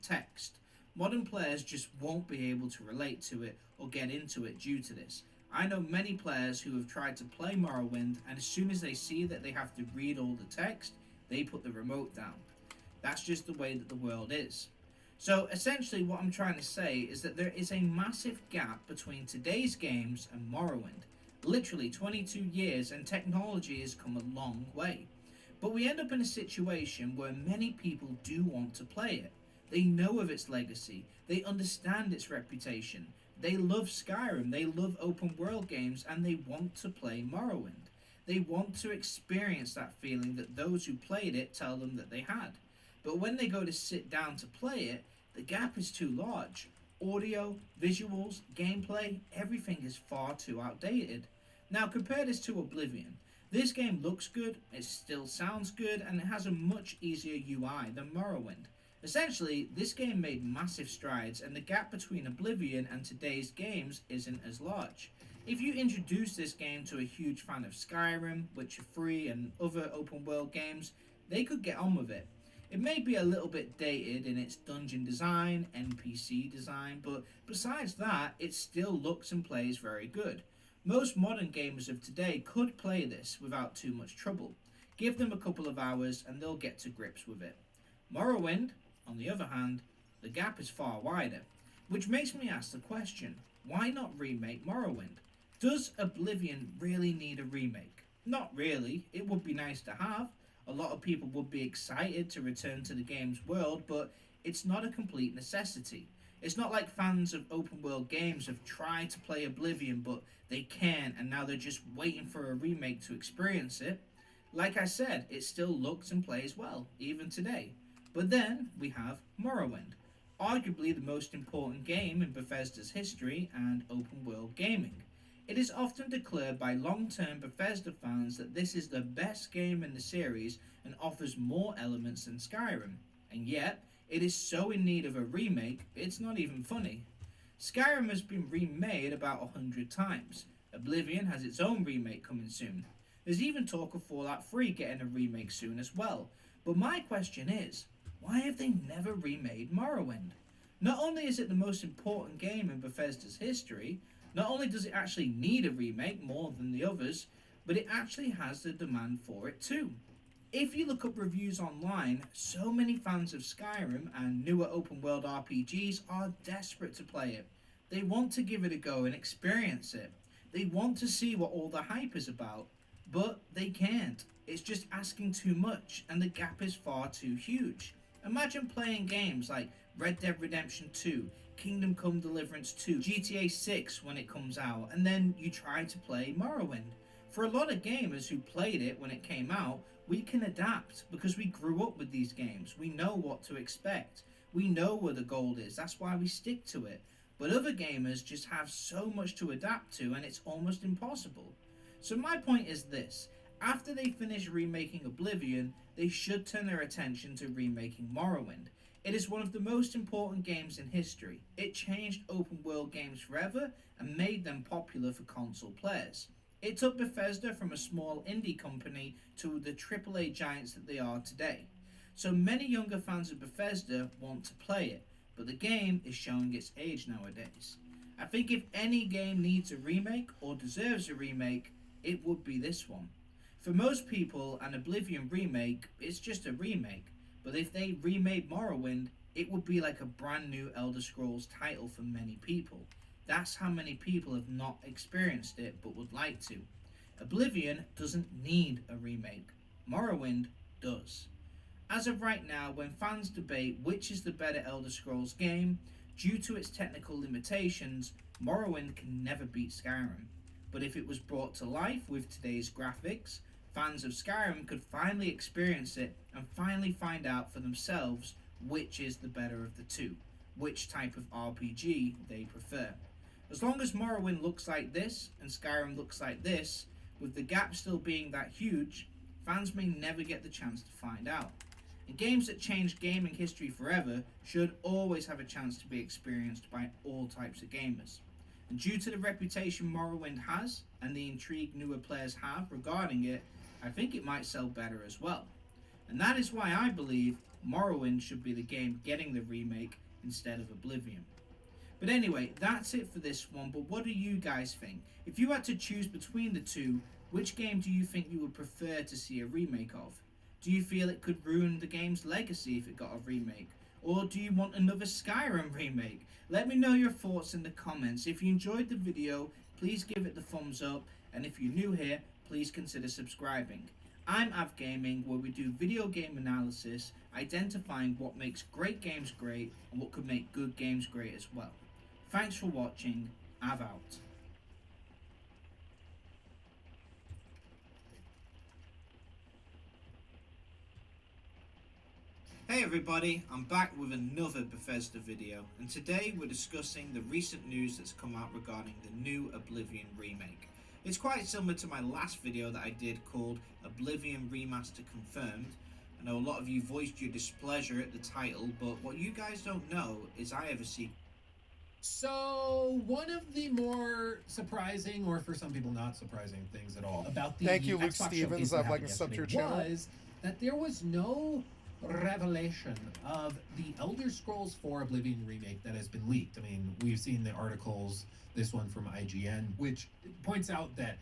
text. Modern players just won't be able to relate to it or get into it due to this. I know many players who have tried to play Morrowind, and as soon as they see that they have to read all the text, they put the remote down. That's just the way that the world is. So essentially what I'm trying to say is that there is a massive gap between today's games and Morrowind. Literally 22 years, and technology has come a long way. But we end up in a situation where many people do want to play it. They know of its legacy, they understand its reputation, they love Skyrim, they love open world games, and they want to play Morrowind. They want to experience that feeling that those who played it tell them that they had. But when they go to sit down to play it, the gap is too large. Audio, visuals, gameplay, everything is far too outdated. Now compare this to Oblivion. This game looks good, it still sounds good, and it has a much easier UI than Morrowind. Essentially, this game made massive strides, and the gap between Oblivion and today's games isn't as large. If you introduce this game to a huge fan of Skyrim, Witcher 3, and other open world games, they could get on with it. It may be a little bit dated in its dungeon design, NPC design, but besides that, it still looks and plays very good. Most modern gamers of today could play this without too much trouble. Give them a couple of hours and they'll get to grips with it. Morrowind, on the other hand, the gap is far wider, which makes me ask the question, why not remake Morrowind? Does Oblivion really need a remake? Not really, it would be nice to have. A lot of people would be excited to return to the game's world, but it's not a complete necessity. It's not like fans of open world games have tried to play Oblivion but they can't, and now they're just waiting for a remake to experience it. Like I said, it still looks and plays well, even today. But then we have Morrowind, arguably the most important game in Bethesda's history and open world gaming. It is often declared by long-term Bethesda fans that this is the best game in the series and offers more elements than Skyrim, and yet it is so in need of a remake it's not even funny. Skyrim has been remade about 100 times. Oblivion has its own remake coming soon. There's even talk of Fallout 3 getting a remake soon as well. But my question is, why have they never remade Morrowind? Not only is it the most important game in Bethesda's history, not only does it actually need a remake more than the others, but it actually has the demand for it too. If you look up reviews online, so many fans of Skyrim and newer open world RPGs are desperate to play it. They want to give it a go and experience it. They want to see what all the hype is about, but they can't. It's just asking too much, and the gap is far too huge. Imagine playing games like Red Dead Redemption 2, Kingdom Come Deliverance 2, GTA 6 when it comes out, and then you try to play Morrowind. For a lot of gamers who played it when it came out, we can adapt because we grew up with these games. We know what to expect. We know where the gold is. That's why we stick to it. But other gamers just have so much to adapt to, and it's almost impossible. So my point is this. After they finish remaking Oblivion, they should turn their attention to remaking Morrowind. It is one of the most important games in history. It changed open world games forever and made them popular for console players. It took Bethesda from a small indie company to the AAA giants that they are today. So many younger fans of Bethesda want to play it, but the game is showing its age nowadays. I think if any game needs a remake or deserves a remake, it would be this one. For most people, an Oblivion remake is just a remake, but if they remade Morrowind, it would be like a brand new Elder Scrolls title for many people. That's how many people have not experienced it but would like to. Oblivion doesn't need a remake. Morrowind does. As of right now, when fans debate which is the better Elder Scrolls game, due to its technical limitations, Morrowind can never beat Skyrim. But if it was brought to life with today's graphics, fans of Skyrim could finally experience it and finally find out for themselves which is the better of the two, which type of RPG they prefer. As long as Morrowind looks like this and Skyrim looks like this, with the gap still being that huge, fans may never get the chance to find out. And games that change gaming history forever should always have a chance to be experienced by all types of gamers. And due to the reputation Morrowind has, and the intrigue newer players have regarding it, I think it might sell better as well. And that is why I believe Morrowind should be the game getting the remake instead of Oblivion. But anyway, that's it for this one, but what do you guys think? If you had to choose between the two, which game do you think you would prefer to see a remake of? Do you feel it could ruin the game's legacy if it got a remake? Or do you want another Skyrim remake? Let me know your thoughts in the comments. If you enjoyed the video, please give it the thumbs up, and if you're new here, please consider subscribing. I'm Av Gaming, where we do video game analysis, identifying what makes great games great and what could make good games great as well. Thanks for watching. Av out. Hey everybody, I'm back with another Bethesda video, and today we're discussing the recent news that's come out regarding the new Oblivion remake. It's quite similar to my last video that I did called Oblivion Remaster Confirmed. I know a lot of you voiced your displeasure at the title, but what you guys don't know is I have a secret. So, one of the more surprising, or for some people not surprising things at all, about the Thank you, Luke Xbox Stevens. showcase I'd like to sub to your channel. was that there was no revelation of the Elder Scrolls 4 Oblivion remake that has been leaked. I mean, we've seen the articles, this one from IGN, which points out that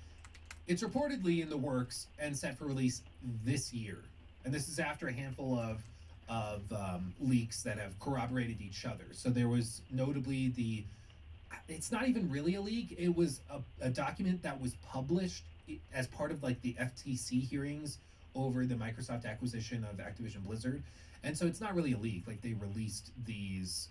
it's reportedly in the works and set for release this year. And this is after a handful of leaks that have corroborated each other. So there was notably it's not even really a leak, it was a document that was published as part of like the FTC hearings over the Microsoft acquisition of Activision Blizzard. And so it's not really a leak, like they released these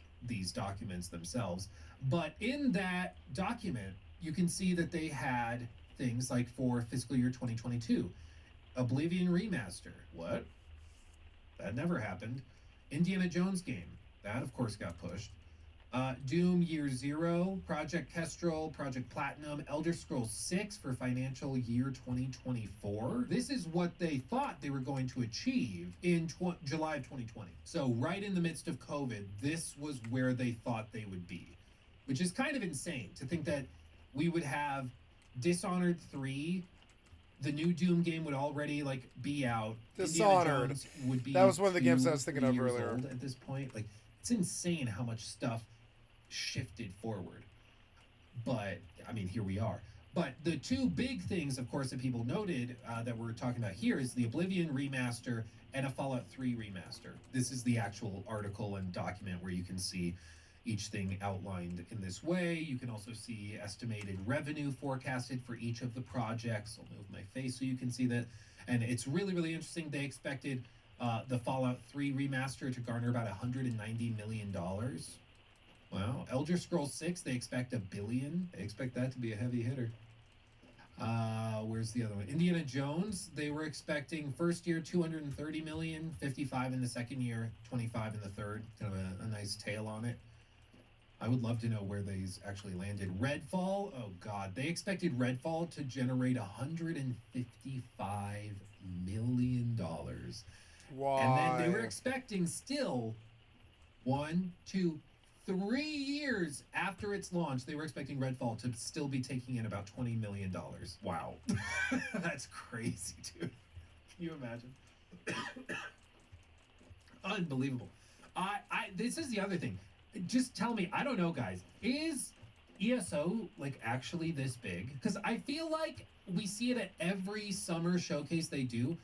documents themselves. But in that document, you can see that they had things like for fiscal year 2022, Oblivion Remaster. What? That never happened. Indiana Jones game. That, of course, got pushed. Doom Year Zero, Project Kestrel, Project Platinum, Elder Scrolls 6 for financial year 2024. This is what they thought they were going to achieve in July of 2020. So right in the midst of COVID, this was where they thought they would be, which is kind of insane to think that we would have Dishonored 3, the new Doom game would already like be out. Dishonored would be that was one of the games I was thinking of earlier. At this point, like it's insane how much stuff shifted forward. But I mean, here we are. But the two big things, of course, that people noted that we're talking about here is the Oblivion remaster and a Fallout 3 remaster. This is the actual article and document where you can see each thing outlined in this way. You can also see estimated revenue forecasted for each of the projects. I'll move my face so you can see that. And it's really, really interesting. They expected the Fallout 3 remaster to garner about $190 million. Wow. Elder Scrolls 6, they expect $1 billion. They expect that to be a heavy hitter. Where's the other one? Indiana Jones, they were expecting first year 230 million, 55 in the second year, 25 in the third. Kind of a nice tail on it. I would love to know where these actually landed. Redfall, oh god, they expected Redfall to generate $155 million. Why? And then they were expecting still 1, 2, 3 years after its launch, they were expecting Redfall to still be taking in about $20 million. Wow. That's crazy, dude. Can you imagine? Unbelievable. This is the other thing. Just tell me, I don't know, guys, is ESO like actually this big? Because I feel like we see it at every summer showcase they do.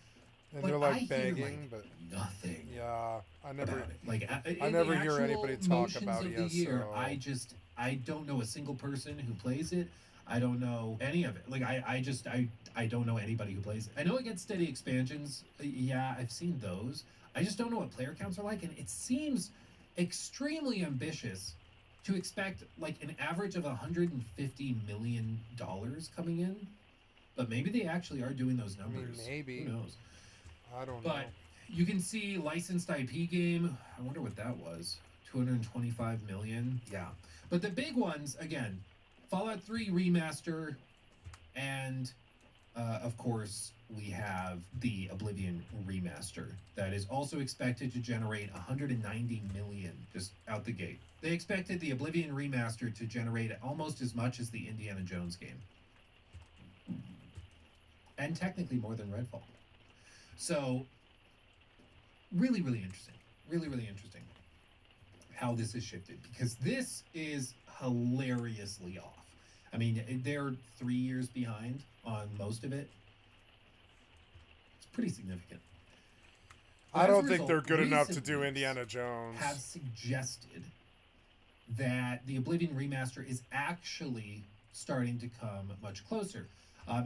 And but they're like I begging, hear, like, but nothing. yeah, I never, like I never hear anybody talk about ESO. I don't know a single person who plays it. I don't know any of it. Like I don't know anybody who plays it. I know it gets steady expansions. Yeah, I've seen those. I just don't know what player counts are like, and it seems extremely ambitious to expect like an average of $150 million coming in. But maybe they actually are doing those numbers. I mean, maybe. Who knows? I don't know. But you can see licensed IP game. I wonder what that was. 225 million. Yeah. But the big ones, again, Fallout 3 remaster, and of course, we have the Oblivion remaster that is also expected to generate 190 million just out the gate. They expected the Oblivion remaster to generate almost as much as the Indiana Jones game. And technically more than Redfall. So, really, really interesting. really, really interesting how this has shifted, because this is hilariously off. I mean, they're 3 years behind on most of it. It's pretty significant. I don't think they're good enough to do Indiana Jones. Have suggested that the Oblivion remaster is actually starting to come much closer.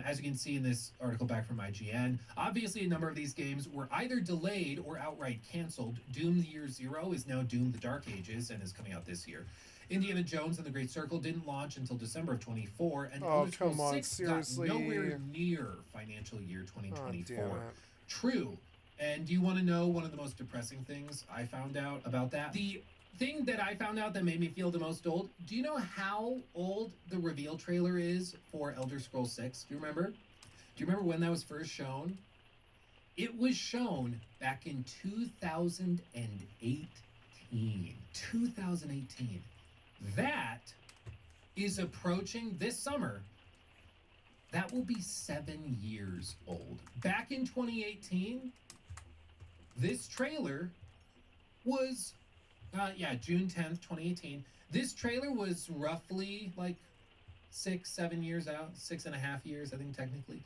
As you can see in this article back from IGN, obviously a number of these games were either delayed or outright canceled. Doom the Year Zero is now Doom the Dark Ages and is coming out this year. Indiana Jones and the Great Circle didn't launch until December of 24, and Elder Scrolls 6 seriously? got nowhere near financial year 2024. Oh, True. And do you want to know one of the most depressing things I found out about that? The thing that I found out that made me feel the most old, do you know how old the reveal trailer is for Elder Scrolls 6? Do you remember? Do you remember when that was first shown? It was shown back in 2018. 2018. That is approaching this summer. That will be 7 years old. Back in 2018, this trailer was, June 10th, 2018. This trailer was roughly like 6-7 years out, 6.5 years, I think technically,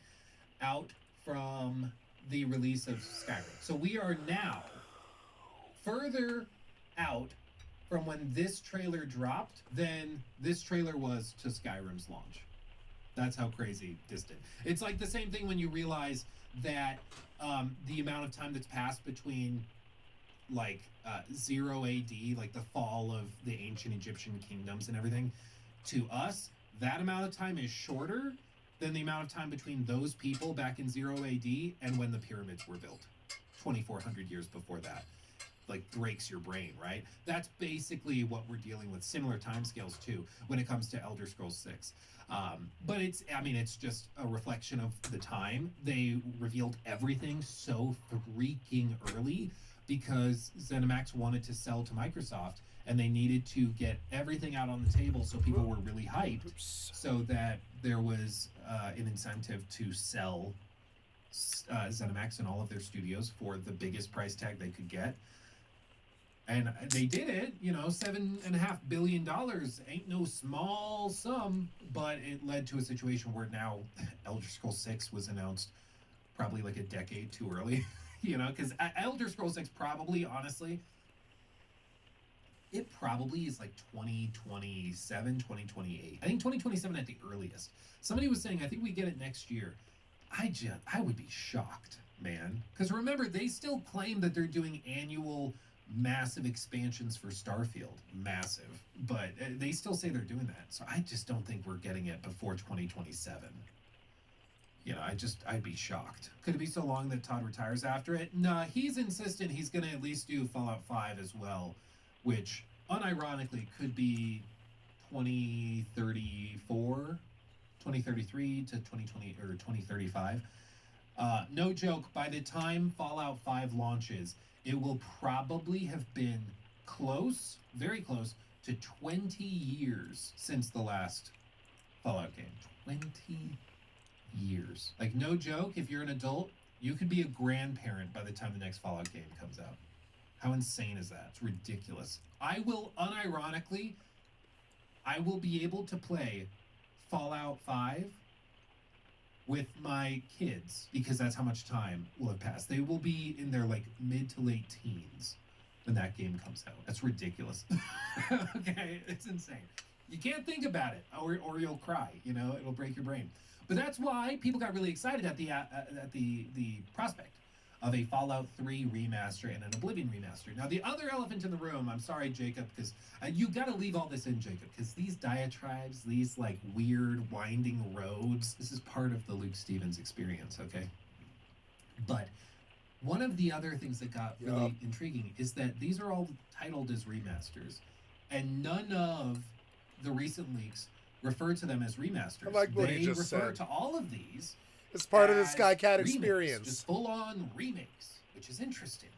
out from the release of Skyrim. So we are now further out from when this trailer dropped than this trailer was to Skyrim's launch. That's how crazy distant. It's like the same thing when you realize that the amount of time that's passed between like 0 AD, like the fall of the ancient Egyptian kingdoms and everything, to us, that amount of time is shorter than the amount of time between those people back in 0 AD and when the pyramids were built, 2,400 years before that. Like breaks your brain, right? That's basically what we're dealing with, similar timescales too, when it comes to Elder Scrolls 6. But it's just a reflection of the time. They revealed everything so freaking early because ZeniMax wanted to sell to Microsoft, and they needed to get everything out on the table so people were really hyped, so that there was an incentive to sell ZeniMax and all of their studios for the biggest price tag they could get. And they did it, $7.5 billion ain't no small sum, but it led to a situation where now Elder Scrolls 6 was announced probably like a decade too early, because Elder Scrolls 6 probably, honestly, it probably is like 2027, 2028. I think 2027 at the earliest. Somebody was saying, I think we get it next year. I would be shocked, man. Because remember, they still claim that they're doing annual massive expansions for Starfield. Massive. But they still say they're doing that. So I just don't think we're getting it before 2027. I'd be shocked. Could it be so long that Todd retires after it? Nah, he's insistent he's going to at least do Fallout 5 as well, which unironically could be 2034, 2033 to 2020 or 2035. No joke, by the time Fallout 5 launches, it will probably have been close, very close, to 20 years since the last Fallout game. 20 years. Like, no joke, if you're an adult, you could be a grandparent by the time the next Fallout game comes out. How insane is that? It's ridiculous. I will be able to play Fallout 5 with my kids, because that's how much time will have passed. They will be in their mid to late teens when that game comes out. That's ridiculous. Okay, it's insane. You can't think about it, or you'll cry. It'll break your brain. But that's why people got really excited at the prospect of a Fallout 3 remaster and an Oblivion remaster. Now, the other elephant in the room, I'm sorry, Jacob, because you got to leave all this in, Jacob, because these diatribes, these weird winding roads, this is part of the Luke Stevens experience, okay? But one of the other things that got really intriguing is that these are all titled as remasters, and none of the recent leaks refer to them as remasters. I like what they he just refer said. to all of these It's part of the Skycat remakes, experience. just full-on remakes, which is interesting.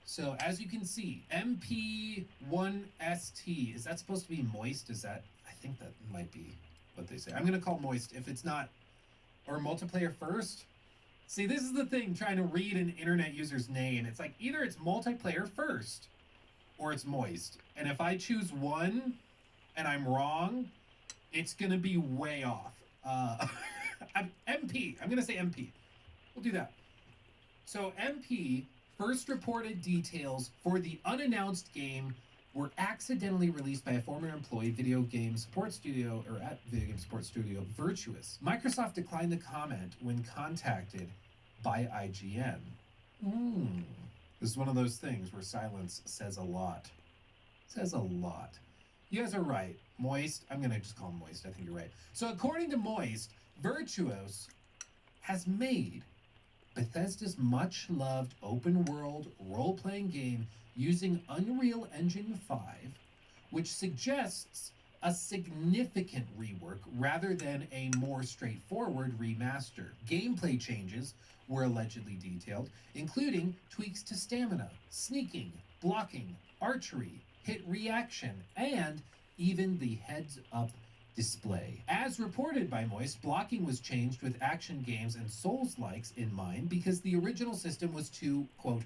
So as you can see, MP1ST, is that supposed to be moist? I think that might be what they say. I'm going to call moist. If it's not, or multiplayer first, See, this is the thing, trying to read an internet user's name. It's like either it's multiplayer first or it's moist. And if I choose one and I'm wrong, it's going to be way off. MP. I'm going to say MP. We'll do that. So MP first reported details for the unannounced game were accidentally released by a former employee, at video game support studio Virtuous. Microsoft declined to comment when contacted by IGN. This is one of those things where silence says a lot. Says a lot. You guys are right. Moist. I'm going to just call him Moist. I think you're right. So according to Moist, Virtuous has made Bethesda's much-loved open-world role-playing game using Unreal Engine 5, which suggests a significant rework rather than a more straightforward remaster. Gameplay changes were allegedly detailed, including tweaks to stamina, sneaking, blocking, archery, hit reaction, and even the heads-up display. As reported by Moist, blocking was changed with action games and Souls-likes in mind because the original system was too, quote,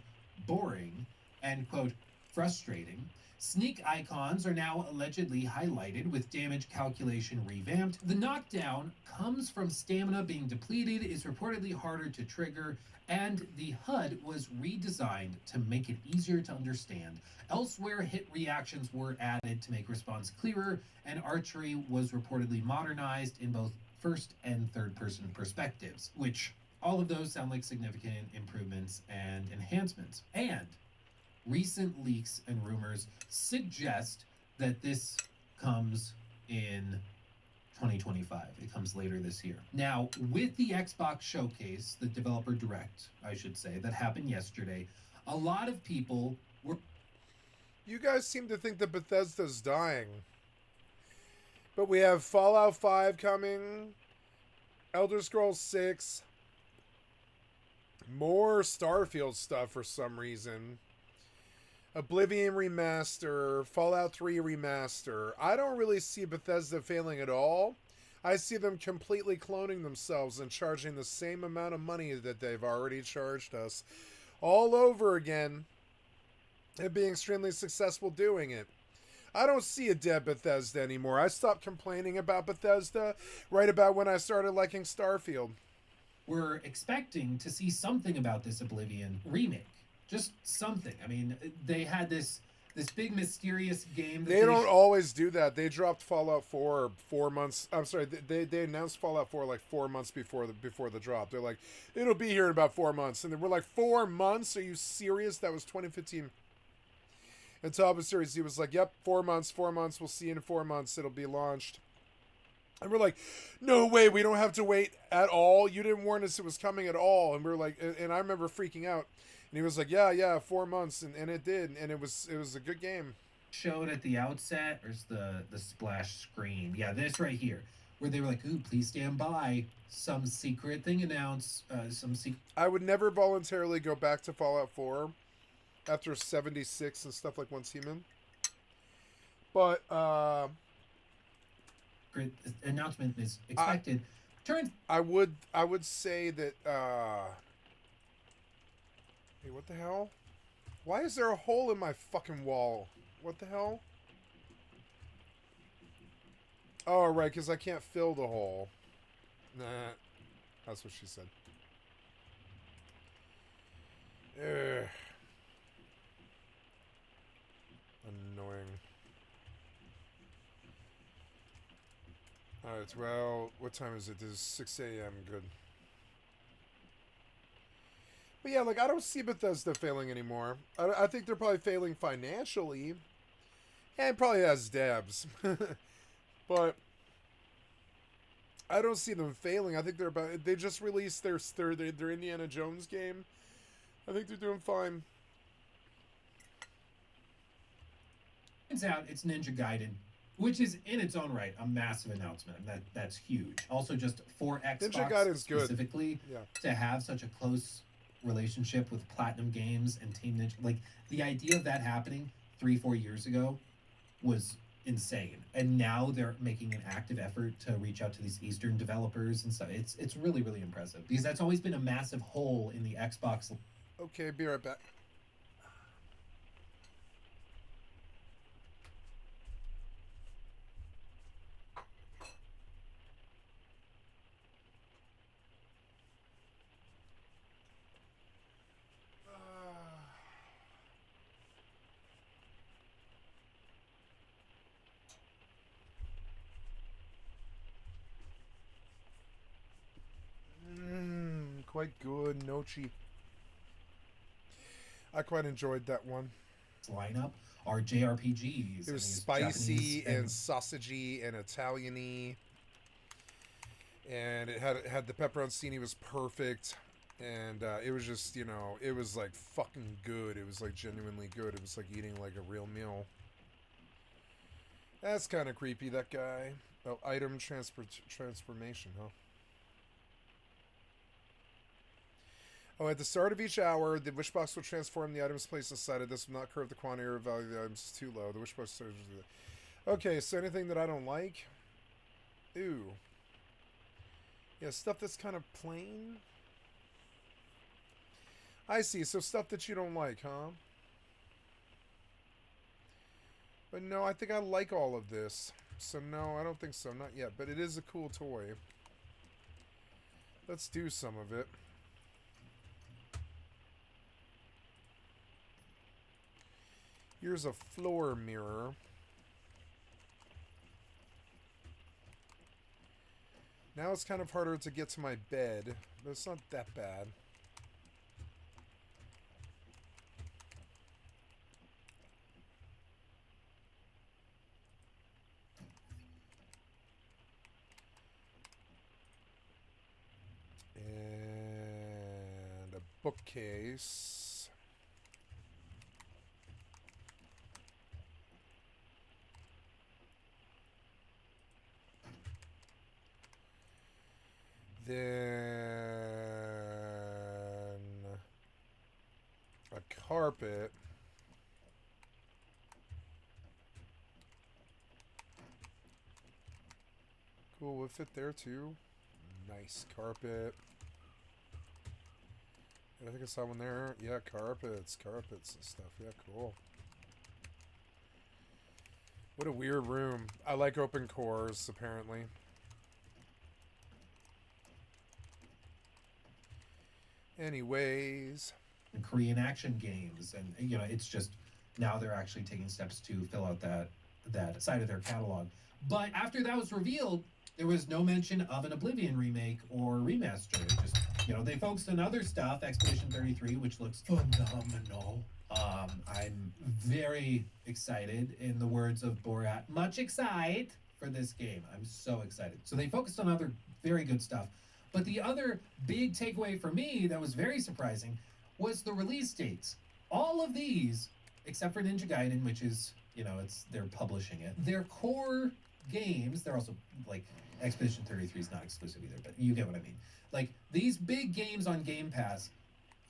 boring and, quote, frustrating. Sneak icons are now allegedly highlighted with damage calculation revamped. The knockdown comes from stamina being depleted, is reportedly harder to trigger, and the HUD was redesigned to make it easier to understand. Elsewhere, hit reactions were added to make response clearer, and archery was reportedly modernized in both first and third person perspectives, which all of those sound like significant improvements and enhancements. And recent leaks and rumors suggest that this comes in 2025. It comes later this year. Now, with the Xbox Showcase, the Developer Direct, I should say, that happened yesterday, a lot of people were... You guys seem to think that Bethesda's dying. But we have Fallout 5 coming, Elder Scrolls 6, more Starfield stuff for some reason. Oblivion Remaster, Fallout 3 Remaster. I don't really see Bethesda failing at all. I see them completely cloning themselves and charging the same amount of money that they've already charged us all over again and being extremely successful doing it. I don't see a dead Bethesda anymore. I stopped complaining about Bethesda right about when I started liking Starfield. We're expecting to see something about this Oblivion remake. Just something. I mean, they had this big mysterious game. That they don't always do that. They dropped Fallout 4 4 months. I'm sorry. They announced Fallout 4 like 4 months before the drop. They're like, it'll be here in about 4 months, and we're like, 4 months? Are you serious? That was 2015. And top of series, he was like, yep, 4 months. 4 months. We'll see you in 4 months. It'll be launched. And we're like, no way. We don't have to wait at all. You didn't warn us it was coming at all. And we're like, and I remember freaking out. And he was like, yeah, 4 months, and it did, and it was a good game. Showed at the outset, there's the splash screen. Yeah, this right here, where they were like, ooh, please stand by. Some secret thing announced. I would never voluntarily go back to Fallout 4 after 76 and stuff like Once Human. But, great announcement is expected. I would say that, Hey, what the hell? Why is there a hole in my fucking wall? What the hell? Oh, right, because I can't fill the hole. Nah, that's what she said. Ugh. Annoying. Alright, well, what time is it? This is 6 a.m. Good. But yeah, like, I don't see Bethesda failing anymore. I think they're probably failing financially. And probably as devs. But I don't see them failing. I think they just released their Indiana Jones game. I think they're doing fine. Turns out it's Ninja Gaiden, which is in its own right a massive announcement. That's huge. Also, just for Xbox Ninja Gaiden's specifically, good. Yeah. To have such a close relationship with Platinum Games and Team Ninja, like the idea of that happening 3-4 years ago was insane. And now they're making an active effort to reach out to these Eastern developers and stuff. It's really, really impressive because that's always been a massive hole in the Xbox. Okay, be right back. Quite good, Nochi. I quite enjoyed that one. Lineup are JRPGs. It was Japanese spicy and sausagey and Italian-y. And it had the pepperoncini was perfect. And it was just, you know, it was like fucking good. It was like genuinely good. It was like eating like a real meal. That's kind of creepy, that guy. Oh, item transformation, huh? Oh, at the start of each hour, the wish box will transform the items placed inside it. This will not curve the quantity or value of the items is too low. The wish box... Okay, so anything that I don't like? Ooh. Yeah, stuff that's kind of plain? I see, so stuff that you don't like, huh? But no, I think I like all of this. So no, I don't think so, not yet. But it is a cool toy. Let's do some of it. Here's a floor mirror. Now it's kind of harder to get to my bed, but it's not that bad. And a bookcase. Then a carpet. Cool, we'll fit there too. Nice carpet. I think I saw one there. Yeah, carpets and stuff. Yeah, cool. What a weird room. I like open cores, apparently. Anyways. Korean action games, and you know, it's just now they're actually taking steps to fill out that side of their catalog. But after that was revealed, there was no mention of an Oblivion remake or remaster. Just, you know, they focused on other stuff, Expedition 33, which looks phenomenal. I'm very excited, in the words of Borat, much excited for this game. I'm so excited. So they focused on other very good stuff. But the other big takeaway for me that was very surprising was the release dates. All of these, except for Ninja Gaiden, which is, you know, they're publishing it. Their core games, they're also, like, Expedition 33 is not exclusive either, but you get what I mean. Like, these big games on Game Pass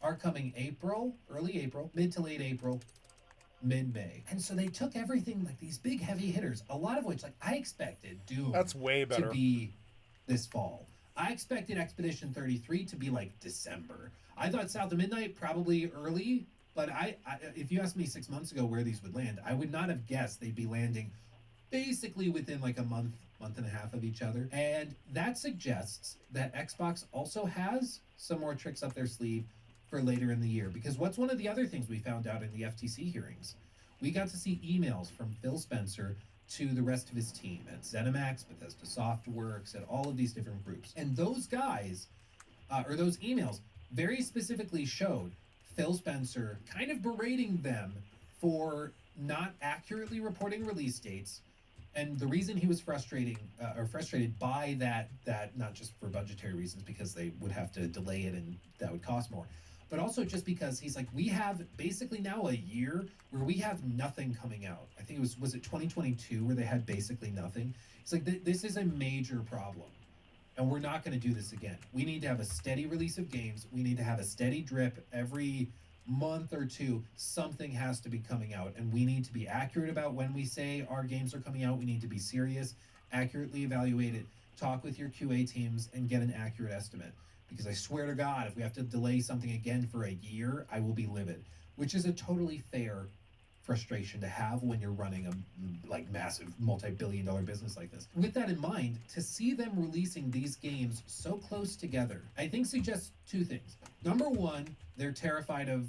are coming April, early April, mid to late April, mid-May. And so they took everything, like these big heavy hitters, a lot of which, like, I expected Doom That's way better. to be this fall. I expected Expedition 33 to be like December. I thought South of Midnight probably early, but I if you asked me 6 months ago where these would land, I would not have guessed they'd be landing basically within like a month and a half of each other. And that suggests that Xbox also has some more tricks up their sleeve for later in the year. Because what's one of the other things we found out in the FTC hearings? We got to see emails from Phil Spencer to the rest of his team at ZeniMax, Bethesda Softworks, at all of these different groups. And those guys, or those emails, very specifically showed Phil Spencer kind of berating them for not accurately reporting release dates. And the reason he was frustrated by that, not just for budgetary reasons, because they would have to delay it and that would cost more, but also just because he's like, we have basically now a year where we have nothing coming out. I think it was it 2022 where they had basically nothing? It's like, this is a major problem. And we're not going to do this again. We need to have a steady release of games. We need to have a steady drip every month or two, something has to be coming out, and we need to be accurate about when we say our games are coming out. We need to be serious, accurately evaluate it, talk with your QA teams, and get an accurate estimate. Because I swear to God, if we have to delay something again for a year, I will be livid, which is a totally fair frustration to have when you're running a like massive multi-billion-dollar business like this. With that in mind, to see them releasing these games so close together, I think suggests two things. Number one, they're terrified of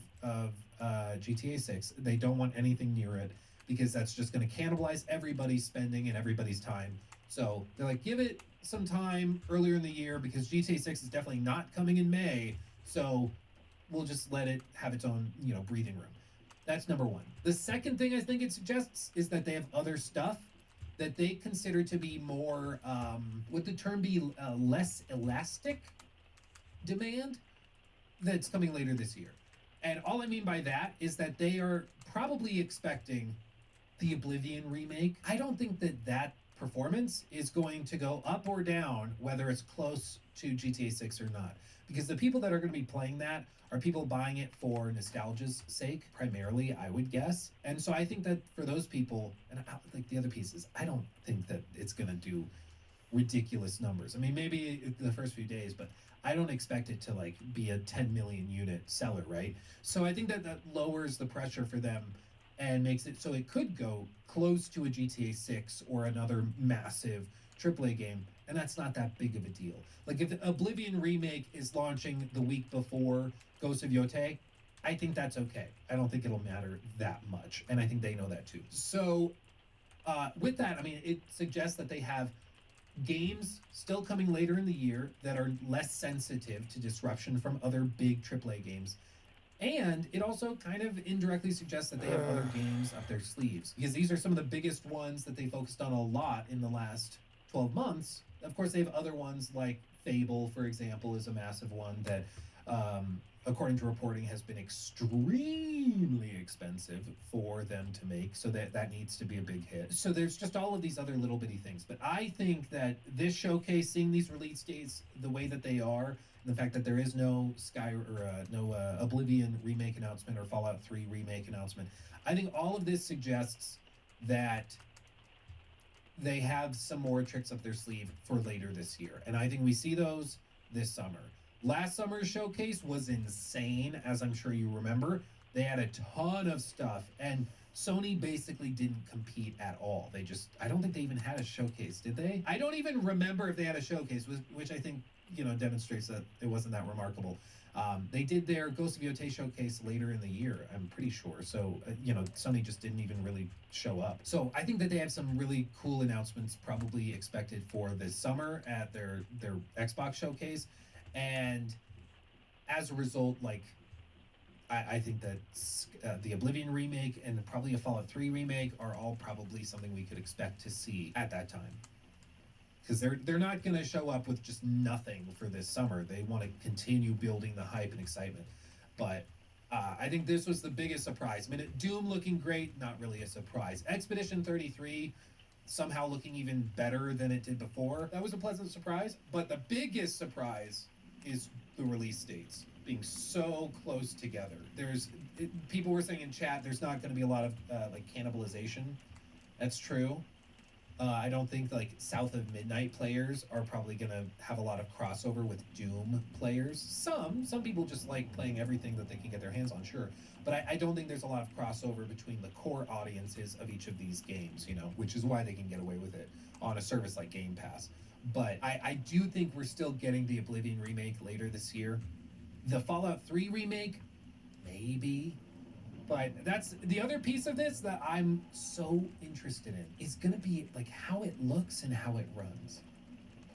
GTA 6. They don't want anything near it because that's just going to cannibalize everybody's spending and everybody's time. So they're like, give it some time earlier in the year because GTA 6 is definitely not coming in May. So we'll just let it have its own, breathing room. That's number one. The second thing I think it suggests is that they have other stuff that they consider to be more, would the term be less elastic demand that's coming later this year. And all I mean by that is that they are probably expecting the Oblivion remake. I don't think that performance is going to go up or down whether it's close to GTA 6 or not. Because the people that are going to be playing that are people buying it for nostalgia's sake, primarily, I would guess. And so I think that for those people, and like the other pieces, I don't think that it's going to do ridiculous numbers. I mean, maybe the first few days, but I don't expect it to like be a 10 million unit seller, right? So I think that lowers the pressure for them and makes it so it could go close to a GTA 6 or another massive AAA game, and that's not that big of a deal. Like if Oblivion remake is launching the week before Ghost of Yotei, I think that's okay. I don't think it'll matter that much, and I think they know that too. So with that, I mean, it suggests that they have games still coming later in the year that are less sensitive to disruption from other big AAA games. And it also kind of indirectly suggests that they have other games up their sleeves. Because these are some of the biggest ones that they focused on a lot in the last 12 months. Of course, they have other ones like Fable, for example, is a massive one that, according to reporting, has been extremely expensive for them to make. So that needs to be a big hit. So there's just all of these other little bitty things. But I think that this showcase, seeing these release dates the way that they are, the fact that there is no Oblivion remake announcement or Fallout 3 remake announcement, I think all of this suggests that they have some more tricks up their sleeve for later this year. And I think we see those this summer. Last summer's showcase was insane, as I'm sure you remember. They had a ton of stuff, and Sony basically didn't compete at all. I don't think they even had a showcase, did they? I don't even remember if they had a showcase, which I think demonstrates that it wasn't that remarkable. They did their Ghost of Yotei showcase later in the year, I'm pretty sure. So, Sony just didn't even really show up. So I think that they have some really cool announcements probably expected for this summer at their Xbox showcase. And as a result, I think that the Oblivion remake and probably a Fallout 3 remake are all probably something we could expect to see at that time. Because they're not going to show up with just nothing for this summer. They want to continue building the hype and excitement. But I think this was the biggest surprise. I mean, Doom looking great, not really a surprise. Expedition 33 somehow looking even better than it did before. That was a pleasant surprise. But the biggest surprise is the release dates being so close together. People were saying in chat there's not going to be a lot of cannibalization. That's true. I don't think South of Midnight players are probably going to have a lot of crossover with Doom players. Some people just like playing everything that they can get their hands on, sure. But I don't think there's a lot of crossover between the core audiences of each of these games, which is why they can get away with it on a service like Game Pass. But I do think we're still getting the Oblivion remake later this year. The Fallout 3 remake, maybe. But that's the other piece of this that I'm so interested in is going to be how it looks and how it runs.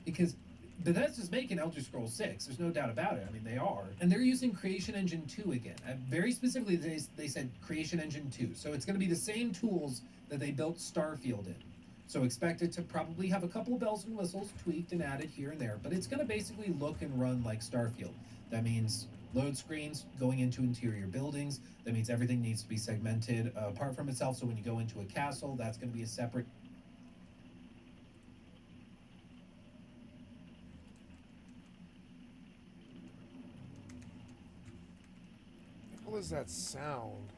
Because Bethesda's making Elder Scrolls 6. There's no doubt about it. I mean, they are. And they're using Creation Engine 2 again. Very specifically, they said Creation Engine 2. So it's going to be the same tools that they built Starfield in. So expect it to probably have a couple bells and whistles tweaked and added here and there. But it's going to basically look and run like Starfield. That means load screens going into interior buildings. That means everything needs to be segmented apart from itself. So when you go into a castle, that's going to be a separate... hell is that sound?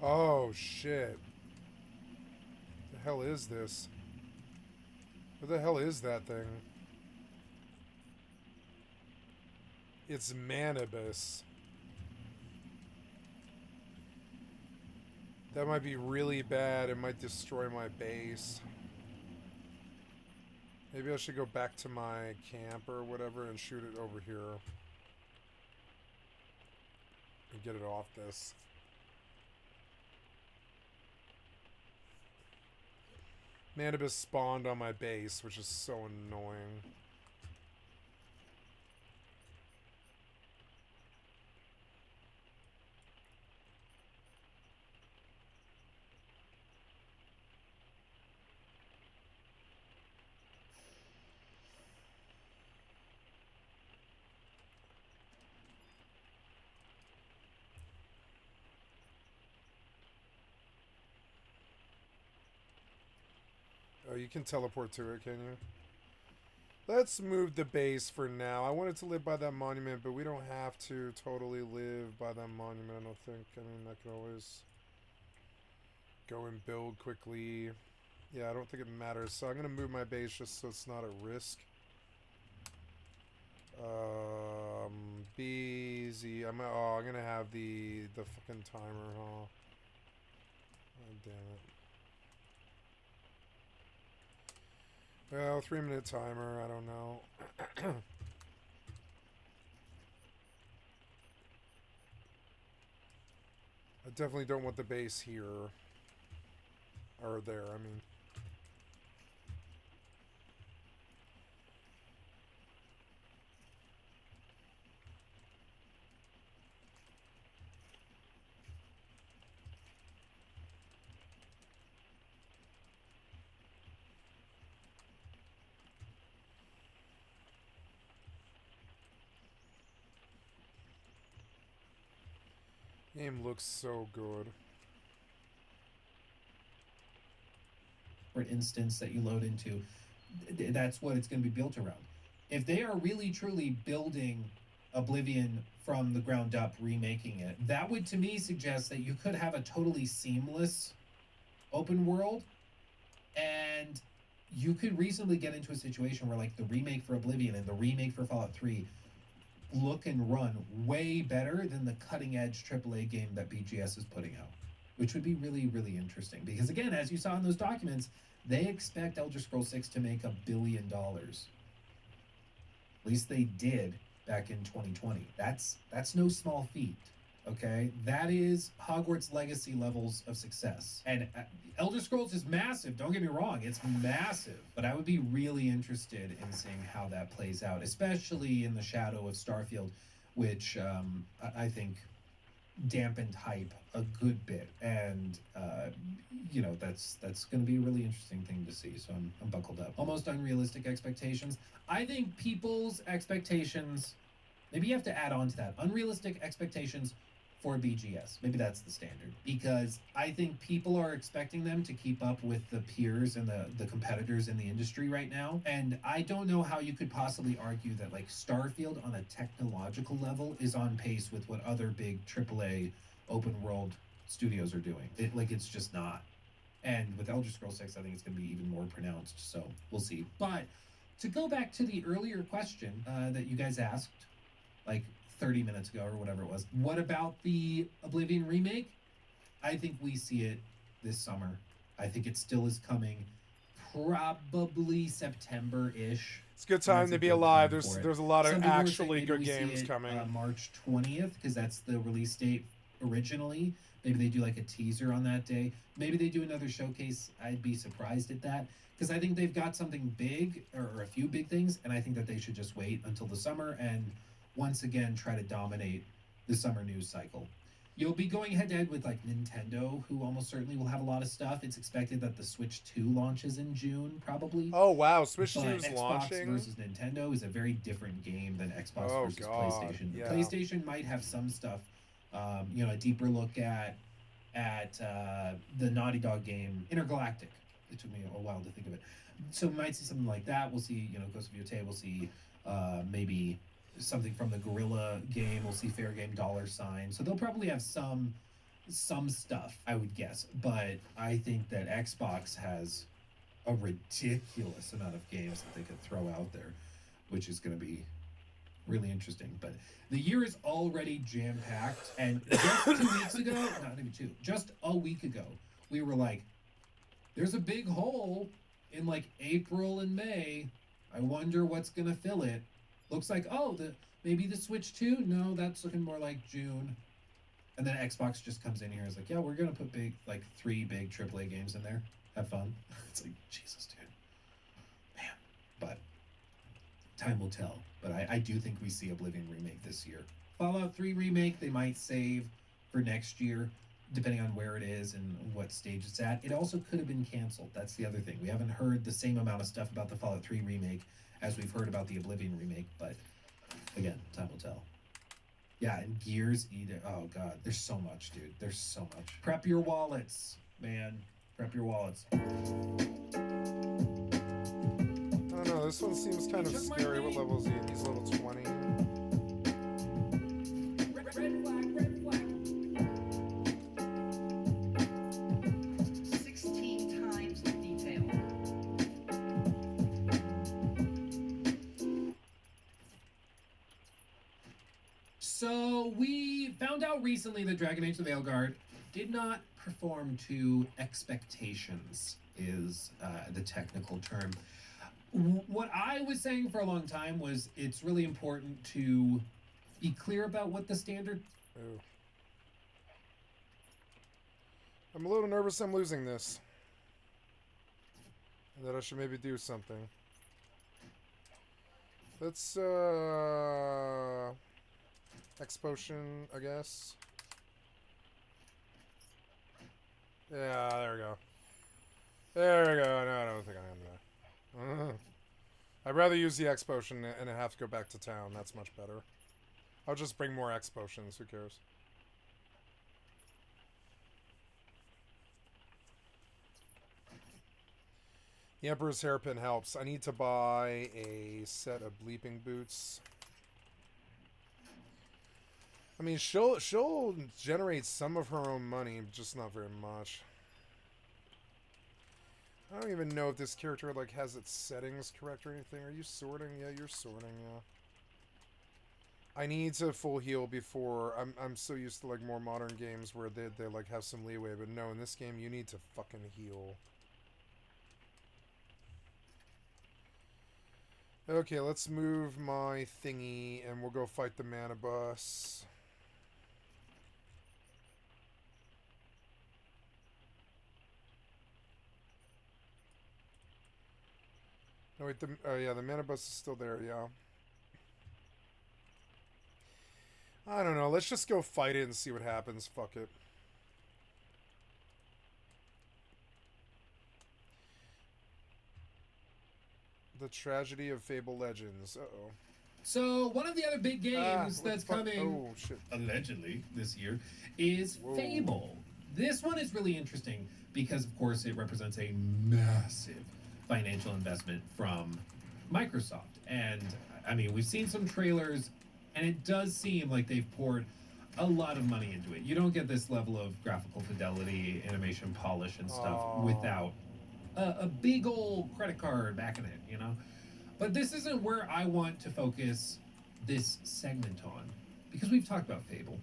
Oh, shit. The hell is this? What the hell is that thing? It's Manibus. That might be really bad. It might destroy my base. Maybe I should go back to my camp or whatever and shoot it over here. And get it off this. Manibus spawned on my base, which is so annoying. Oh, you can teleport to it, can you? Let's move the base for now. I wanted to live by that monument, but we don't have to totally live by that monument, I don't think. I mean, I can always go and build quickly. Yeah, I don't think it matters. So I'm going to move my base just so it's not at risk. BZ. I'm going to have the fucking timer, huh? Oh, damn it. Well, 3-minute timer, I don't know. I definitely don't want the base here. Or there, I mean. Game looks so good. For instance that you load into, that's what it's going to be built around. If they are really truly building Oblivion from the ground up, remaking it, that would to me suggest that you could have a totally seamless open world, and you could reasonably get into a situation where like the remake for Oblivion and the remake for Fallout 3 look and run way better than the cutting edge AAA game that BGS is putting out, which would be really, really interesting. Because again, as you saw in those documents, they expect Elder Scrolls 6 to make $1 billion. At least they did back in 2020. That's no small feat. Okay, that is Hogwarts Legacy levels of success. And Elder Scrolls is massive, don't get me wrong, it's massive. But I would be really interested in seeing how that plays out, especially in the shadow of Starfield, which I think dampened hype a good bit. And, you know, that's going to be a really interesting thing to see. So I'm buckled up. Almost unrealistic expectations. I think people's expectations, maybe you have to add on to that, unrealistic expectations for BGS. Maybe that's the standard, because I think people are expecting them to keep up with the peers and the competitors in the industry right now. And I don't know how you could possibly argue that like Starfield on a technological level is on pace with what other big AAA open world studios are doing. It's just not. And with Elder Scrolls 6, I think it's going to be even more pronounced. So we'll see. But to go back to the earlier question that you guys asked, like 30 minutes ago or whatever it was. What about the Oblivion remake? I think we see it this summer. I think it still is coming probably September-ish. It's a good time That's to a be good alive. time for it. There's a lot of Some people are saying actually maybe good we see games it, coming. March 20th, because that's the release date originally. Maybe they do like a teaser on that day. Maybe they do another showcase. I'd be surprised at that, because I think they've got something big, or a few big things, and I think that they should just wait until the summer and once again try to dominate the summer news cycle. You'll be going head to head with like Nintendo, who almost certainly will have a lot of stuff. It's expected that the Switch 2 launches in June, probably. Oh wow, Switch 2 But is Xbox launching. versus Nintendo is a very different game than Xbox Oh versus god, PlayStation. yeah. PlayStation might have some stuff, a deeper look at the Naughty Dog game Intergalactic. It took me a while to think of it. So we might see something like that. We'll see, Ghost of Yotei. We'll see maybe something from the Gorilla game. We'll see Fair Game Dollar Sign. So they'll probably have some stuff, I would guess. But I think that Xbox has a ridiculous amount of games that they could throw out there, which is going to be really interesting. But the year is already jam-packed, and just 2 weeks ago, not even two, just a week ago, we were like, there's a big hole in like April and May. I wonder what's going to fill it. Looks like, maybe the Switch 2? No, that's looking more like June. And then Xbox just comes in here and is like, yeah, we're going to put 3 big AAA games in there. Have fun. It's like, Jesus, dude. Man. But time will tell. But I do think we see Oblivion remake this year. Fallout 3 remake, they might save for next year, depending on where it is and what stage it's at. It also could have been canceled. That's the other thing. We haven't heard the same amount of stuff about the Fallout 3 remake as we've heard about the Oblivion remake. But again, time will tell. Yeah, and Gears either. Oh, God. There's so much, dude. There's so much. Prep your wallets, man. Prep your wallets. I don't know, this one seems kind of scary. What level is he? He's level 20. Red flag, red flag. 16 times the detail. So we found out recently that Dragon Age the Veilguard did not perform to expectations, is the technical term. What I was saying for a long time was it's really important to be clear about what the standard... Ooh. I'm a little nervous I'm losing this. And that I should maybe do something. Let's, X-Potion, I guess. Yeah, there we go. There we go. No, I don't think I am there. I'd rather use the X-Potion and have to go back to town. That's much better. I'll just bring more X-Potions. Who cares? The Emperor's Hairpin helps. I need to buy a set of bleeping boots. I mean, she'll generate some of her own money, just not very much. I don't even know if this character like has its settings correct or anything. Are you sorting? Yeah, you're sorting. Yeah. I need to full heal before. I'm so used to like more modern games where they like have some leeway, but no, in this game you need to fucking heal. Okay, let's move my thingy and we'll go fight the mana bus. No, wait, yeah, the mana bus is still there, yeah. I don't know, let's just go fight it and see what happens, fuck it. The Tragedy of Fable Legends, uh-oh. So one of the other big games that's coming, oh, shit. allegedly, this year is Whoa. Fable. This one is really interesting because, of course, it represents a massive financial investment from Microsoft. And, I mean, we've seen some trailers, and it does seem like they've poured a lot of money into it. You don't get this level of graphical fidelity, animation polish, and stuff without a big old credit card backing it, you know? But this isn't where I want to focus this segment on, because we've talked about Fable,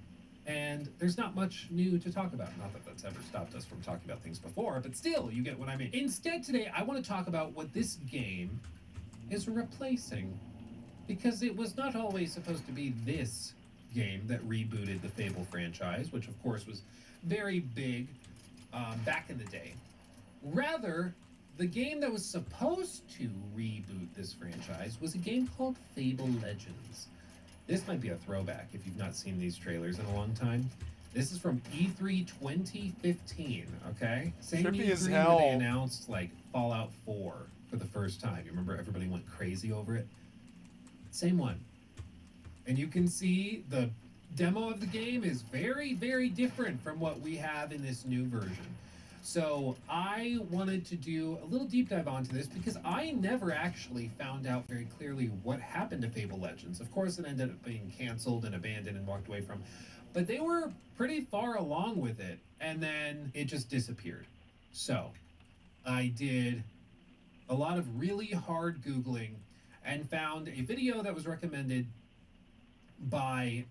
and there's not much new to talk about. Not that that's ever stopped us from talking about things before, but still, you get what I mean. Instead, today, I want to talk about what this game is replacing. Because it was not always supposed to be this game that rebooted the Fable franchise, which of course was very big back in the day. Rather, the game that was supposed to reboot this franchise was a game called Fable Legends. This might be a throwback if you've not seen these trailers in a long time. This is from E3 2015, okay? Same Trippy E3 as where hell. they announced like Fallout 4 for the first time. You remember everybody went crazy over it? Same one. And you can see the demo of the game is very, very different from what we have in this new version. So I wanted to do a little deep dive onto this because I never actually found out very clearly what happened to Fable Legends. Of course, it ended up being canceled and abandoned and walked away from. But they were pretty far along with it, and then it just disappeared. So I did a lot of really hard Googling and found a video that was recommended by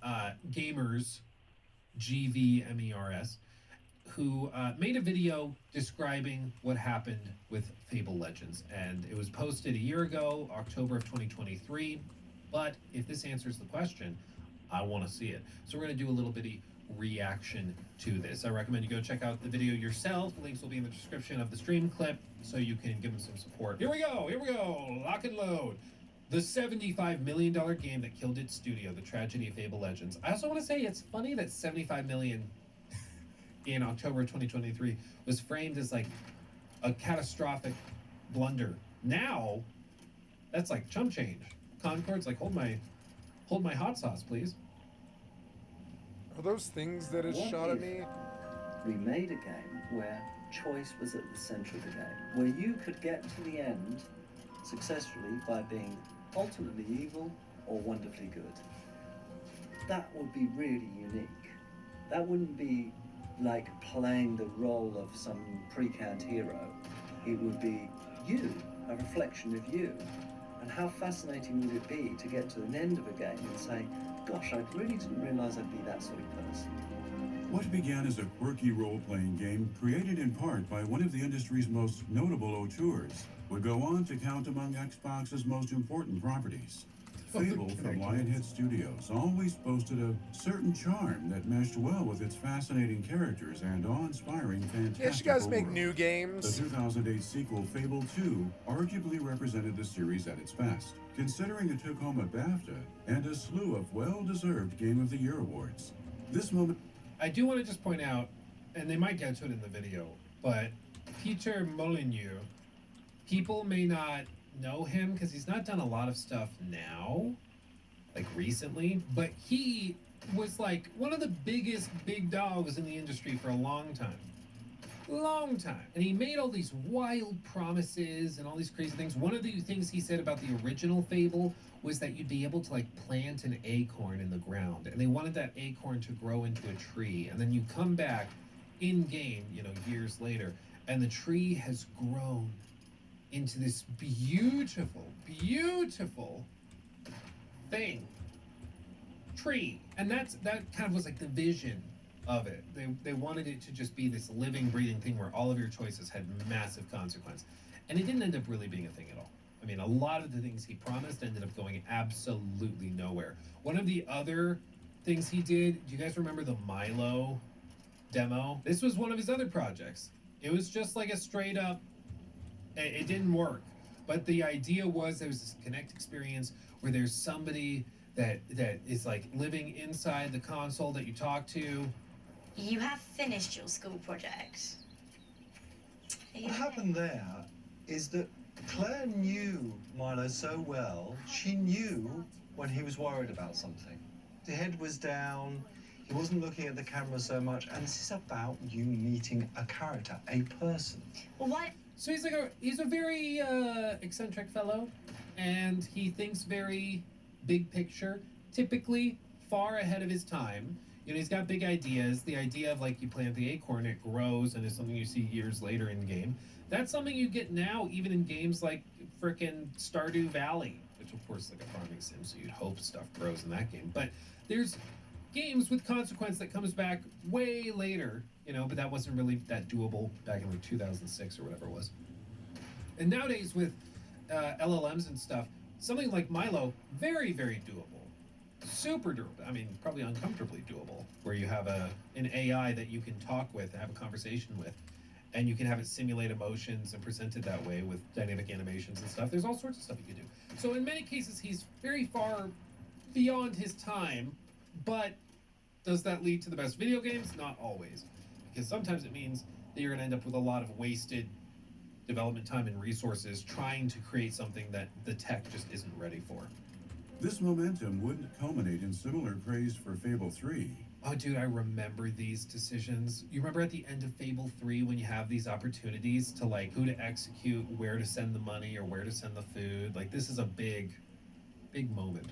Gamers, GVMERS, who made a video describing what happened with Fable Legends. And it was posted a year ago, October of 2023. But if this answers the question, I want to see it. So we're going to do a little bitty reaction to this. I recommend you go check out the video yourself. The links will be in the description of the stream clip so you can give them some support. Here we go, lock and load. The $75 million game that killed its studio, the tragedy of Fable Legends. I also want to say it's funny that $75 million in October 2023 was framed as like a catastrophic blunder. Now, that's like chump change. Concord's like, hold my hot sauce, please. Are those things that it What shot at if me? we made a game where choice was at the center of the game, where you could get to the end successfully by being ultimately evil or wonderfully good? That would be really unique. That wouldn't be like playing the role of some pre-canned hero. It would be you, a reflection of you. And how fascinating would it be to get to an end of a game and say, gosh, I really didn't realize I'd be that sort of person. What began as a quirky role-playing game, created in part by one of the industry's most notable auteurs, would go on to count among Xbox's most important properties. Fable from Lionhead Studios always boasted a certain charm that meshed well with its fascinating characters and awe-inspiring fantastical Can't you guys make world. new The games? 2008 sequel, Fable 2, arguably represented the series at its best, considering it took home a BAFTA and a slew of well-deserved Game of the Year awards. This moment... I do want to just point out, and they might get to it in the video, but Peter Molyneux, people may not know him because he's not done a lot of stuff now, like recently, but he was like one of the biggest big dogs in the industry for a long time. And he made all these wild promises and all these crazy things. One of the things he said about the original Fable was that you'd be able to like plant an acorn in the ground, and they wanted that acorn to grow into a tree, and then you come back in game, you know, years later, and the tree has grown into this beautiful thing, tree. And that kind of was like the vision of it. They wanted it to just be this living, breathing thing where all of your choices had massive consequence. And it didn't end up really being a thing at all. I mean, a lot of the things he promised ended up going absolutely nowhere. One of the other things he did, do you guys remember the Milo demo? This was one of his other projects. It was just like a straight up, it didn't work. But the idea was there was this Kinect experience where there's somebody that is like living inside the console that you talk to. You have finished your school project. What happened there is that Claire knew Milo so well, she knew when he was worried about something. The head was down, he wasn't looking at the camera so much, and this is about you meeting a character, a person. Well, why? So he's a very eccentric fellow, and he thinks very big picture, typically far ahead of his time. You know, he's got big ideas. The idea of like you plant the acorn, it grows, and is something you see years later in game. That's something you get now, even in games like frickin' Stardew Valley, which of course is like a farming sim, so you'd hope stuff grows in that game. But there's games with consequence that comes back way later, you know, but that wasn't really that doable back in like 2006 or whatever it was. And nowadays with LLMs and stuff, something like Milo, very, very doable. Super doable. I mean, probably uncomfortably doable, where you have an AI that you can talk with and have a conversation with, and you can have it simulate emotions and present it that way with dynamic animations and stuff. There's all sorts of stuff you can do. So in many cases, he's very far beyond his time, but does that lead to the best video games? Not always, because sometimes it means that you're going to end up with a lot of wasted development time and resources trying to create something that the tech just isn't ready for. This momentum wouldn't culminate in similar praise for Fable 3. Oh, dude, I remember these decisions. You remember at the end of Fable 3 when you have these opportunities to, like, who to execute, where to send the money, or where to send the food? Like, this is a big, big moment.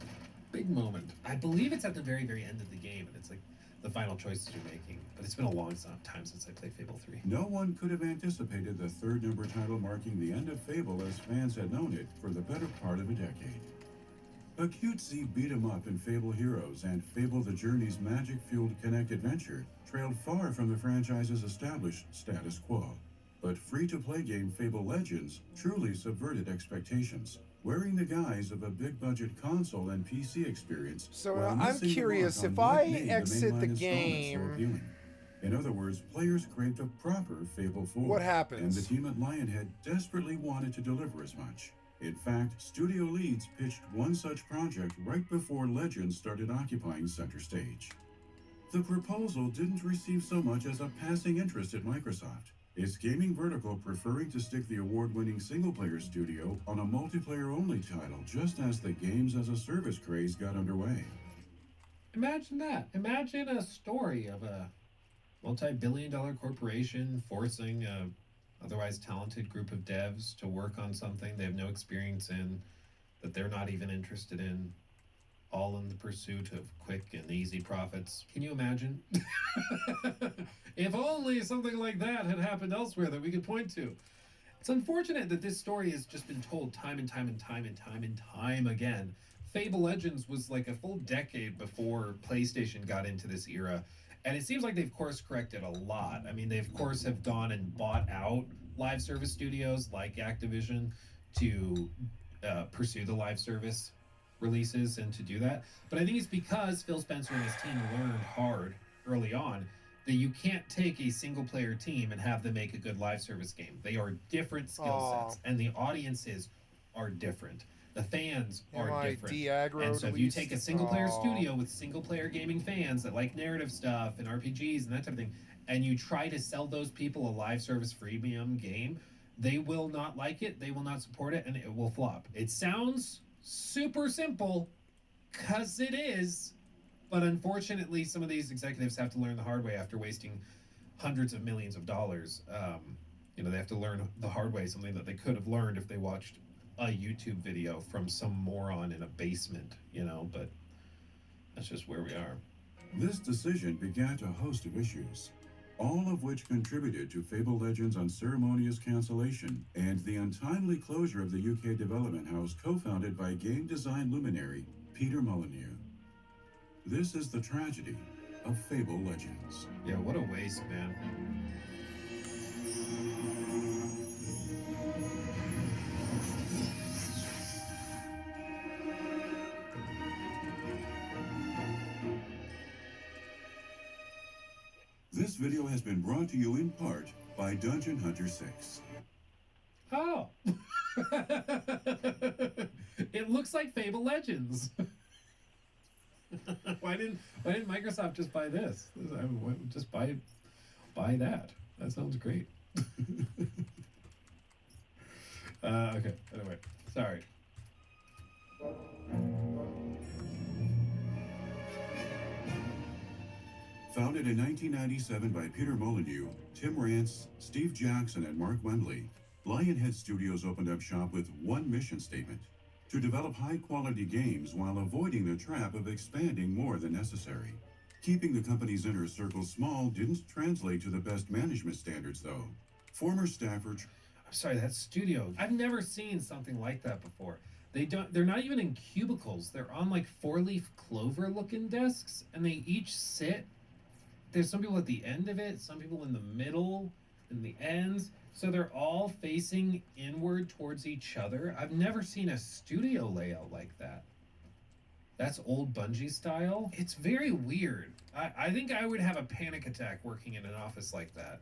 Big moment. I believe it's at the very, very end of the game, and it's, like, the final choices you're making. But it's been a long time since I played Fable 3. No one could have anticipated the third number title marking the end of Fable as fans had known it for the better part of a decade. A cutesy beat-em-up in Fable Heroes and Fable the Journey's magic-fueled Connect adventure trailed far from the franchise's established status quo. But free-to-play game Fable Legends truly subverted expectations, wearing the guise of a big-budget console and PC experience. So while I'm missing the curious, mark if on what I made exit the mainline installment so game, appealing. In other words, players craved a proper Fable 4. what happens? And the team at Lionhead desperately wanted to deliver as much. In fact, studio leads pitched one such project right before Legends started occupying center stage. The proposal didn't receive so much as a passing interest at Microsoft, its gaming vertical preferring to stick the award-winning single-player studio on a multiplayer-only title just as the games-as-a-service craze got underway. Imagine that. Imagine a story of a multi-billion-dollar corporation forcing a otherwise talented group of devs to work on something they have no experience in, that they're not even interested in, all in the pursuit of quick and easy profits. Can you imagine? If only something like that had happened elsewhere that we could point to. It's unfortunate that this story has just been told time and time again. Fable Legends was like a full decade before PlayStation got into this era. And it seems like they've course corrected a lot. I mean, they of course have gone and bought out live service studios like Activision to pursue the live service releases and to do that. But I think it's because Phil Spencer and his team learned hard early on that you can't take a single player team and have them make a good live service game. They are different skill sets, and the audiences are different. The fans are different. And so if you take a single player studio with single player gaming fans that like narrative stuff and RPGs and that type of thing, and you try to sell those people a live service freemium game, they will not like it, they will not support it, and it will flop. It sounds super simple, because it is, but unfortunately some of these executives have to learn the hard way after wasting hundreds of millions of dollars. They have to learn the hard way, something that they could have learned if they watched a YouTube video from some moron in a basement, but that's just where we are. This decision begat a host of issues, all of which contributed to Fable Legends' unceremonious cancellation and the untimely closure of the UK development house co-founded by game design luminary Peter Molyneux. This is the tragedy of Fable Legends. Yeah, what a waste, man. This video has been brought to you in part by Dungeon Hunter 6. Oh! It looks like Fable Legends. Why didn't Microsoft just buy this? Just buy that. That sounds great. Okay. Anyway, sorry. Founded in 1997 by Peter Molyneux, Tim Rance, Steve Jackson, and Mark Wembley, Lionhead Studios opened up shop with one mission statement: to develop high-quality games while avoiding the trap of expanding more than necessary. Keeping the company's inner circle small didn't translate to the best management standards, though. Former staffer... I'm sorry, that studio, I've never seen something like that before. They're not even in cubicles. They're on like 4-leaf clover looking desks, and they each sit. There's some people at the end of it, some people in the middle, in the ends. So they're all facing inward towards each other. I've never seen a studio layout like that. That's old Bungie style. It's very weird. I think I would have a panic attack working in an office like that.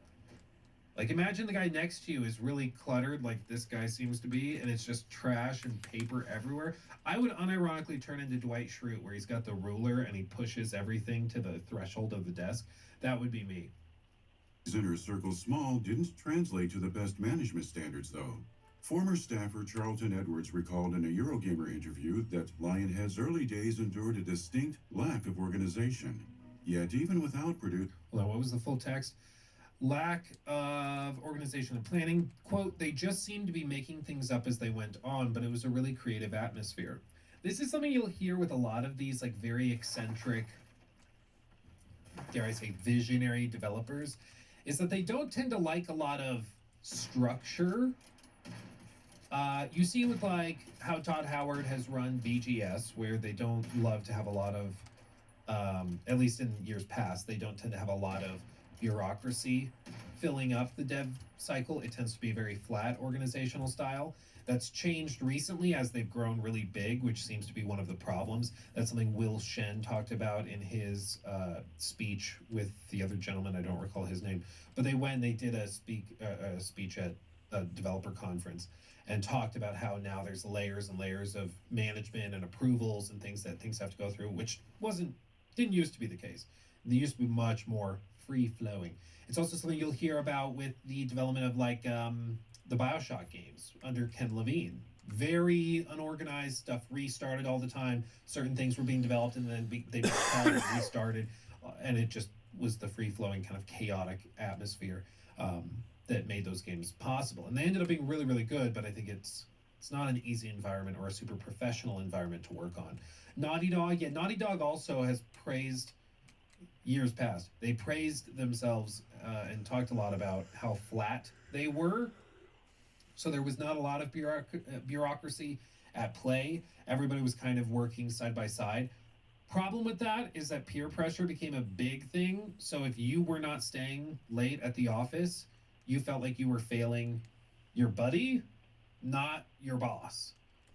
Like, imagine the guy next to you is really cluttered, like this guy seems to be, and it's just trash and paper everywhere. I would unironically turn into Dwight Schrute, where he's got the ruler and he pushes everything to the threshold of the desk. That would be me. Inner Circle Small didn't translate to the best management standards, though. Former staffer Charlton Edwards recalled in a Eurogamer interview that Lionhead's early days endured a distinct lack of organization. Yet, even without Purdue... Hold on, what was the full text? Lack of organization and planning. Quote, they just seemed to be making things up as they went on, but it was a really creative atmosphere. This is something you'll hear with a lot of these, like, very eccentric, dare I say, visionary developers, is that they don't tend to like a lot of structure. You see with, like, how Todd Howard has run BGS, where they don't love to have a lot of, at least in years past, they don't tend to have a lot of bureaucracy filling up the dev cycle. It tends to be a very flat organizational style. That's changed recently as they've grown really big, which seems to be one of the problems. That's something Will Shen talked about in his speech with the other gentleman. I don't recall his name, but they did a speech at a developer conference and talked about how now there's layers and layers of management and approvals and things that things have to go through, which didn't used to be the case. They used to be much more free-flowing. It's also something you'll hear about with the development of, like, the Bioshock games under Ken Levine. Very unorganized stuff, restarted all the time. Certain things were being developed and then they became restarted, and it just was the free-flowing kind of chaotic atmosphere that made those games possible. And they ended up being really, really good, but I think it's not an easy environment or a super professional environment to work on. Naughty Dog also has praised years past. They praised themselves and talked a lot about how flat they were. So there was not a lot of bureaucracy at play. Everybody was kind of working side by side. Problem with that is that peer pressure became a big thing. So if you were not staying late at the office, you felt like you were failing your buddy, not your boss.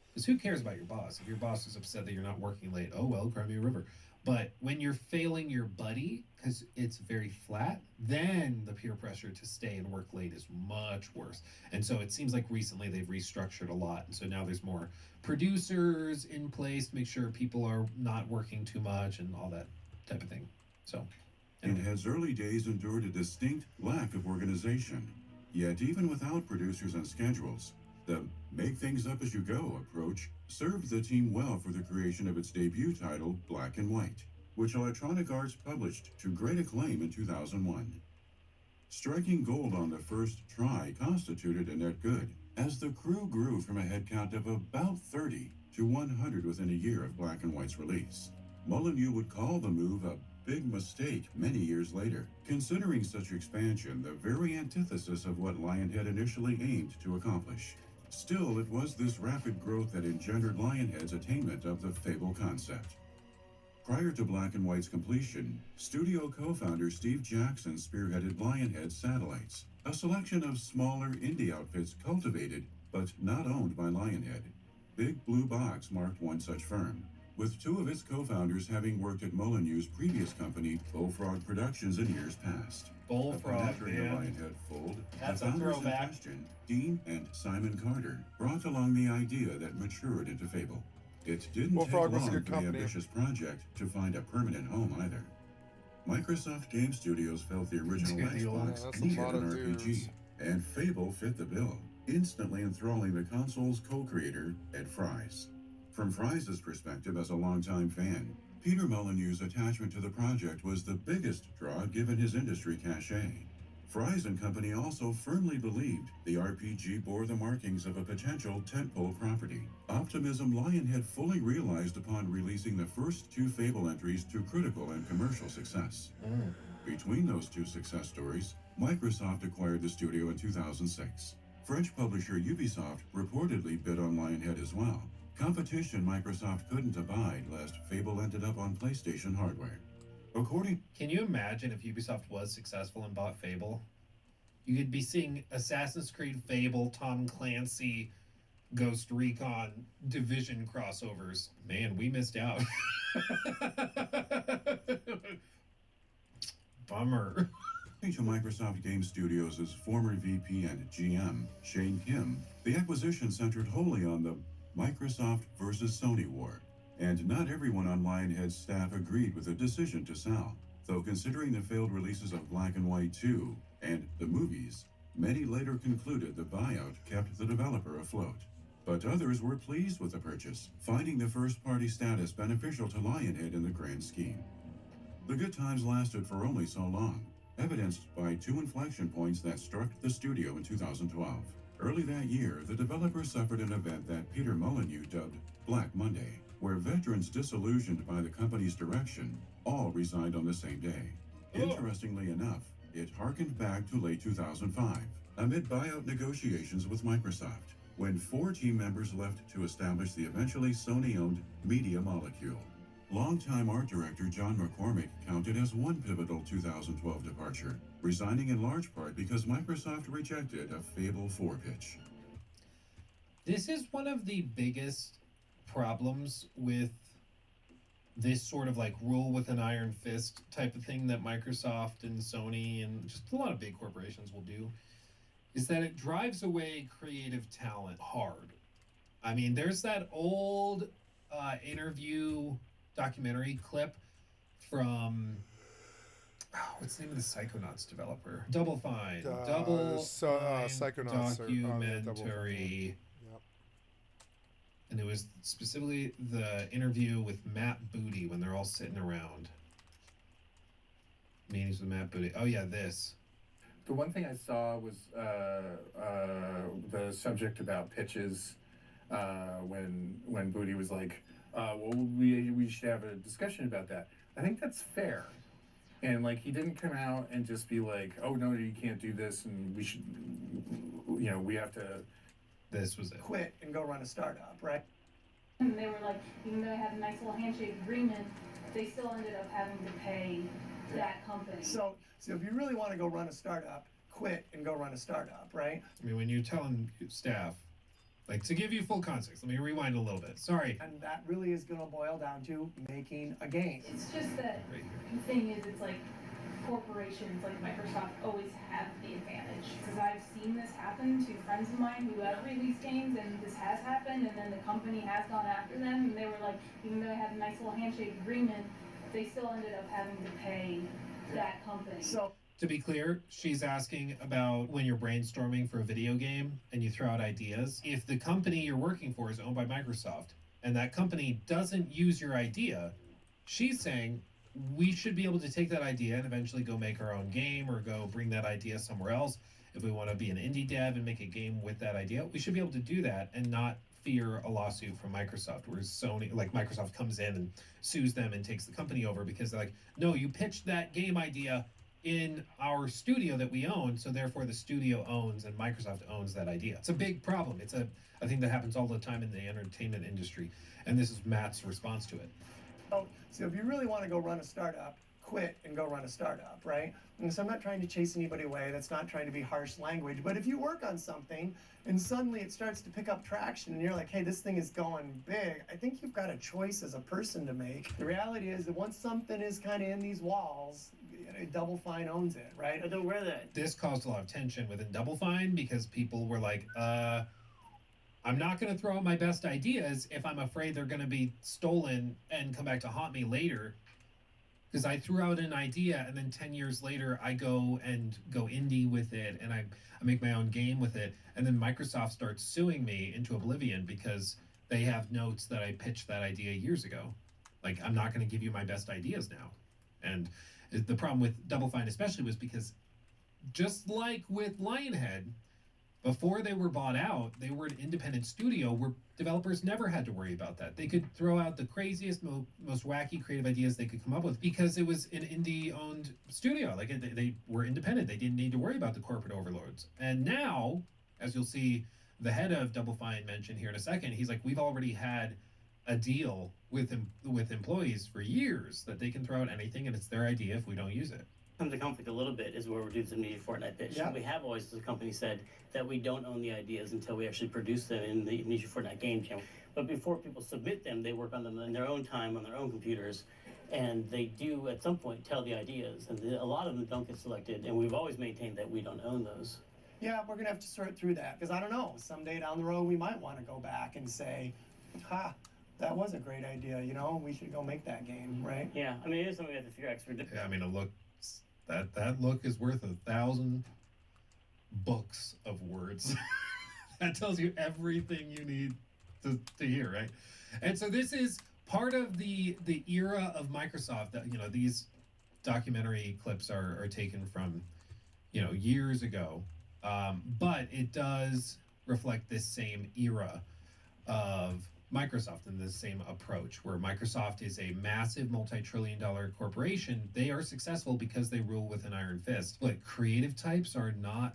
Because who cares about your boss? If your boss is upset that you're not working late, oh well, cry me a river. But when you're failing your buddy, because it's very flat, then the peer pressure to stay and work late is much worse. And so it seems like recently they've restructured a lot. And so now there's more producers in place to make sure people are not working too much and all that type of thing. So, It has early days endured a distinct lack of organization. Yet even without producers and schedules, the make things up as you go approach served the team well for the creation of its debut title, Black and White, which Electronic Arts published to great acclaim in 2001. Striking gold on the first try constituted a net good, as the crew grew from a headcount of about 30 to 100 within a year of Black and White's release. Molyneux would call the move a big mistake many years later, considering such expansion the very antithesis of what Lionhead initially aimed to accomplish. Still, it was this rapid growth that engendered Lionhead's attainment of the Fable concept. Prior to Black and White's completion, studio co-founder Steve Jackson spearheaded Lionhead Satellites, a selection of smaller indie outfits cultivated but not owned by Lionhead. Big Blue Box marked one such firm, with two of its co-founders having worked at Molyneux's previous company, Bullfrog Productions, in years past. Upon entering the Lionhead fold, That's the a founders in throwback. question, Dean and Simon Carter, brought along the idea that matured into Fable. It didn't Bullfrog take was a long good for the company. ambitious project to find a permanent home either. Microsoft Game Studios felt the original Dude, the old- Xbox that's a needed lot an of RPG, dudes. and Fable fit the bill, instantly enthralling the console's co-creator, Ed Fries. From Fries' perspective as a longtime fan, Peter Molyneux's attachment to the project was the biggest draw given his industry cachet. Fries and company also firmly believed the RPG bore the markings of a potential tentpole property. Optimism Lionhead fully realized upon releasing the first two Fable entries to critical and commercial success. Between those two success stories, Microsoft acquired the studio in 2006. French publisher Ubisoft reportedly bid on Lionhead as well. Competition Microsoft couldn't abide lest Fable ended up on PlayStation hardware. According Can you imagine if Ubisoft was successful and bought Fable? You could be seeing Assassin's Creed, Fable, Tom Clancy, Ghost Recon, Division crossovers. Man, we missed out. Bummer. According to Microsoft Game Studios' former VP and GM, Shane Kim, the acquisition centered wholly on the Microsoft versus Sony war, and not everyone on Lionhead's staff agreed with the decision to sell. Though considering the failed releases of Black and White 2 and the movies, many later concluded the buyout kept the developer afloat. But others were pleased with the purchase, finding the first-party status beneficial to Lionhead in the grand scheme. The good times lasted for only so long, evidenced by two inflection points that struck the studio in 2012. Early that year, the developer suffered an event that Peter Molyneux dubbed Black Monday, where veterans disillusioned by the company's direction all resigned on the same day. Interestingly enough, it harkened back to late 2005, amid buyout negotiations with Microsoft, when 4 team members left to establish the eventually Sony-owned Media Molecule. Longtime art director John McCormick counted as one pivotal 2012 departure, resigning in large part because Microsoft rejected a Fable 4 pitch. This is one of the biggest problems with this sort of like rule with an iron fist type of thing that Microsoft and Sony and just a lot of big corporations will do, is that it drives away creative talent hard. I mean, there's that old interview documentary clip from what's the name of the Psychonauts developer? Double Fine. Psychonauts documentary. Yep. And it was specifically the interview with Matt Booty when they're all sitting around. Meetings with Matt Booty. Oh yeah, this. The one thing I saw was the subject about pitches when Booty was like, well, we should have a discussion about that. I think that's fair. And like, he didn't come out and just be like, oh no, you can't do this and we should, we have to. This was it. Quit and go run a startup, right? And they were like, even though they had a nice little handshake agreement, they still ended up having to pay that company. So if you really want to go run a startup, quit and go run a startup, right? I mean, when you're telling staff, like, to give you full context, let me rewind a little bit. Sorry. And that really is going to boil down to making a game. It's just that the thing is, it's like corporations like Microsoft always have the advantage. Because I've seen this happen to friends of mine who have released games, and this has happened, and then the company has gone after them, and they were like, even though they had a nice little handshake agreement, they still ended up having to pay that company. So, to be clear, she's asking about when you're brainstorming for a video game and you throw out ideas. If the company you're working for is owned by Microsoft and that company doesn't use your idea, she's saying we should be able to take that idea and eventually go make our own game or go bring that idea somewhere else. If we want to be an indie dev and make a game with that idea, we should be able to do that and not fear a lawsuit from Microsoft, whereas Sony, like Microsoft comes in and sues them and takes the company over because they're like, no, you pitched that game idea in our studio that we own, so therefore the studio owns and Microsoft owns that idea. It's a big problem. It's a thing that happens all the time in the entertainment industry, and this is Matt's response to it. So if you really want to go run a startup, quit and go run a startup, right? And so I'm not trying to chase anybody away. That's not trying to be harsh language. But if you work on something and suddenly it starts to pick up traction and you're like, hey, this thing is going big, I think you've got a choice as a person to make. The reality is that once something is kind of in these walls, Double Fine owns it, right? This caused a lot of tension within Double Fine because people were like, I'm not going to throw out my best ideas if I'm afraid they're going to be stolen and come back to haunt me later. Because I threw out an idea and then 10 years later I go indie with it and I make my own game with it. And then Microsoft starts suing me into oblivion because they have notes that I pitched that idea years ago. Like, I'm not going to give you my best ideas now. And the problem with Double Fine especially was because just like with Lionhead, before they were bought out, they were an independent studio where developers never had to worry about that. They could throw out the craziest, most wacky creative ideas they could come up with because it was an indie-owned studio. Like, they were independent. They didn't need to worry about the corporate overlords. And now, as you'll see the head of Double Fine mention here in a second, he's like, we've already had a deal with employees for years that they can throw out anything and it's their idea if we don't use it. comes to conflict a little bit is where we're doing some Amnesia Fortnite pitch. Yeah. We have always, as a company, said that we don't own the ideas until we actually produce them in the Amnesia Fortnite game jam. But before people submit them, they work on them in their own time, on their own computers. And they do, at some point, tell the ideas. And a lot of them don't get selected. And we've always maintained that we don't own those. Yeah, we're going to have to sort through that. Because I don't know, someday down the road, we might want to go back and say, ha, that was a great idea, you know, we should go make that game, right? Yeah, I mean, it is something we have to figure out. Yeah, I mean, that look is worth 1,000 books of words. That tells you everything you need to hear, right? And so this is part of the era of Microsoft that, you know, these documentary clips are taken from, you know, years ago. But it does reflect this same era of Microsoft and the same approach, where Microsoft is a massive multi-trillion-dollar corporation. They are successful because they rule with an iron fist. But creative types are not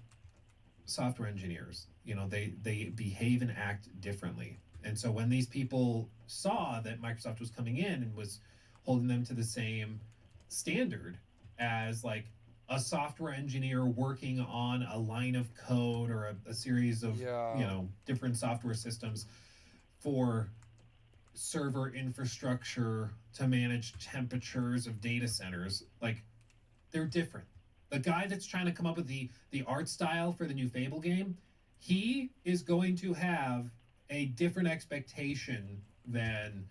software engineers. You know, they behave and act differently. And so when these people saw that Microsoft was coming in and was holding them to the same standard as like a software engineer working on a line of code or a series of, you know, different software systems for server infrastructure to manage temperatures of data centers, like, they're different. The guy that's trying to come up with the art style for the new Fable game, he is going to have a different expectation than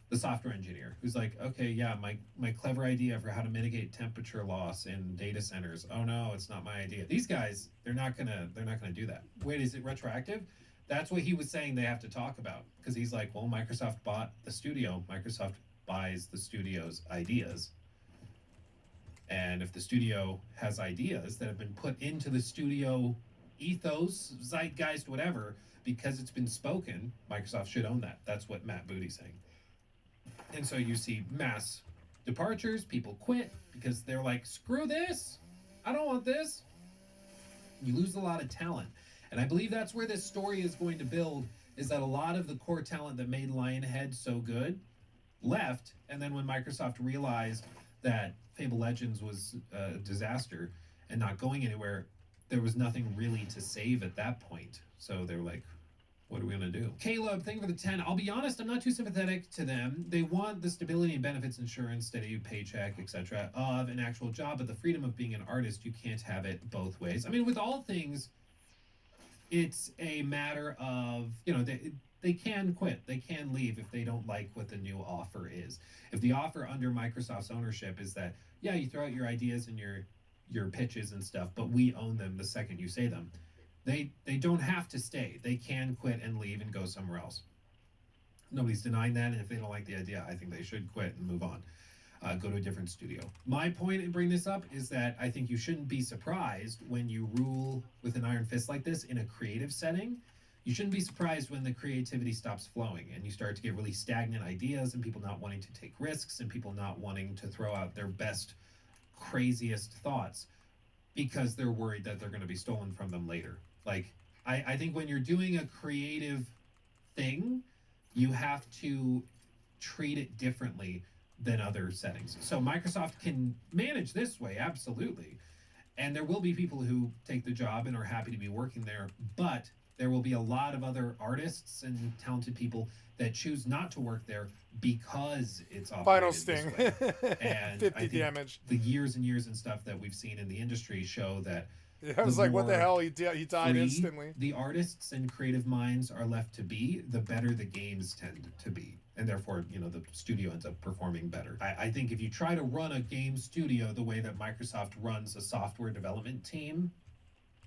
the software engineer who's like, okay, yeah, my clever idea for how to mitigate temperature loss in data centers. Oh no, it's not my idea. These guys, they're not gonna do that. Wait, is it retroactive? That's what he was saying they have to talk about, because he's like, well, Microsoft bought the studio. Microsoft buys the studio's ideas. And if the studio has ideas that have been put into the studio ethos, zeitgeist, whatever, because it's been spoken, Microsoft should own that. That's what Matt Booty's saying. And so you see mass departures, people quit because they're like, screw this, I don't want this. You lose a lot of talent. And I believe that's where this story is going to build, is that a lot of the core talent that made Lionhead so good left. And then when Microsoft realized that Fable Legends was a disaster and not going anywhere, there was nothing really to save at that point. So they're like, what are we going to do? Caleb, thank you for the 10. I'll be honest, I'm not too sympathetic to them. They want the stability and benefits, insurance, steady paycheck, etc. of an actual job, but the freedom of being an artist, you can't have it both ways. I mean, with all things, it's a matter of, you know, they can quit. They can leave if they don't like what the new offer is. If the offer under Microsoft's ownership is that, yeah, you throw out your ideas and your pitches and stuff, but we own them the second you say them, they don't have to stay. They can quit and leave and go somewhere else. Nobody's denying that, and if they don't like the idea, I think they should quit and move on. Go to a different studio. My point in bringing this up is that I think you shouldn't be surprised when you rule with an iron fist like this in a creative setting. You shouldn't be surprised when the creativity stops flowing and you start to get really stagnant ideas and people not wanting to take risks and people not wanting to throw out their best, craziest thoughts because they're worried that they're going to be stolen from them later. Like, I think when you're doing a creative thing, you have to treat it differently than other settings. So Microsoft can manage this way, absolutely. And there will be people who take the job and are happy to be working there, but there will be a lot of other artists and talented people that choose not to work there because it's Final operated sting. this way. And 50 I think damage. the years and years and stuff that we've seen in the industry show that Yeah, I was like, what the hell? He died instantly. The artists and creative minds are left to be, the better the games tend to be. And therefore, you know, the studio ends up performing better. I think if you try to run a game studio the way that Microsoft runs a software development team,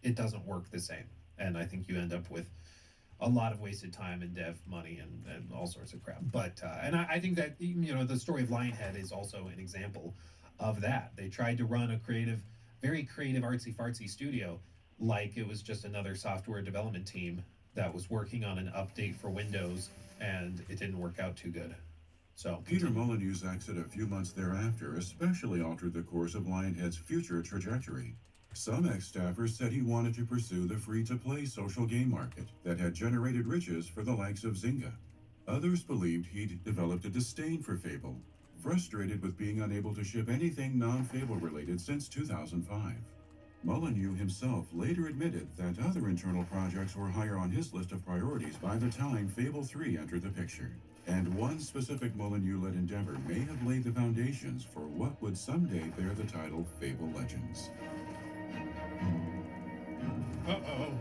it doesn't work the same. And I think you end up with a lot of wasted time and dev money and all sorts of crap. But, and I think that, you know, the story of Lionhead is also an example of that. They tried to run a creative, very creative, artsy-fartsy studio like it was just another software development team that was working on an update for Windows, and it didn't work out too good. So Peter Molyneux's exit a few months thereafter especially altered the course of Lionhead's future trajectory. Some ex-staffers said he wanted to pursue the free-to-play social game market that had generated riches for the likes of Zynga. Others believed he'd developed a disdain for Fable, frustrated with being unable to ship anything non-Fable related since 2005. Molyneux himself later admitted that other internal projects were higher on his list of priorities by the time Fable 3 entered the picture. And one specific Molyneux-led endeavor may have laid the foundations for what would someday bear the title Fable Legends. Uh-oh.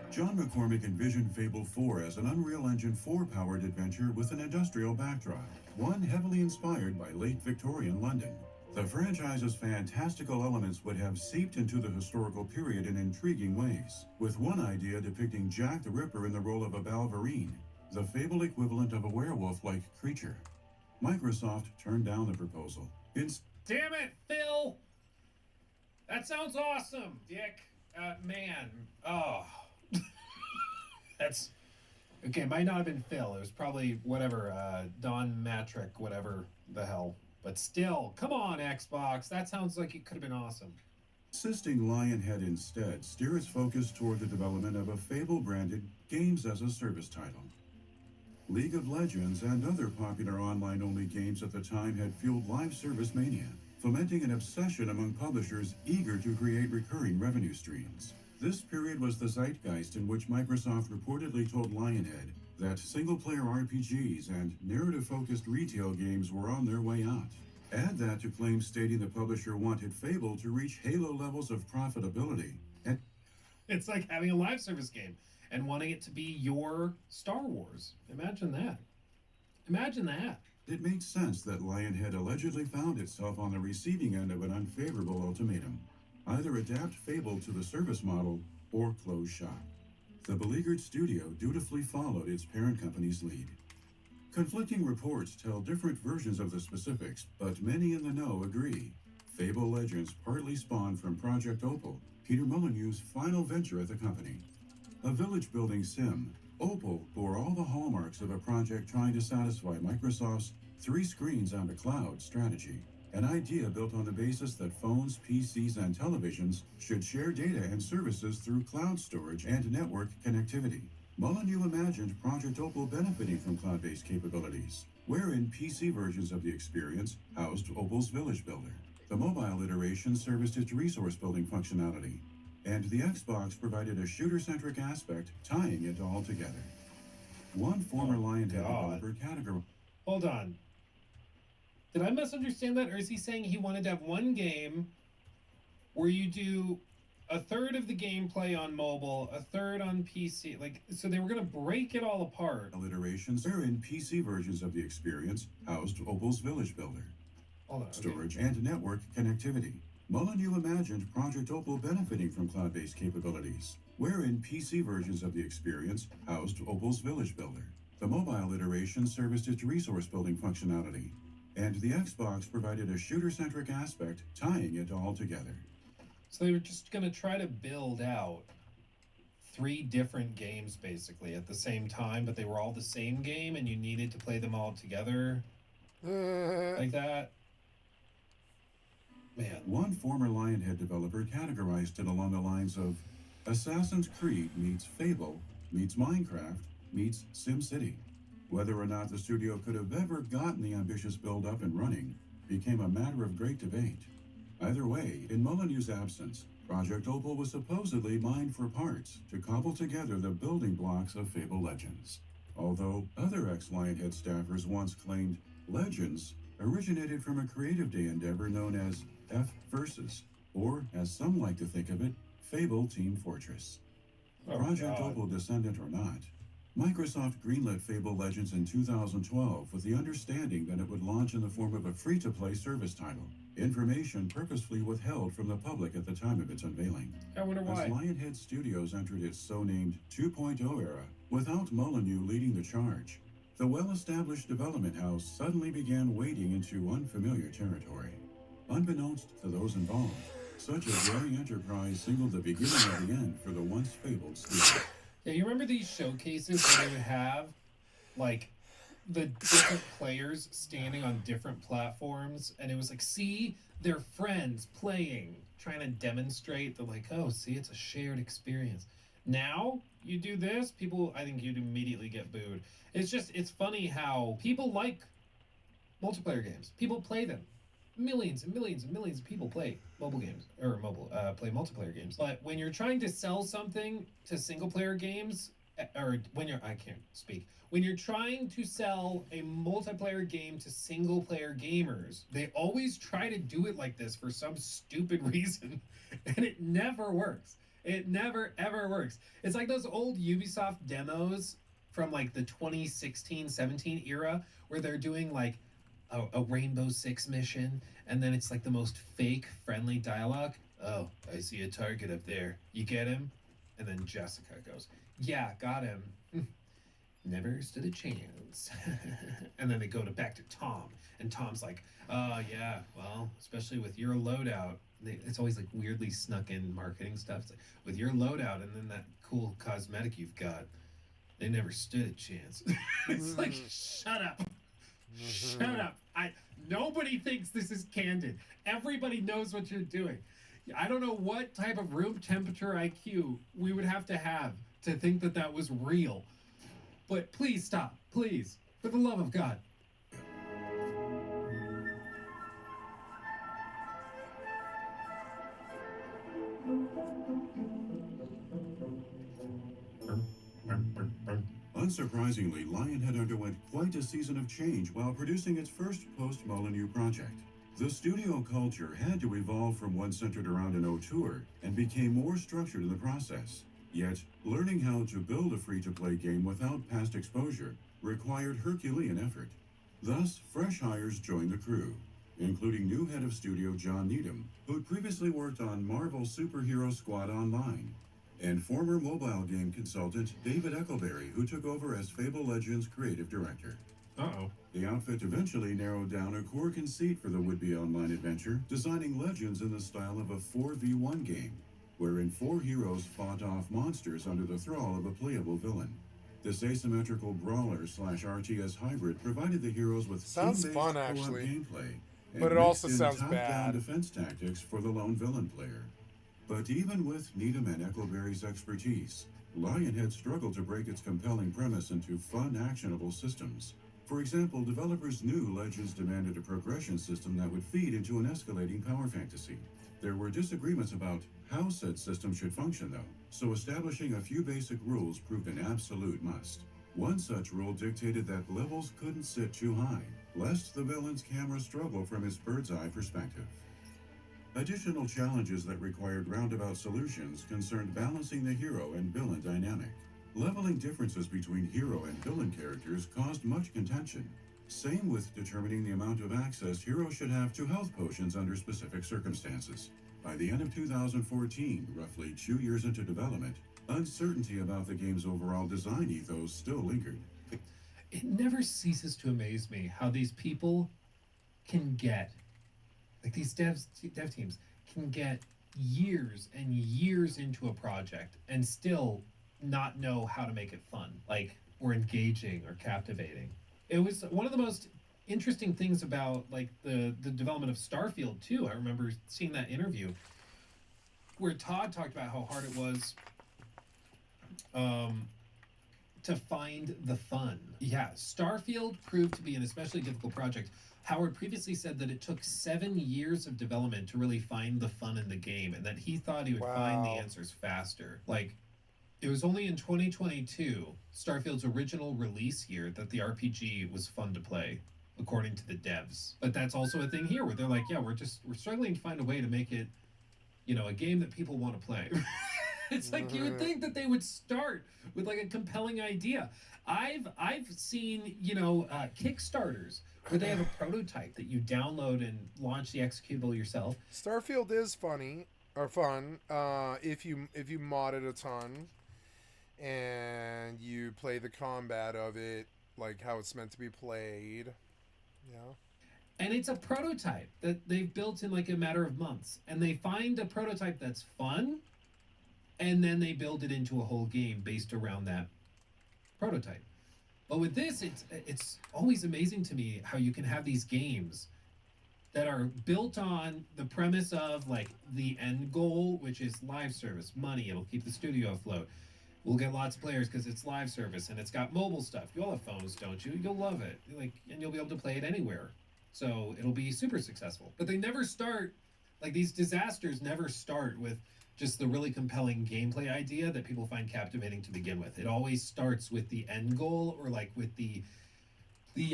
John McCormick envisioned Fable 4 as an Unreal Engine 4-powered adventure with an industrial backdrop, one heavily inspired by late Victorian London. The franchise's fantastical elements would have seeped into the historical period in intriguing ways, with one idea depicting Jack the Ripper in the role of a Balverine, the Fable equivalent of a werewolf-like creature. Microsoft turned down the proposal. Damn it, Phil! That sounds awesome, Dick. Man. Oh. That's... Okay, it might not have been Phil. It was probably whatever, Don Matrick, whatever the hell. But still, come on, Xbox. That sounds like it could have been awesome. Insisting Lionhead instead steer its focus toward the development of a Fable-branded games-as-a-service title. League of Legends and other popular online-only games at the time had fueled live service mania, fomenting an obsession among publishers eager to create recurring revenue streams. This period was the zeitgeist in which Microsoft reportedly told Lionhead that single-player RPGs and narrative-focused retail games were on their way out. Add that to claims stating the publisher wanted Fable to reach Halo levels of profitability. And it's like having a live service game and wanting it to be your Star Wars. Imagine that. Imagine that. It made sense that Lionhead allegedly found itself on the receiving end of an unfavorable ultimatum. Either adapt Fable to the service model or close shop. The beleaguered studio dutifully followed its parent company's lead. Conflicting reports tell different versions of the specifics, but many in the know agree. Fable Legends partly spawned from Project Opal, Peter Molyneux's final venture at the company. A village-building sim, Opal bore all the hallmarks of a project trying to satisfy Microsoft's 3 screens on the cloud strategy. An idea built on the basis that phones, PCs, and televisions should share data and services through cloud storage and network connectivity. Molyneux imagined Project Opal benefiting from cloud-based capabilities, wherein PC versions of the experience housed Opal's Village Builder. The mobile iteration serviced its resource-building functionality, and the Xbox provided a shooter-centric aspect, tying it all together. One former Lionhead developer categorized... Hold on. Did I misunderstand that, or is he saying he wanted to have one game where you do a third of the gameplay on mobile, a third on PC? Like, so they were going to break it all apart. Iterations wherein PC versions of the experience housed Opal's Village Builder, storage, and network connectivity. Molyneux imagined Project Opal benefiting from cloud-based capabilities, wherein PC versions of the experience housed Opal's Village Builder. The mobile iteration serviced its resource-building functionality, and the Xbox provided a shooter-centric aspect, tying it all together. So they were just going to try to build out 3 different games, basically, at the same time, but they were all the same game, and you needed to play them all together like that. Man. One former Lionhead developer categorized it along the lines of Assassin's Creed meets Fable, meets Minecraft, meets SimCity. Whether or not the studio could have ever gotten the ambitious build up and running became a matter of great debate. Either way, in Molyneux's absence, Project Opal was supposedly mined for parts to cobble together the building blocks of Fable Legends. Although other ex-Lionhead staffers once claimed Legends originated from a creative day endeavor known as F-Versus, or as some like to think of it, Fable Team Fortress. Project Opal descendant or not, Microsoft greenlit Fable Legends in 2012 with the understanding that it would launch in the form of a free-to-play service title, information purposefully withheld from the public at the time of its unveiling. I wonder why. As Lionhead Studios entered its so-named 2.0 era, without Molyneux leading the charge, the well-established development house suddenly began wading into unfamiliar territory. Unbeknownst to those involved, such a daring enterprise signaled the beginning of the end for the once fabled studio. Yeah, you remember these showcases where they would have, like, the different players standing on different platforms, and it was like, see, they're friends playing, trying to demonstrate that, like, oh, see, it's a shared experience. Now you do this, people, I think you'd immediately get booed. It's funny how people like multiplayer games. People play them. Millions and millions and millions of people play mobile games play multiplayer games. But when you're trying to sell something to single player games, or I can't speak. When you're trying to sell a multiplayer game to single player gamers, they always try to do it like this for some stupid reason, and it never works. It never ever works. It's like those old Ubisoft demos from like the 2016-17 era where they're doing like a Rainbow Six mission, and then it's like the most fake friendly dialogue. Oh, I see a target up there. You get him? And then Jessica goes, yeah, got him. Never stood a chance. And then they go back to Tom, and Tom's like, oh yeah, well, especially with your loadout. It's always like weirdly snuck in marketing stuff. It's like, with your loadout and then that cool cosmetic you've got, they never stood a chance. It's like, shut up. Shut up. Nobody thinks this is candid. Everybody knows what you're doing. I don't know what type of room temperature IQ we would have to think that that was real. But please stop. Please. For the love of God. Unsurprisingly, Lionhead underwent quite a season of change while producing its first post-Molyneux project. The studio culture had to evolve from one centered around an auteur and became more structured in the process. Yet, learning how to build a free-to-play game without past exposure required Herculean effort. Thus, fresh hires joined the crew, including new head of studio John Needham, who'd previously worked on Marvel's Superhero Squad Online, and former mobile game consultant David Eckelberry, who took over as Fable Legends creative director. Uh-oh. The outfit eventually narrowed down a core conceit for the would-be online adventure, designing Legends in the style of a 4v1 game, wherein 4 heroes fought off monsters under the thrall of a playable villain. This asymmetrical brawler/RTS hybrid provided the heroes with sounds team-based fun, co-op actually, gameplay, but it also sounds top-down bad. defense tactics for the lone villain player. But even with Needham and Eckelberry's expertise, Lionhead struggled to break its compelling premise into fun, actionable systems. For example, developers knew Legends demanded a progression system that would feed into an escalating power fantasy. There were disagreements about how said system should function, though, so establishing a few basic rules proved an absolute must. One such rule dictated that levels couldn't sit too high, lest the villain's camera struggle from its bird's-eye perspective. Additional challenges that required roundabout solutions concerned balancing the hero and villain dynamic. Leveling differences between hero and villain characters caused much contention. Same with determining the amount of access heroes should have to health potions under specific circumstances. By the end of 2014, roughly 2 years into development, uncertainty about the game's overall design ethos still lingered. It never ceases to amaze me how these people can get, like these dev teams can get years and years into a project and still not know how to make it fun, like, or engaging or captivating. It was one of the most interesting things about like the development of Starfield too. I remember seeing that interview where Todd talked about how hard it was to find the fun. Yeah, Starfield proved to be an especially difficult project. Howard previously said that it took 7 years of development to really find the fun in the game, and that he thought he would find the answers faster. Like, it was only in 2022, Starfield's original release year, that the RPG was fun to play, according to the devs. But that's also a thing here where they're like, yeah, we're struggling to find a way to make it, you know, a game that people want to play. It's like you would think that they would start with like a compelling idea. I've seen, you know, Kickstarters where they have a prototype that you download and launch the executable yourself. Starfield is fun if you mod it a ton and you play the combat of it like how it's meant to be played. Yeah. And it's a prototype that they've built in like a matter of months. And they find a prototype that's fun, and then they build it into a whole game based around that prototype. But with this, it's always amazing to me how you can have these games that are built on the premise of like the end goal, which is live service, money. It'll keep the studio afloat. We'll get lots of players because it's live service and it's got mobile stuff. You all have phones, don't you? You'll love it. Like, and you'll be able to play it anywhere. So it'll be super successful. But they never start, like these disasters never start with just the really compelling gameplay idea that people find captivating to begin with. It always starts with the end goal or like with the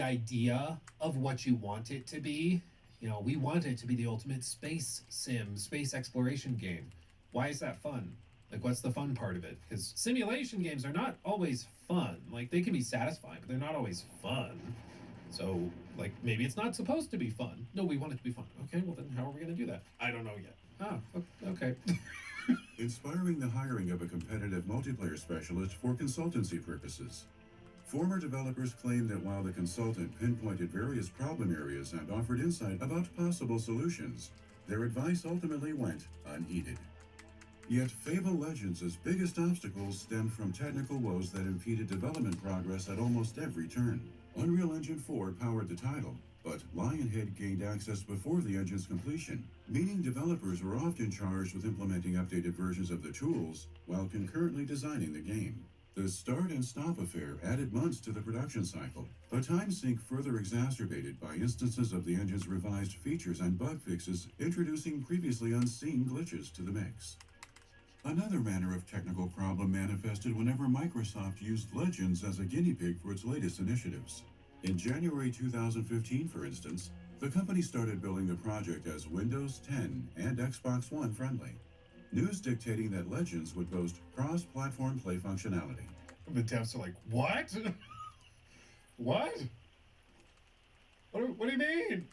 idea of what you want it to be. You know, we want it to be the ultimate space sim, space exploration game. Why is that fun? Like, what's the fun part of it? Because simulation games are not always fun. Like, they can be satisfying, but they're not always fun. So, like, maybe it's not supposed to be fun. No, we want it to be fun. Okay, well then how are we going to do that? I don't know yet. Okay. Inspiring the hiring of a competitive multiplayer specialist for consultancy purposes. Former developers claim that while the consultant pinpointed various problem areas and offered insight about possible solutions, their advice ultimately went unheeded. Yet Fable Legends' biggest obstacles stemmed from technical woes that impeded development progress at almost every turn. Unreal Engine 4 powered the title, but Lionhead gained access before the engine's completion, meaning developers were often charged with implementing updated versions of the tools while concurrently designing the game. The start and stop affair added months to the production cycle, a time sink further exacerbated by instances of the engine's revised features and bug fixes introducing previously unseen glitches to the mix. Another manner of technical problem manifested whenever Microsoft used Legends as a guinea pig for its latest initiatives. In January 2015, for instance, the company started billing the project as Windows 10 and Xbox One friendly. News dictating that Legends would boast cross-platform play functionality. The devs are like, what? What? What do you mean?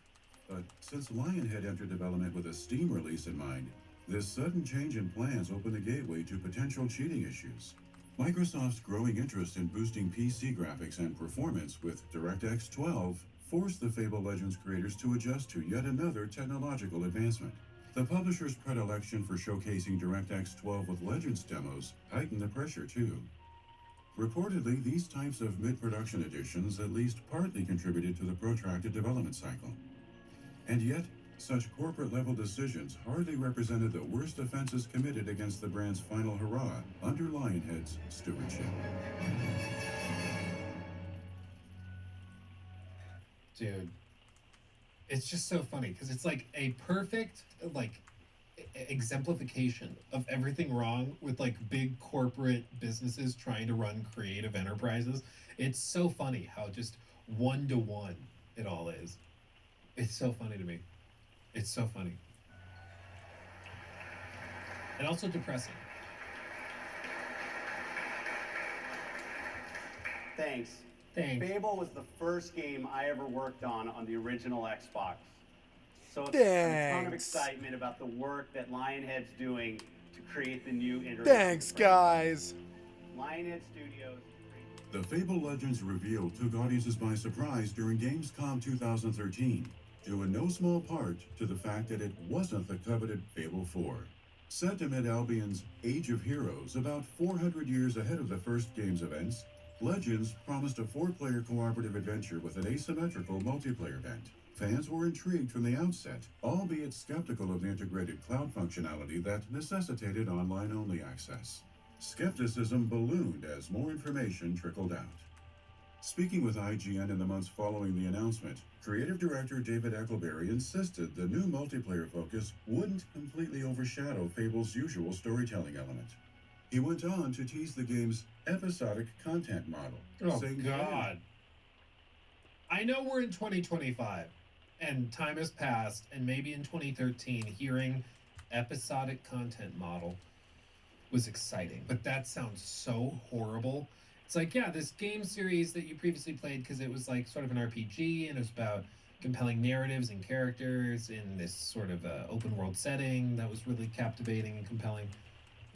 But since Lionhead entered development with a Steam release in mind, this sudden change in plans opened the gateway to potential cheating issues. Microsoft's growing interest in boosting PC graphics and performance with DirectX 12 forced the Fable Legends creators to adjust to yet another technological advancement. The publisher's predilection for showcasing DirectX 12 with Legends demos heightened the pressure too. Reportedly, these types of mid-production additions at least partly contributed to the protracted development cycle. And yet, such corporate-level decisions hardly represented the worst offenses committed against the brand's final hurrah under Lionhead's stewardship. Dude, it's just so funny because it's like a perfect exemplification of everything wrong with like big corporate businesses trying to run creative enterprises. It's so funny how just one-to-one it all is. It's so funny to me. It's so funny. And also depressing. Thanks. Fable was the first game I ever worked on the original Xbox. So it's a ton of excitement about the work that Lionhead's doing to create the new iteration. Thanks, guys. Lionhead Studios. The Fable Legends reveal took audiences by surprise during Gamescom 2013, due in no small part to the fact that it wasn't the coveted Fable 4. Set amid Albion's Age of Heroes, about 400 years ahead of the first game's events, Legends promised a 4-player cooperative adventure with an asymmetrical multiplayer bent. Fans were intrigued from the outset, albeit skeptical of the integrated cloud functionality that necessitated online-only access. Skepticism ballooned as more information trickled out. Speaking with IGN in the months following the announcement, creative director David Eccleberry insisted the new multiplayer focus wouldn't completely overshadow Fable's usual storytelling element. He went on to tease the game's episodic content model. Oh, God. I know we're in 2025, and time has passed, and maybe in 2013, hearing episodic content model was exciting, but that sounds so horrible. It's like, yeah, this game series that you previously played because it was like sort of an RPG and it was about compelling narratives and characters in this sort of open world setting that was really captivating and compelling.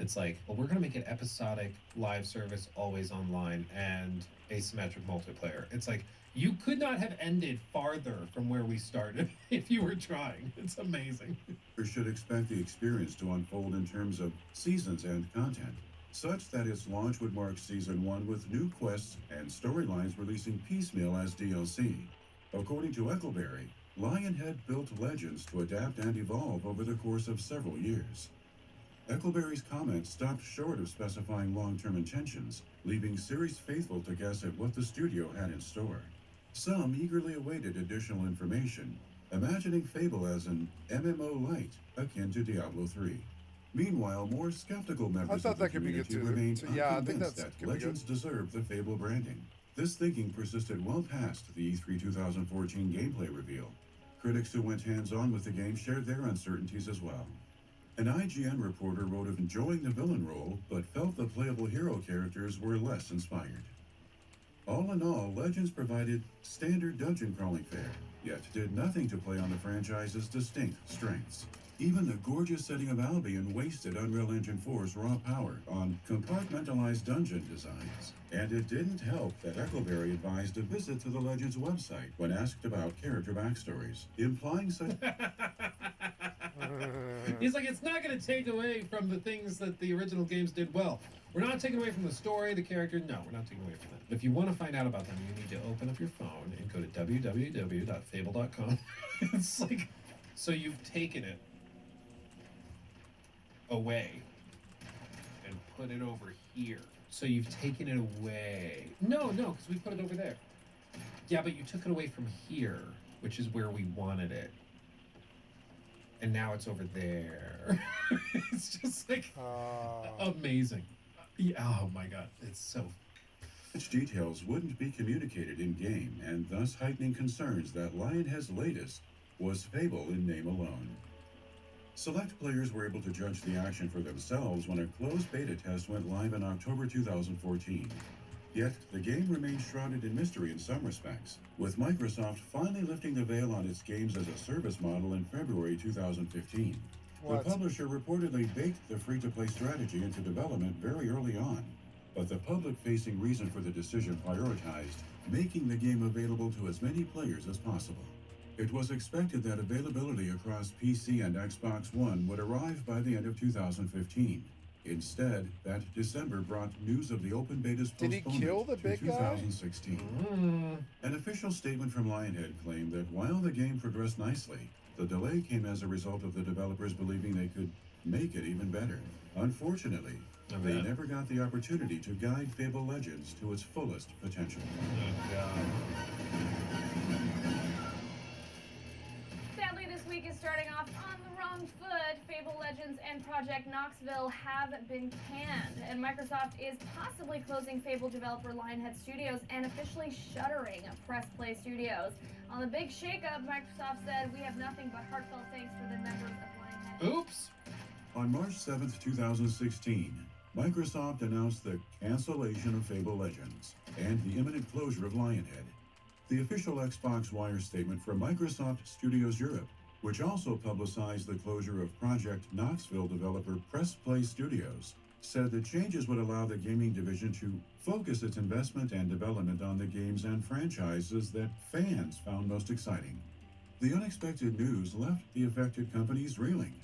It's like, well, we're going to make it episodic, live service, always online, and asymmetric multiplayer. It's like, you could not have ended farther from where we started if you were trying. It's amazing. You should expect the experience to unfold in terms of seasons and content. such that its launch would mark Season 1 with new quests and storylines releasing piecemeal as DLC. According to Eccleberry, Lionhead built Legends to adapt and evolve over the course of several years. Eccleberry's comments stopped short of specifying long-term intentions, leaving series faithful to guess at what the studio had in store. Some eagerly awaited additional information, imagining Fable as an MMO light akin to Diablo 3. Meanwhile, more skeptical members of the community remained unconvinced that Legends deserved the Fable branding. This thinking persisted well past the E3 2014 gameplay reveal. Critics who went hands-on with the game shared their uncertainties as well. An IGN reporter wrote of enjoying the villain role, but felt the playable hero characters were less inspired. All in all, Legends provided standard dungeon crawling fare, yet did nothing to play on the franchise's distinct strengths. Even the gorgeous setting of Albion wasted Unreal Engine 4's raw power on compartmentalized dungeon designs. And it didn't help that Eccleberry advised a visit to the Legends website when asked about character backstories, implying such... He's like, it's not going to take away from the things that the original games did well. We're not taking away from the story, the character. No, we're not taking away from that. If you want to find out about them, you need to open up your phone and go to www.fable.com. It's like, so you've taken it away and put it over here. So you've taken it away. No, because we put it over there. Yeah, but you took it away from here, which is where we wanted it. And now it's over there. It's just like amazing. Yeah, oh my god, it's so... Such details wouldn't be communicated in-game, and thus heightening concerns that Lionhead's latest was Fable in name alone. Select players were able to judge the action for themselves when a closed beta test went live in October 2014. Yet, the game remained shrouded in mystery in some respects, with Microsoft finally lifting the veil on its games as a service model in February 2015. The publisher reportedly baked the free-to-play strategy into development very early on, but the public-facing reason for the decision prioritized making the game available to as many players as possible. It was expected that availability across PC and Xbox One would arrive by the end of 2015. Instead, that December brought news of the open beta's postponement to 2016. An official statement from Lionhead claimed that while the game progressed nicely, the delay came as a result of the developers believing they could make it even better. Unfortunately, they never got the opportunity to guide Fable Legends to its fullest potential. Sadly, this week is starting off on the wrong foot. Fable Legends and Project Knoxville have been canned, and Microsoft is possibly closing Fable developer Lionhead Studios and officially shuttering Press Play Studios. On the big shakeup, Microsoft said, "We have nothing but heartfelt thanks for the members of Lionhead." Oops. On March 7th, 2016, Microsoft announced the cancellation of Fable Legends and the imminent closure of Lionhead. The official Xbox Wire statement from Microsoft Studios Europe, which also publicized the closure of Project Knoxville developer Press Play Studios, said the changes would allow the gaming division to focus its investment and development on the games and franchises that fans found most exciting. The unexpected news left the affected companies reeling.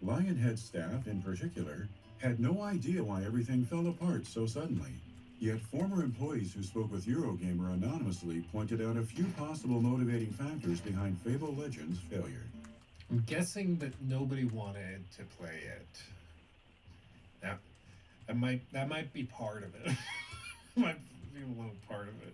Lionhead staff, in particular, had no idea why everything fell apart so suddenly. Yet former employees who spoke with Eurogamer anonymously pointed out a few possible motivating factors behind Fable Legends' failure. I'm guessing that nobody wanted to play it. That might be part of it. Might be a little part of it.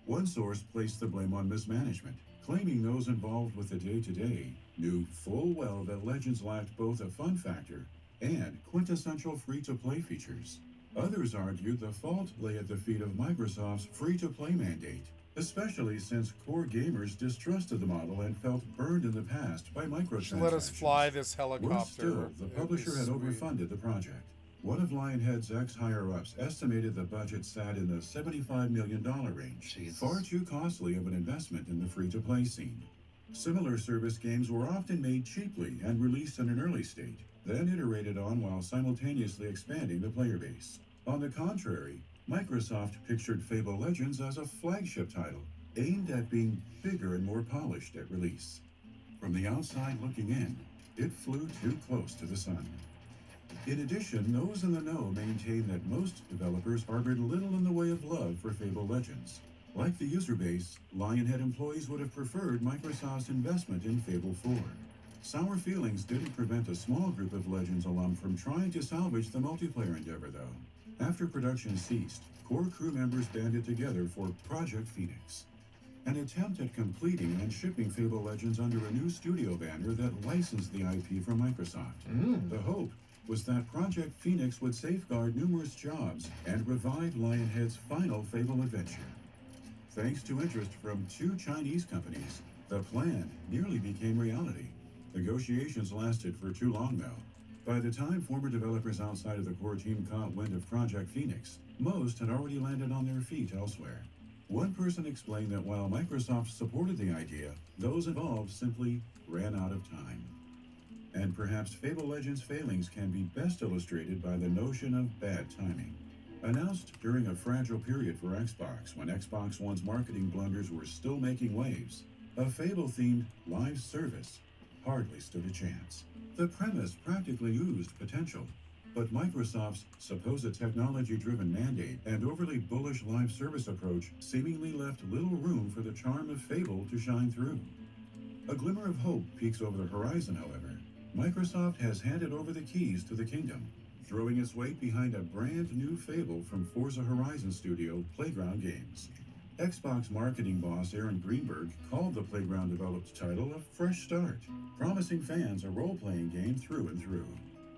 One source placed the blame on mismanagement, claiming those involved with the day-to-day knew full well that Legends lacked both a fun factor and quintessential free-to-play features. Others argued the fault lay at the feet of Microsoft's free-to-play mandate, especially since core gamers distrusted the model and felt burned in the past by microtransactions. Let us fly this helicopter. Worse still, the publisher had overfunded the project. One of Lionhead's ex-higher-ups estimated the budget sat in the $75 million range, far too costly of an investment in the free-to-play scene. Similar service games were often made cheaply and released in an early state, then iterated on while simultaneously expanding the player base. On the contrary, Microsoft pictured Fable Legends as a flagship title, aimed at being bigger and more polished at release. From the outside looking in, it flew too close to the sun. In addition, those in the know maintain that most developers harbored little in the way of love for Fable Legends. Like the user base, Lionhead employees would have preferred Microsoft's investment in Fable 4. Sour feelings didn't prevent a small group of Legends alum from trying to salvage the multiplayer endeavor, though. After production ceased, core crew members banded together for Project Phoenix, an attempt at completing and shipping Fable Legends under a new studio banner that licensed the IP from Microsoft. The hope was that Project Phoenix would safeguard numerous jobs and revive Lionhead's final Fable adventure. Thanks to interest from 2 Chinese companies, the plan nearly became reality. Negotiations lasted for too long, though. By the time former developers outside of the core team caught wind of Project Phoenix, most had already landed on their feet elsewhere. One person explained that while Microsoft supported the idea, those involved simply ran out of time. And perhaps Fable Legends' failings can be best illustrated by the notion of bad timing. Announced during a fragile period for Xbox, when Xbox One's marketing blunders were still making waves, a Fable-themed live service hardly stood a chance. The premise practically oozed potential, but Microsoft's supposed technology-driven mandate and overly bullish live service approach seemingly left little room for the charm of Fable to shine through. A glimmer of hope peeks over the horizon, however. Microsoft has handed over the keys to the kingdom, throwing its weight behind a brand new Fable from Forza Horizon studio Playground Games. Xbox marketing boss Aaron Greenberg called the Playground-developed title a fresh start, promising fans a role-playing game through and through.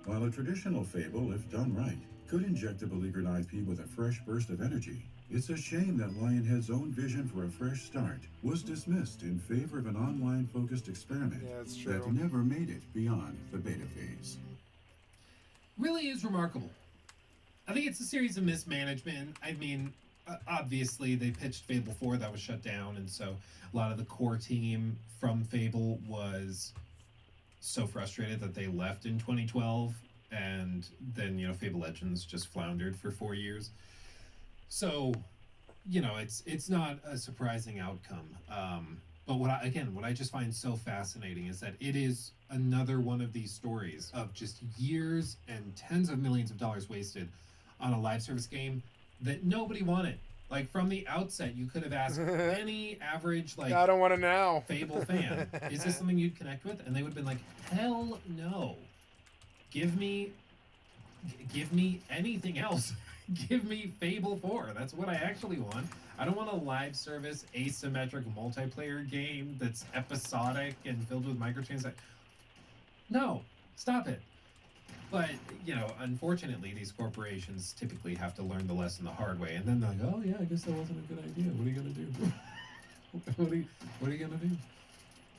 While a traditional Fable, if done right, could inject a beleaguered IP with a fresh burst of energy, it's a shame that Lionhead's own vision for a fresh start was dismissed in favor of an online-focused experiment that never made it beyond the beta phase. Really is remarkable. I think it's a series of mismanagement. I mean, obviously they pitched Fable 4, that was shut down, and so a lot of the core team from Fable was so frustrated that they left in 2012, and then, you know, Fable Legends just floundered for 4 years. So, you know, it's not a surprising outcome. But what I just find so fascinating is that it is another one of these stories of just years and tens of millions of dollars wasted on a live service game that nobody wanted. Like, from the outset, you could have asked any average, like, I don't want to know. Fable fan, is this something you'd connect with? And they would have been like, hell no. Give me anything else. Give me Fable 4. That's what I actually want. I don't want a live service asymmetric multiplayer game that's episodic and filled with microtransactions. No, stop it. But, you know, unfortunately, these corporations typically have to learn the lesson the hard way. And then they're like, oh, yeah, I guess that wasn't a good idea. What are you going to do? what are you going to do?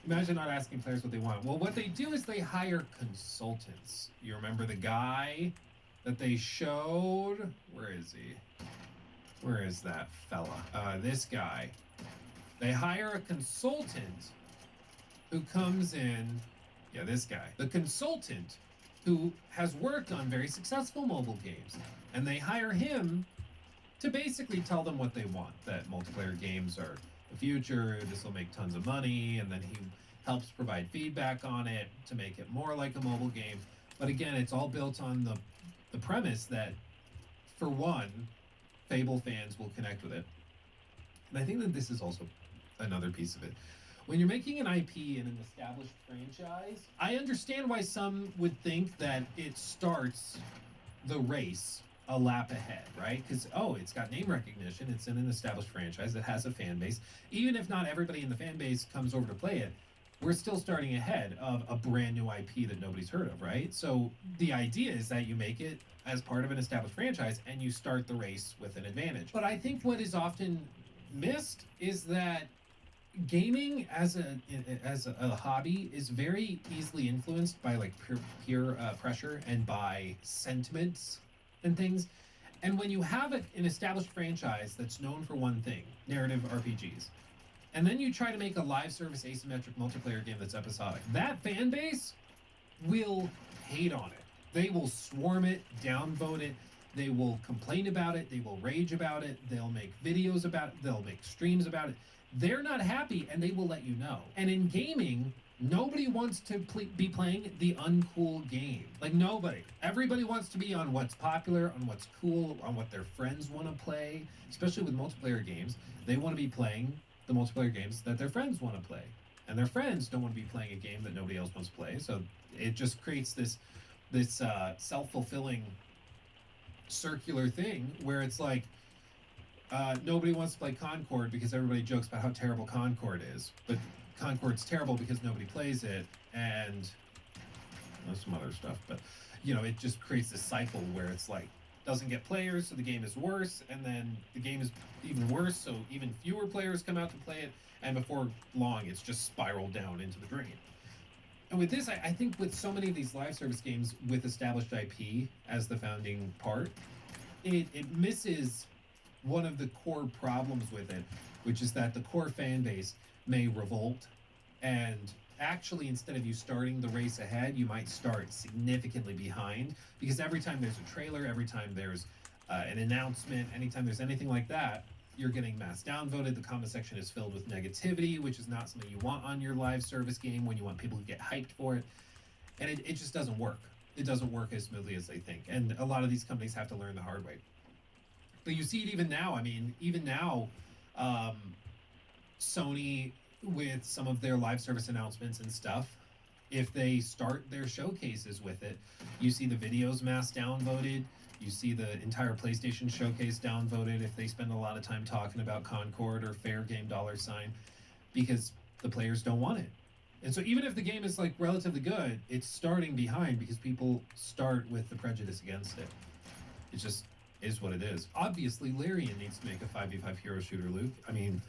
Imagine not asking players what they want. Well, what they do is they hire consultants. You remember the guy that they showed? Where is he? Where is that fella? This guy. They hire a consultant who comes in. Yeah, this guy. The consultant who has worked on very successful mobile games. And they hire him to basically tell them what they want. That multiplayer games are the future, this will make tons of money, and then he helps provide feedback on it to make it more like a mobile game. But again, it's all built on the premise that, for one, Fable fans will connect with it. And I think that this is also another piece of it. When you're making an IP in an established franchise, I understand why some would think that it starts the race a lap ahead, right? Because, oh, it's got name recognition, it's in an established franchise that has a fan base. Even if not everybody in the fan base comes over to play it, we're still starting ahead of a brand new IP that nobody's heard of, right? So the idea is that you make it as part of an established franchise and you start the race with an advantage. But I think what is often missed is that gaming as a hobby is very easily influenced by like peer pressure and by sentiments and things. And when you have an established franchise that's known for one thing, narrative RPGs, and then you try to make a live service asymmetric multiplayer game that's episodic, that fan base will hate on it. They will swarm it, downvote it, they will complain about it, they will rage about it, they'll make videos about it, they'll make streams about it. They're not happy and they will let you know. And in gaming, Nobody wants to be playing the uncool game. Like, nobody. Everybody wants to be on what's popular, on what's cool, on what their friends want to play. Especially with multiplayer games, they want to be playing the multiplayer games that their friends want to play, and their friends don't want to be playing a game that nobody else wants to play. So it just creates this self-fulfilling circular thing where it's like nobody wants to play Concord because everybody jokes about how terrible Concord is, but Concord's terrible because nobody plays it, and some other stuff. But it just creates this cycle where it's like doesn't get players, so the game is worse, and then the game is even worse, so even fewer players come out to play it, and before long it's just spiraled down into the drain. And with this, I think with so many of these live service games with established IP as the founding part, it misses one of the core problems with it, which is that the core fan base may revolt, and actually, instead of you starting the race ahead, you might start significantly behind, because every time there's a trailer, every time there's an announcement, anytime there's anything like that, you're getting mass downvoted. The comment section is filled with negativity, which is not something you want on your live service game when you want people to get hyped for it. And it just doesn't work. It doesn't work as smoothly as they think. And a lot of these companies have to learn the hard way. But you see it even now. I mean, even now, Sony, with some of their live service announcements and stuff, if they start their showcases with it, you see the videos mass downvoted, you see the entire PlayStation showcase downvoted if they spend a lot of time talking about Concord or Fair Game $, because the players don't want it. And so even if the game is like relatively good, it's starting behind because people start with the prejudice against it. It just is what it is. Obviously, Larian needs to make a 5v5 hero shooter, Luke. I mean,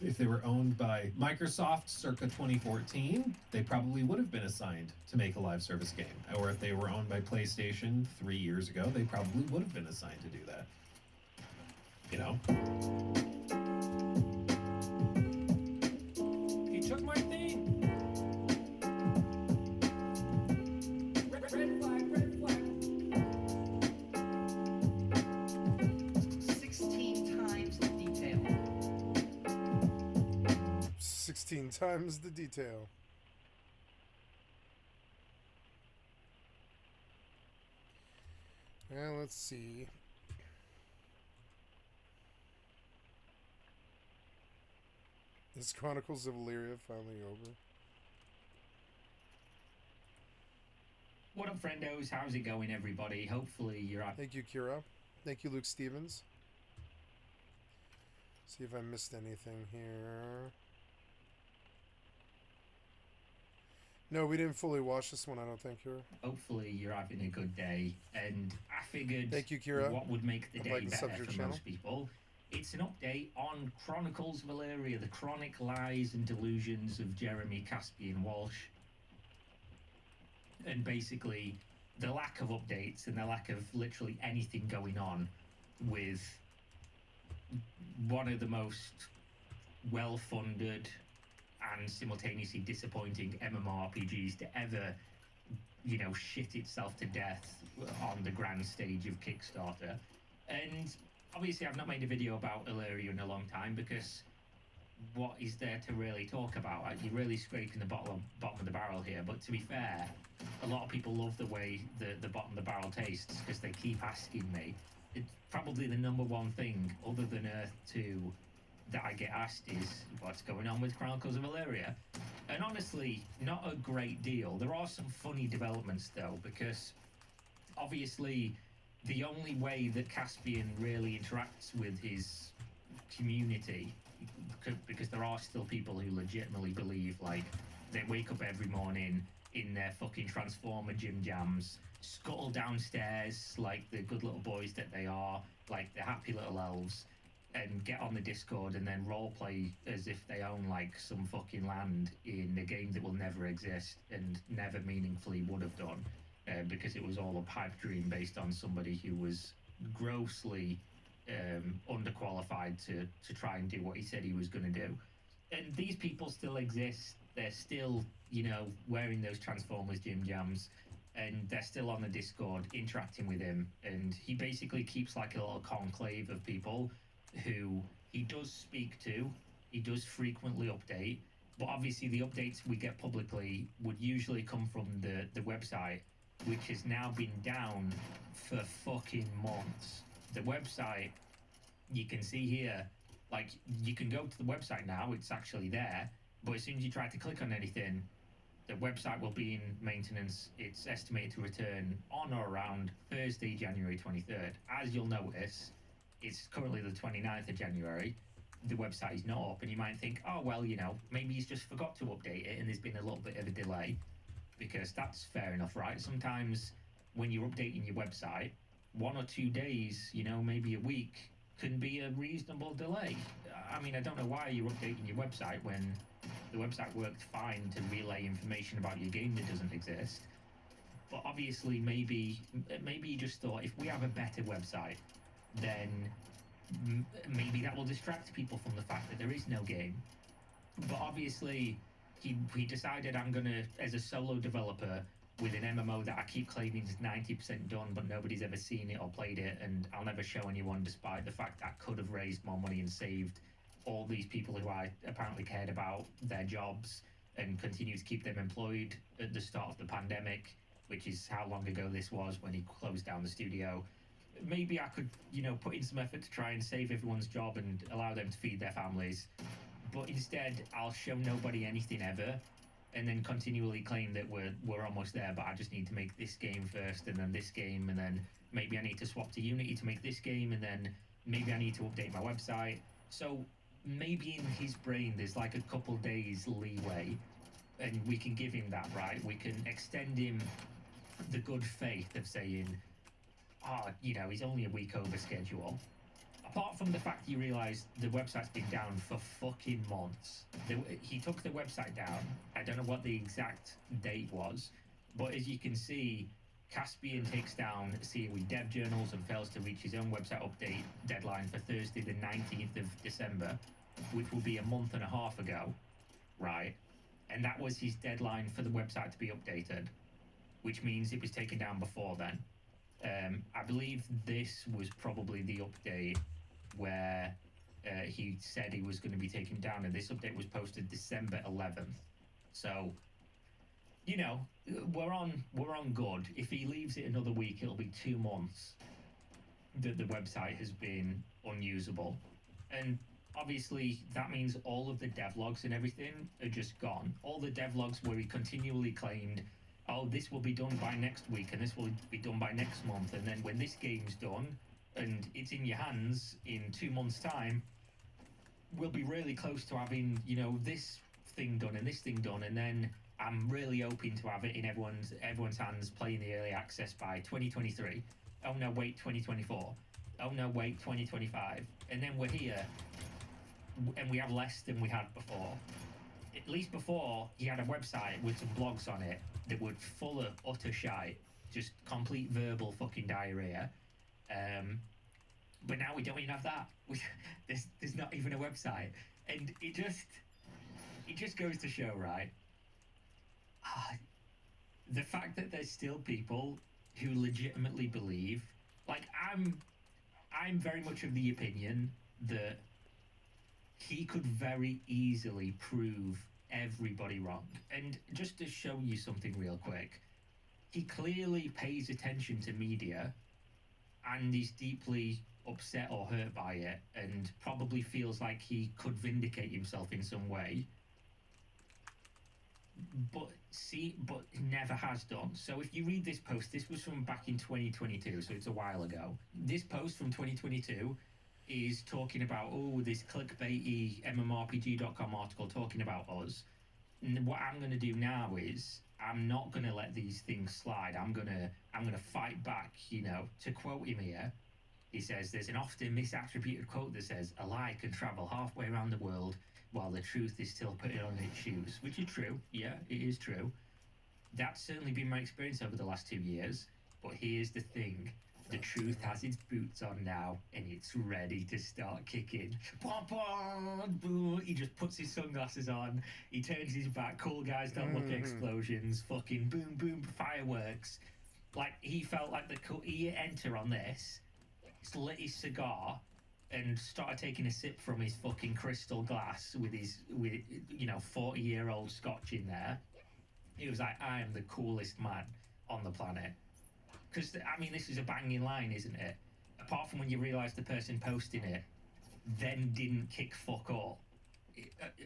if they were owned by Microsoft circa 2014, they probably would have been assigned to make a live service game. Or if they were owned by PlayStation 3 years ago, they probably would have been assigned to do that. He took my theme! Red flag, red flag! 16 times the detail. 16 times the detail. Well, let's see. Is Chronicles of Illyria finally over? What up, friendos? How's it going, everybody? Hopefully you're up. Thank you, Kira. Thank you, Luke Stevens. See if I missed anything here. No, we didn't fully watch this one, I don't think, Kira. Hopefully you're having a good day, and I figured thank you, Kira. What would make the day better for channel. Most people. It's an update on Chronicles of Illyria, the chronic lies and delusions of Jeremy Caspian Walsh. And basically, the lack of updates and the lack of literally anything going on with one of the most well-funded and simultaneously disappointing MMORPGs to ever, shit itself to death on the grand stage of Kickstarter. And obviously I've not made a video about Illyria in a long time, because what is there to really talk about? You're really scraping the bottom of the barrel here, but to be fair, a lot of people love the way the bottom of the barrel tastes, because they keep asking me. It's probably the number one thing, other than Earth 2, that I get asked is what's going on with Chronicles of Illyria. And honestly, not a great deal. There are some funny developments though, because obviously the only way that Caspian really interacts with his community, because there are still people who legitimately believe they wake up every morning in their fucking Transformer gym jams, scuttle downstairs like the good little boys that they are, like the happy little elves, and get on the Discord and then roleplay as if they own some fucking land in a game that will never exist and never meaningfully would have done, because it was all a pipe dream based on somebody who was grossly underqualified to try and do what he said he was going to do. And these people still exist. They're still, wearing those Transformers gym jams, and they're still on the Discord interacting with him. And he basically keeps a little conclave of people who he does speak to, he does frequently update, But obviously, the updates we get publicly would usually come from the website, which has now been down for fucking months. The website, you can see here, like, you can go to the website now, it's actually there, but as soon as you try to click on anything, the website will be in maintenance. It's estimated to return on or around Thursday, January 23rd. As you'll notice, it's currently the 29th of January. The website is not up, and you might think, oh, well, you know, maybe he's just forgot to update it and there's been a little bit of a delay, because that's fair enough, right? Sometimes when you're updating your website, 1 or 2 days, you know, maybe a week, can be a reasonable delay. I mean, I don't know why you're updating your website when the website worked fine to relay information about your game that doesn't exist. But obviously, maybe you just thought, if we have a better website, then maybe that will distract people from the fact that there is no game. But obviously, he decided, I'm gonna, as a solo developer with an MMO that I keep claiming is 90% done, but nobody's ever seen it or played it, and I'll never show anyone, despite the fact that I could have raised more money and saved all these people who I apparently cared about their jobs and continue to keep them employed at the start of the pandemic, which is how long ago this was, when he closed down the studio. Maybe I could, you know, put in some effort to try and save everyone's job and allow them to feed their families. But instead, I'll show nobody anything ever, and then continually claim that we're almost there, but I just need to make this game first, and then this game, and then maybe I need to swap to Unity to make this game, and then maybe I need to update my website. So maybe in his brain there's like a couple days leeway, and we can give him that, right? We can extend him the good faith of saying, you know, he's only a week over schedule. Apart from the fact you realise the website's been down for fucking months. He took the website down. I don't know what the exact date was, but as you can see, Caspian takes down COE dev journals and fails to reach his own website update deadline for Thursday the 19th of December, which will be a month and a half ago, right? And that was his deadline for the website to be updated, which means it was taken down before then. I believe this was probably the update where he said he was going to be taken down, and this update was posted December 11th. So, you know, we're on good. If he leaves it another week, it'll be 2 months that the website has been unusable. And obviously that means all of the devlogs and everything are just gone. All the devlogs where he continually claimed, oh, this will be done by next week and this will be done by next month, and then when this game's done and it's in your hands in 2 months' time, we'll be really close to having, you know, this thing done and this thing done, and then I'm really hoping to have it in everyone's hands playing the early access by 2023. Oh no, wait, 2024. Oh no, wait, 2025. And then we're here, and we have less than we had before. At least before, he had a website with some blogs on it that were full of utter shite, just complete verbal fucking diarrhea. But now we don't even have that. There's not even a website, and it just goes to show, right? The fact that there's still people who legitimately believe, like, I'm very much of the opinion that he could very easily prove everybody wrong. And just to show you something real quick, he clearly pays attention to media and is deeply upset or hurt by it, and probably feels like he could vindicate himself in some way, but never has done. So if you read this post, this was from back in 2022, so it's a while ago. This post from 2022 is talking about, this clickbaity MMORPG.com article talking about us. And what I'm going to do now is, I'm not going to let these things slide. I'm going to fight back, you know. To quote him here, he says, there's an often misattributed quote that says, a lie can travel halfway around the world while the truth is still putting on its shoes. Which is true. Yeah, it is true. That's certainly been my experience over the last 2 years. But here's the thing. The truth has its boots on now, and it's ready to start kicking. He just puts his sunglasses on, he turns his back, cool guys don't look explosions, fucking boom, boom, fireworks. Like, he felt like he enter on this, he's lit his cigar, and started taking a sip from his fucking crystal glass with 40-year-old scotch in there, he was like, I am the coolest man on the planet. Because, I mean, this is a banging line, isn't it? Apart from when you realise the person posting it then didn't kick fuck all,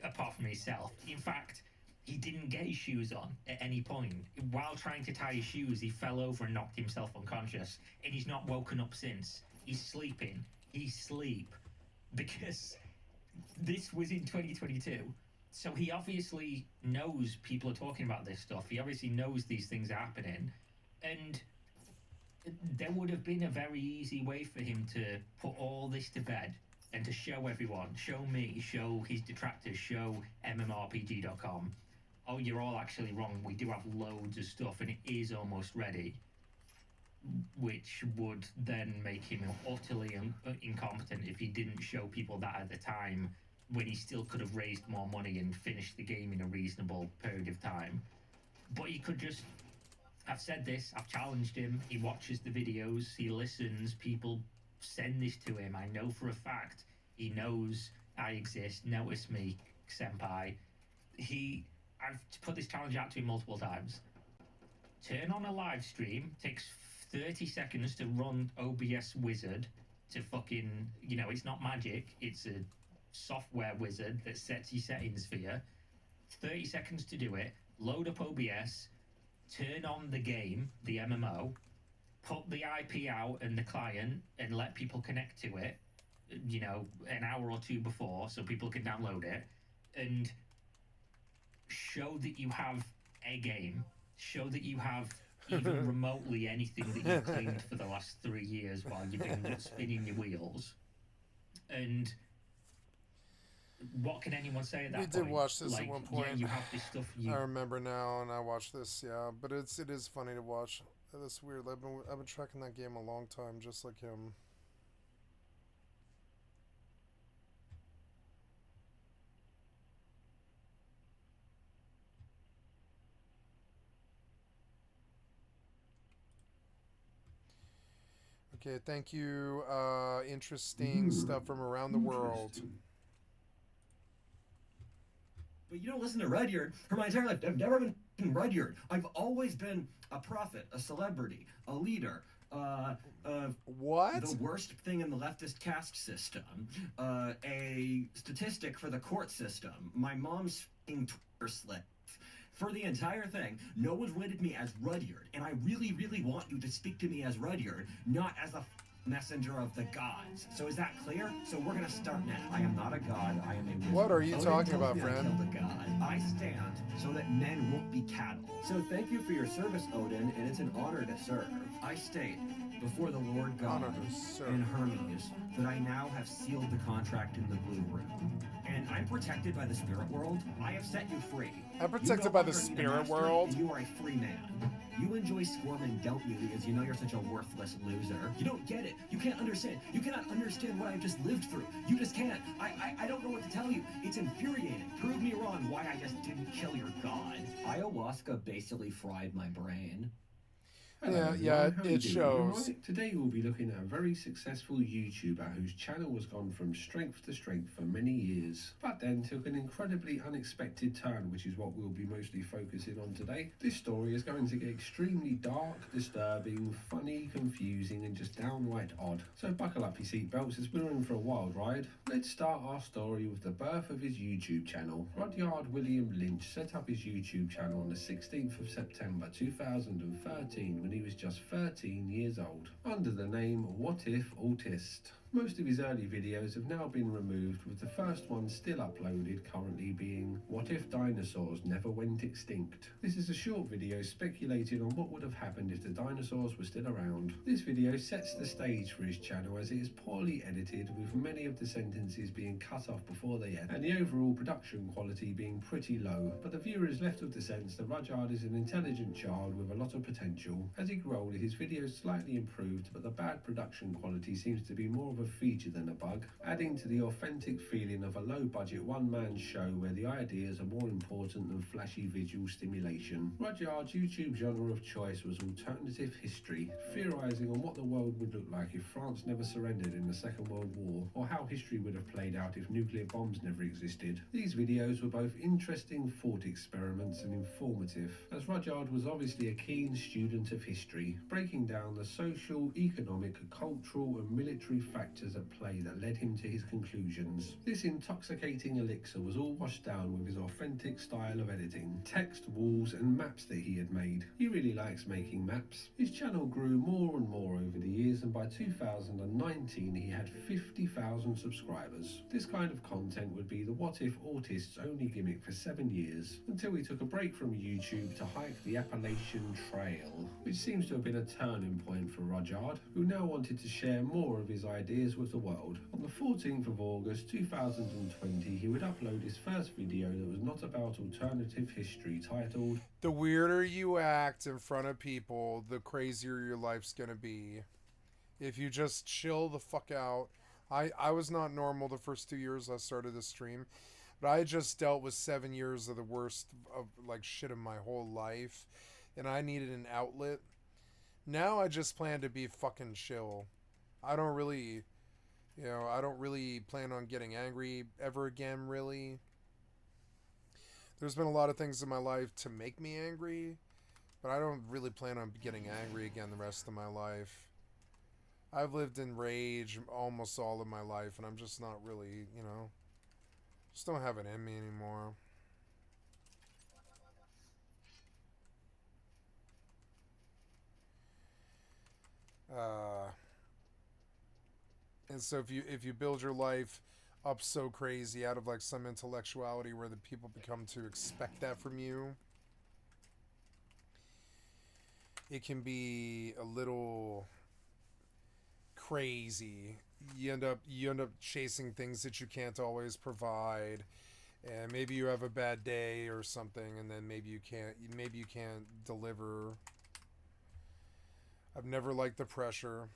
apart from himself. In fact, he didn't get his shoes on at any point. While trying to tie his shoes, he fell over and knocked himself unconscious, and he's not woken up since. He's sleeping. He's asleep. Because this was in 2022. So he obviously knows people are talking about this stuff. He obviously knows these things are happening. And there would have been a very easy way for him to put all this to bed and to show everyone, show me, show his detractors, show MMORPG.com. Oh, you're all actually wrong. We do have loads of stuff and it is almost ready. Which would then make him utterly incompetent if he didn't show people that at the time, when he still could have raised more money and finished the game in a reasonable period of time. But he could just... I've said this, I've challenged him, he watches the videos, he listens, people send this to him. I know for a fact he knows I exist. Notice me, senpai. I've put this challenge out to him multiple times. Turn on a live stream, takes 30 seconds to run OBS Wizard to fucking, it's not magic, it's a software wizard that sets your settings for you. 30 seconds to do it, load up OBS, turn on the game, the MMO, put the IP out and the client and let people connect to it, an hour or two before so people can download it, and show that you have a game, show that you have even remotely anything that you've claimed for the last 3 years while you've been spinning your wheels. And what can anyone say at that point? We did watch this at one point. Yeah, you have this stuff. I remember now, and I watched this. Yeah, but it is funny to watch. That's weird. I've been tracking that game a long time, just like him. Okay, thank you. Interesting stuff from around the world. But you don't listen to Rudyard. For my entire life, I've never been Rudyard. I've always been a prophet, a celebrity, a leader. What? The worst thing in the leftist caste system. A statistic for the court system. My mom's Twitter slip. For the entire thing, no one's rated me as Rudyard, and I really, really want you to speak to me as Rudyard, not as a messenger of the gods. So is that clear? So we're gonna start now. I am not a god, I am a wizard. What are you Odin talking tells about, me friend? I killed a god. I stand so that men won't be cattle. So thank you for your service, Odin, and it's an honor to serve. I state before the Lord God and Hermes that I now have sealed the contract in the blue room. And I'm protected by the spirit world. I have set you free. I'm protected by the spirit world. You are a free man. You enjoy Squirm and Doubt Me because you know you're such a worthless loser. You don't get it. You can't understand. You cannot understand what I've just lived through. You just can't. I don't know what to tell you. It's infuriating. Prove me wrong why I just didn't kill your god. Ayahuasca basically fried my brain. Hello, yeah, it shows. Right, today we'll be looking at a very successful YouTuber whose channel has gone from strength to strength for many years, but then took an incredibly unexpected turn, which is what we'll be mostly focusing on today. This story is going to get extremely dark, disturbing, funny, confusing, and just downright odd. So buckle up your seatbelts as we're in for a wild ride. Let's start our story with the birth of his YouTube channel. Rudyard William Lynch set up his YouTube channel on the 16th of September 2013 when he was just 13 years old, under the name What If Autist. Most of his early videos have now been removed, with the first one still uploaded, currently being What If Dinosaurs Never Went Extinct. This is a short video speculating on what would have happened if the dinosaurs were still around. This video sets the stage for his channel as it is poorly edited, with many of the sentences being cut off before they end, and the overall production quality being pretty low, but the viewer is left with the sense that Rudyard is an intelligent child with a lot of potential. As he grew older, his videos slightly improved, but the bad production quality seems to be more of of a feature than a bug, adding to the authentic feeling of a low-budget one-man show where the ideas are more important than flashy visual stimulation. Rudyard's YouTube genre of choice was alternative history, theorising on what the world would look like if France never surrendered in the Second World War, or how history would have played out if nuclear bombs never existed. These videos were both interesting thought experiments and informative, as Rudyard was obviously a keen student of history, breaking down the social, economic, cultural and military factors at play that led him to his conclusions. This intoxicating elixir was all washed down with his authentic style of editing, text walls and maps that he had made. He really likes making maps. His channel grew more and more over the years, and by 2019 he had 50,000 subscribers. This kind of content would be the What If Autists only gimmick for 7 years, until he took a break from YouTube to hike the Appalachian Trail, which seems to have been a turning point for Rudyard, who now wanted to share more of his ideas with the world. On the 14th of August 2020, he would upload his first video that was not about alternative history, titled "The weirder you act in front of people, the crazier your life's gonna be. If you just chill the fuck out." I was not normal the first 2 years I started this stream, but I just dealt with 7 years of the worst of like shit of my whole life, and I needed an outlet. Now I just plan to be fucking chill. I don't really plan on getting angry ever again, really. There's been a lot of things in my life to make me angry, but I don't really plan on getting angry again the rest of my life. I've lived in rage almost all of my life, and I'm just not really, just don't have it in me anymore. And so if you build your life up so crazy out of like some intellectuality where the people become to expect that from you, it can be a little crazy. You end up chasing things that you can't always provide, and maybe you have a bad day or something, and then maybe you can't deliver. I've never liked the pressure.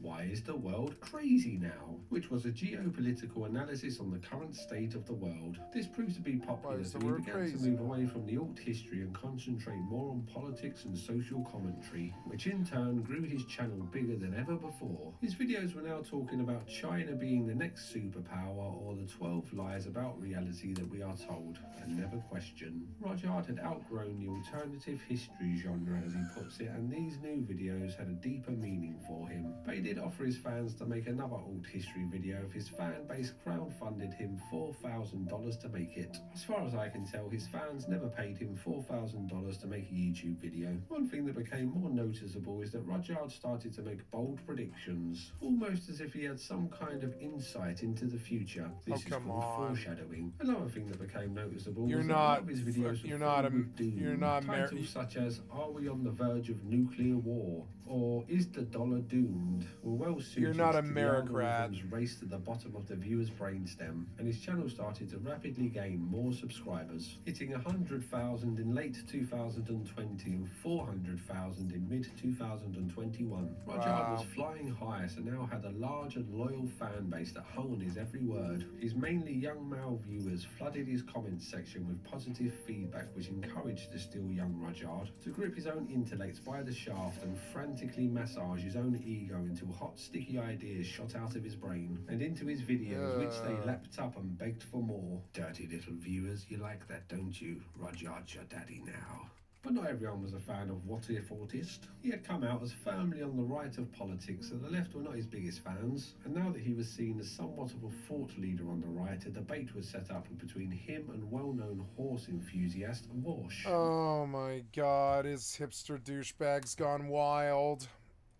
Why is the world crazy now? Which was a geopolitical analysis on the current state of the world. This proved to be popular, so he began to move away from the alt history and concentrate more on politics and social commentary, which in turn grew his channel bigger than ever before. His videos were now talking about China being the next superpower, or the 12 lies about reality that we are told and never question. Rudyard had outgrown the alternative history genre, as he puts it, and these new videos had a deeper meaning for him. But he did offer his fans to make another alt history video if his fan base crowdfunded him $4,000 to make it. As far as I can tell, his fans never paid him $4,000 to make a YouTube video. One thing that became more noticeable is that Rudyard started to make bold predictions, almost as if he had some kind of insight into the future. This is called foreshadowing. Another thing that became noticeable was that a lot of his videos were filled with doom. Titles such as "Are we on the verge of nuclear war?" or "Is the dollar doomed?" were well suited You're not a to the algorithm's race to the bottom of the viewer's brainstem, and his channel started to rapidly gain more subscribers, hitting 100,000 in late 2020 and 400,000 in mid-2021. Rudyard was flying high, so now had a large and loyal fan base that hung on his every word. His mainly young male viewers flooded his comments section with positive feedback, which encouraged the still young Rudyard to grip his own intellect by the shaft and frantically massage his own ego until hot, sticky ideas shot out of his brain and into his videos, which they lapped up and begged for more. Dirty little viewers, you like that, don't you? Rudyard's your daddy now. But not everyone was a fan of What If Autist. He had come out as firmly on the right of politics, so the left were not his biggest fans. And now that he was seen as somewhat of a thought leader on the right, a debate was set up between him and well-known horse enthusiast Walsh. Oh my god, his hipster douchebags gone wild.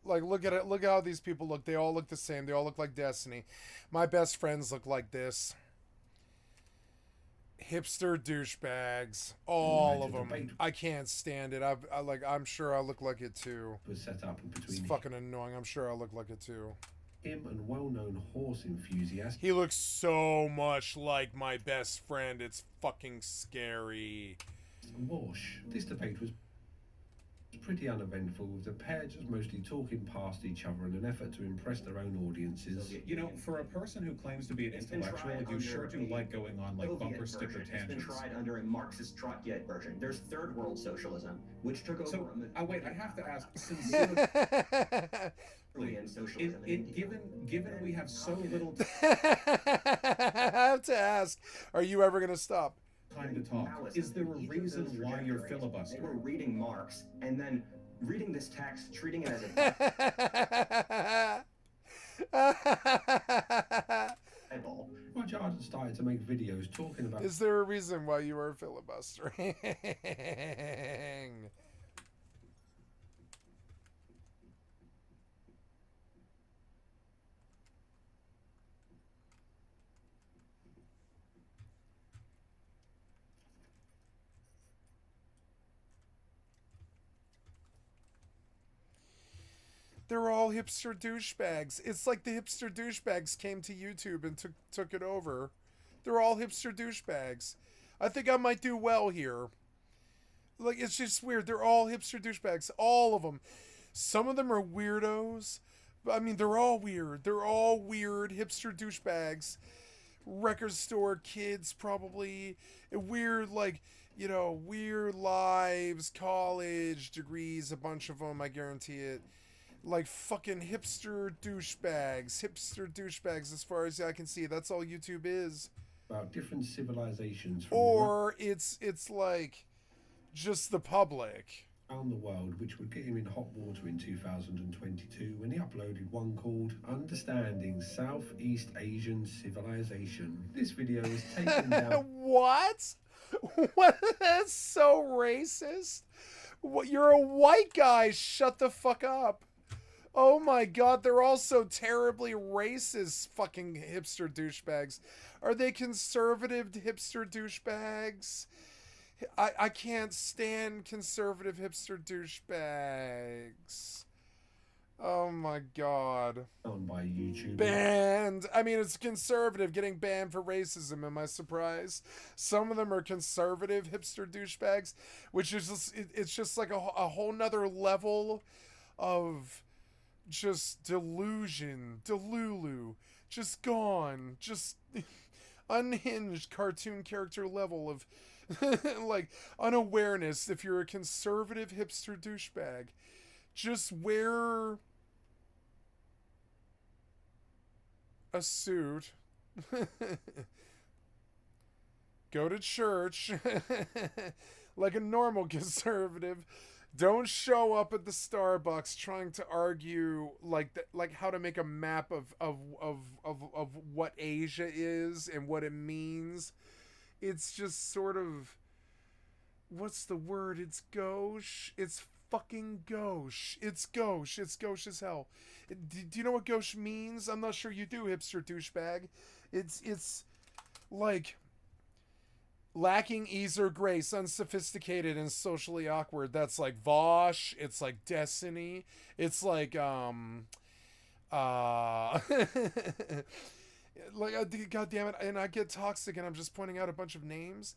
Like, look at it. Look how these people look. They all look the same. They all look like Destiny. My best friends look like this. Hipster douchebags. All of them. I can't stand it. I'm sure I look like it too. Was set up between it's fucking annoying. I'm sure I look like it too. Him and well-known horse enthusiast. He looks so much like my best friend. It's fucking scary. Walsh. This debate was It's pretty uneventful, with the pair just mostly talking past each other in an effort to impress their own audiences. You know, for a person who claims to be an intellectual, you sure do like going on like bumper sticker tangents. It's been tried under a Marxist Trotskyite version. There's third world socialism, which took over. So, wait, I have to ask, since given we have so little I have to ask, are you ever going to stop? Time to talk. Is there a reason why you're filibustering? We're reading Marx and then reading this text, treating it as a Bible. Roger Arden started to make videos talking about. Is there a reason why you are filibustering? They're all hipster douchebags. It's like the hipster douchebags came to YouTube and took it over. They're all hipster douchebags. I think I might do well here. Like, it's just weird. They're all hipster douchebags. All of them. Some of them are weirdos. I mean, they're all weird. They're all weird hipster douchebags. Record store kids, probably. Weird, like, you know, weird lives, college degrees, a bunch of them, I guarantee it. Like fucking hipster douchebags as far as I can see. That's all YouTube is. About different civilizations. Or it's like just the public. Around the world, which would get him in hot water in 2022 when he uploaded one called Understanding Southeast Asian Civilization. This video is taken down. What? What? That's so racist. What? You're a white guy. Shut the fuck up. Oh my god, they're all so terribly racist, fucking hipster douchebags. Are they conservative hipster douchebags? I can't stand conservative hipster douchebags. Oh my god. By YouTube. Banned. I mean, it's conservative getting banned for racism. Am I surprised? Some of them are conservative hipster douchebags, which is just, it's just like a whole nother level of just delusion, delulu, just gone, just unhinged cartoon character level of like unawareness. If you're a conservative hipster douchebag, just wear a suit, go to church like a normal conservative. Don't show up at the Starbucks trying to argue like how to make a map of what Asia is and what it means. It's just sort of, what's the word? It's gauche. It's fucking gauche. It's gauche. It's gauche as hell. Do you know what gauche means? I'm not sure you do, hipster douchebag. It's like lacking ease or grace, unsophisticated and socially awkward. That's like Vosh. It's like Destiny. It's like like god damn it, and I get toxic and I'm just pointing out a bunch of names,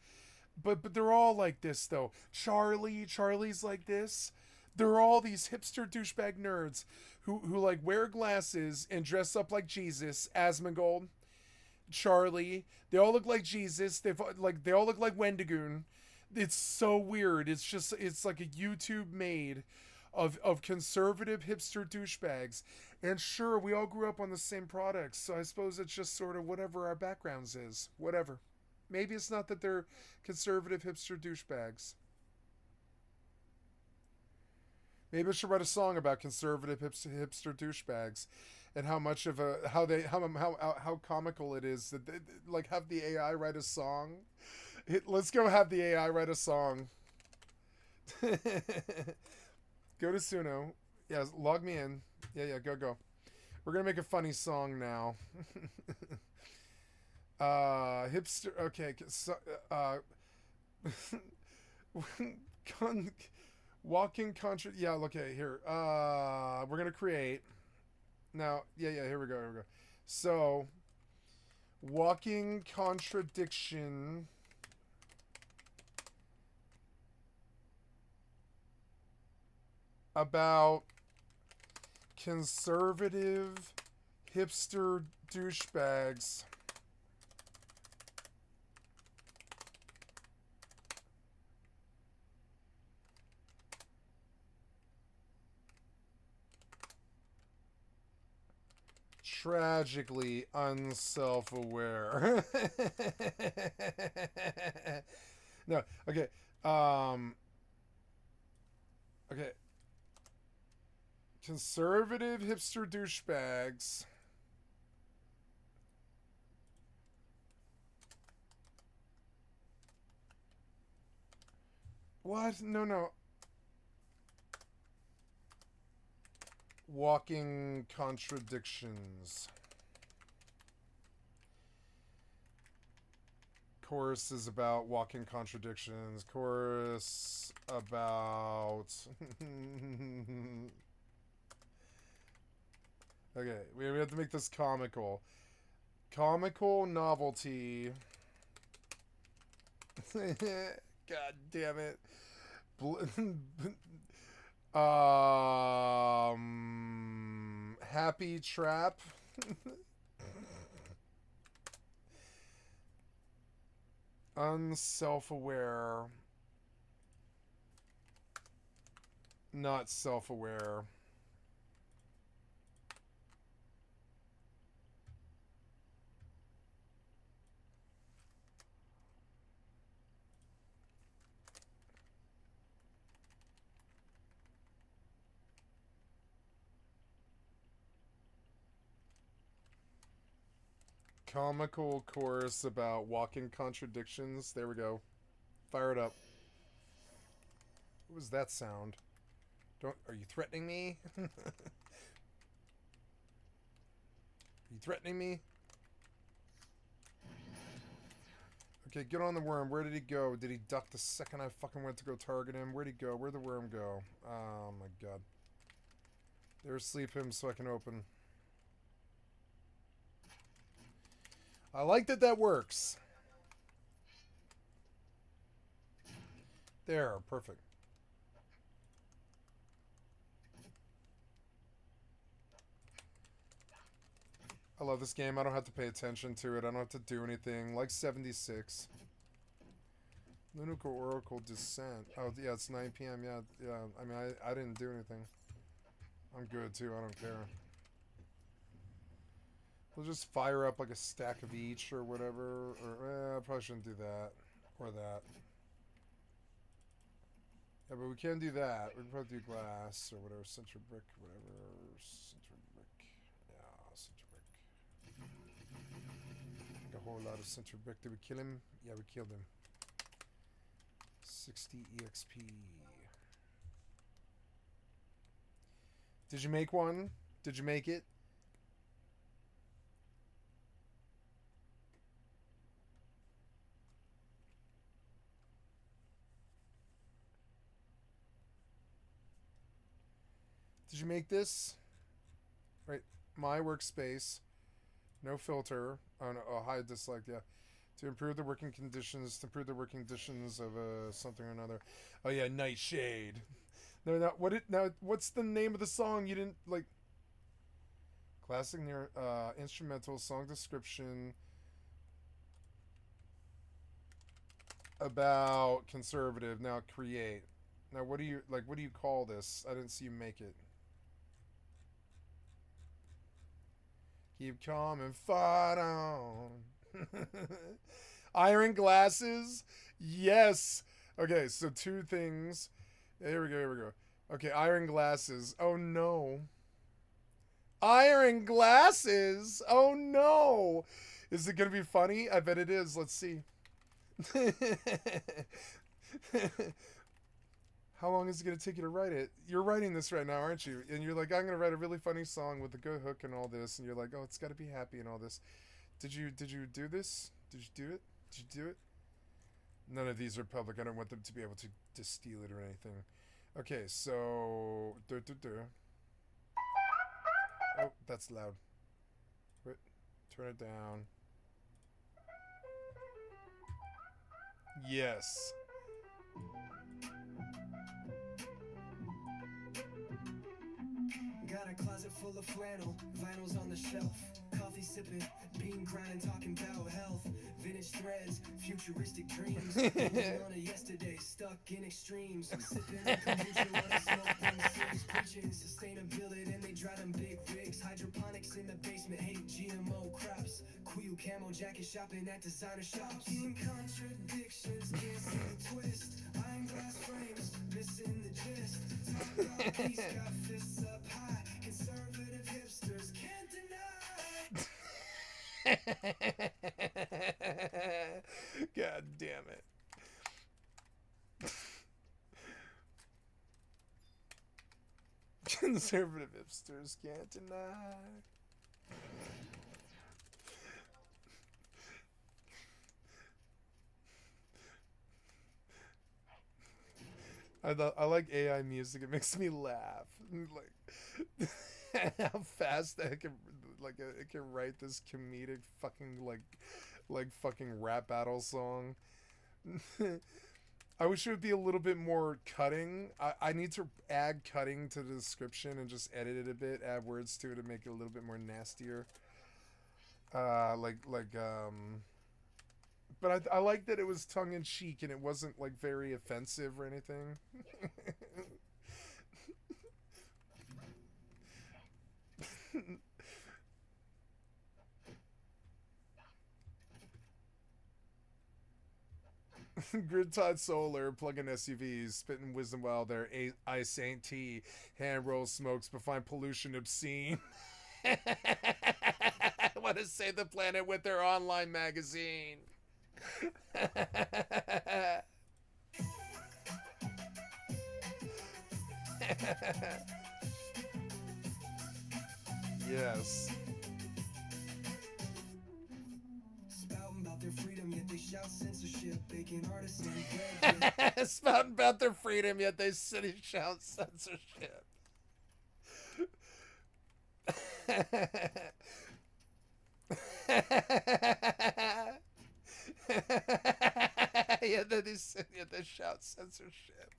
but they're all like this though. Charlie's like this. They're all these hipster douchebag nerds who like wear glasses and dress up like Jesus. Asmongold, Charlie, they all look like Jesus. They all look like Wendigoon. It's so weird. It's like a YouTube made of conservative hipster douchebags. And sure, we all grew up on the same products, so I suppose it's just sort of whatever our backgrounds is. Whatever. Maybe it's not that they're conservative hipster douchebags. Maybe I should write a song about conservative hipster douchebags, and how much of a how comical it is that they, like, have the AI write a song. Let's go have the AI write a song. Go to Suno. Yeah, log me in. Yeah, go. We're gonna make a funny song now. Hipster. Okay. So, walking contra. Yeah. Okay. Here. We're gonna create. Now. Yeah. Here we go. So, walking contradiction. about conservative hipster douchebags. Tragically unself-aware. No, okay. Okay. Conservative hipster douchebags. What? No. Walking contradictions. Chorus is about walking contradictions. Chorus about... Okay, we have to make this comical. Comical novelty. God damn it. Happy trap. Unself-aware. Not self-aware. Comical chorus about walking contradictions. There we go. Fire it up. What was that sound? Are you threatening me? Are you threatening me? Okay, get on the worm. Where did he go? Did he duck the second I fucking went to go target him? Where'd he go? Where'd the worm go? Oh my god. There, sleep him so I can open. I like that that works. There, perfect. I love this game. I don't have to pay attention to it. I don't have to do anything. Like 76. Lunacal Oracle Descent. Oh, yeah, it's 9 p.m. Yeah. I mean, I didn't do anything. I'm good, too. I don't care. We'll just fire up like a stack of each or whatever. Or, I probably shouldn't do that. Or that. Yeah, but we can do that. We can probably do glass or whatever. Center brick, whatever. Center brick. Yeah, center brick. Like a whole lot of center brick. Did we kill him? Yeah, we killed him. 60 EXP. Did you make one? Did you make it? Did you make this? Right, my workspace. No filter. Oh no, hide dislike, yeah. To improve the working conditions, of something or another. Oh yeah, Nightshade. No, what's the name of the song you didn't like? Classic near instrumental song description about conservative. Now create. Now what do you call this? I didn't see you make it. Keep calm and fight on. Iron glasses? Yes. Okay, so two things. Here we go. Okay, iron glasses. Oh no. Iron glasses? Oh no. Is it going to be funny? I bet it is. Let's see. How long is it going to take you to write it? You're writing this right now, aren't you? And you're like, I'm going to write a really funny song with a good hook and all this. And you're like, oh, it's got to be happy and all this. Did you do this? Did you do it? Did you do it? None of these are public. I don't want them to be able to steal it or anything. Okay, so... Oh, that's loud. Wait, turn it down. Yes. closet full of flannel, vinyls on the shelf. Coffee sipping, bean grinding, talking about health. Vintage threads, futuristic dreams. Living on a yesterday, stuck in extremes. Sipping on kombucha while they smoke them cigs. Preaching sustainability and they drive them big rigs. Hydroponics in the basement, hate GMO crops. Quill camo jacket shopping at designer shops. In contradictions, can't see the twist. Iron glass frames, missing the gist. Top dog piece got fists up high. Conservative hipsters can't deny. God damn it. Conservative hipsters can't deny. I like AI music. It makes me laugh. Like how fast it can write this comedic fucking like fucking rap battle song. I wish it would be a little bit more cutting. I need to add cutting to the description and just edit it a bit, add words to it to make it a little bit more nastier. But I like that it was tongue-in-cheek and it wasn't like very offensive or anything. Grid Tide Solar, plug-in SUVs, spitting wisdom while their ice ain't tea, hand roll smokes but find pollution obscene. Want to save the planet with their online magazine. Yes. Spouting about their freedom, yet they shout censorship. Baking artists and bread. Spouting about their freedom, yet they shout censorship. Yeah, they shout censorship.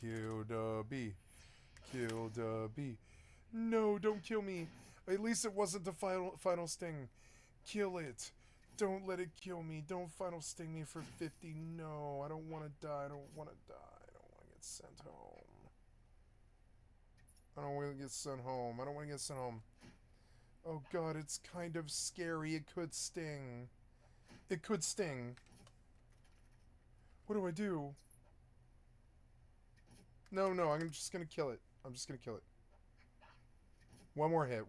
Kill the bee. Kill the bee. No, don't kill me. At least it wasn't the final sting. Kill it. Don't let it kill me. Don't final sting me for 50. No, I don't want to die. I don't want to die. I don't want to get sent home. I don't want to get sent home. I don't want to get sent home. Oh god, it's kind of scary. It could sting. It could sting. What do I do? No, I'm just gonna kill it. I'm just gonna kill it. One more hit.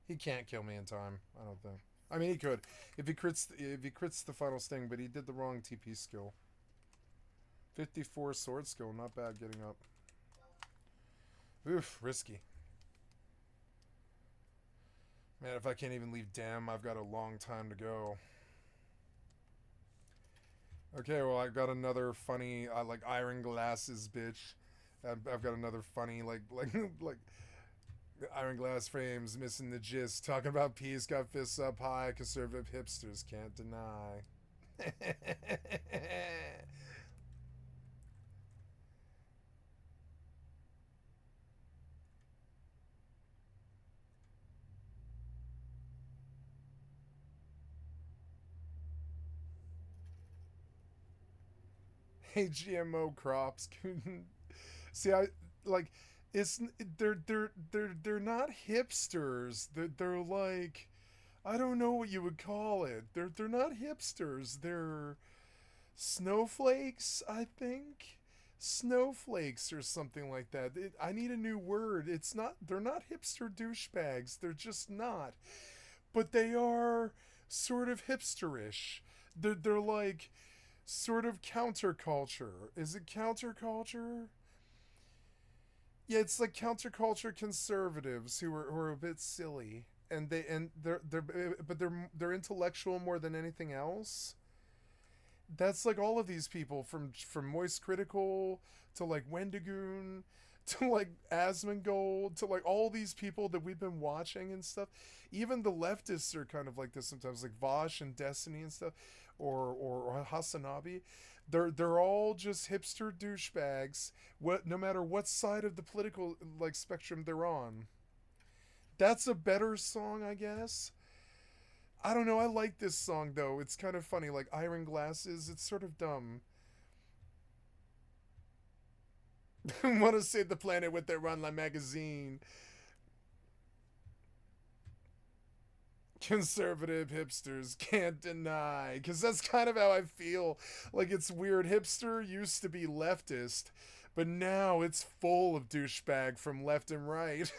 He can't kill me in time, I don't think. I mean, he could. If he crits the final sting, but he did the wrong TP skill. 54 sword skill, not bad getting up. Oof, risky. Man, if I can't even leave Dem, I've got a long time to go. Okay, well, I got another funny, like, iron glasses, bitch. I've got another funny, like, iron glass frames, missing the gist. Talking about peace, got fists up high. Conservative hipsters can't deny. Hey, GMO crops. See, they're not hipsters. They're like, I don't know what you would call it. They're not hipsters. They're snowflakes, I think. Snowflakes or something like that. I need a new word. They're not hipster douchebags. They're just not. But they are sort of hipsterish. They're like sort of counterculture. Is it counterculture? Yeah, it's like counterculture conservatives who are a bit silly, and they're intellectual more than anything else. That's like all of these people from Moist Critical to like Wendigoon to like Asmongold, to like all these people that we've been watching and stuff. Even the leftists are kind of like this sometimes, like Vosh and Destiny and stuff, or Hasanabi. They're all just hipster douchebags. No matter what side of the political like spectrum they're on. That's a better song, I guess. I don't know. I like this song though. It's kind of funny, like Iron Glasses. It's sort of dumb. Want to save the planet with their online magazine. Conservative hipsters can't deny, because that's kind of how I feel. Like, it's weird. Hipster used to be leftist, but now it's full of douchebag from left and right.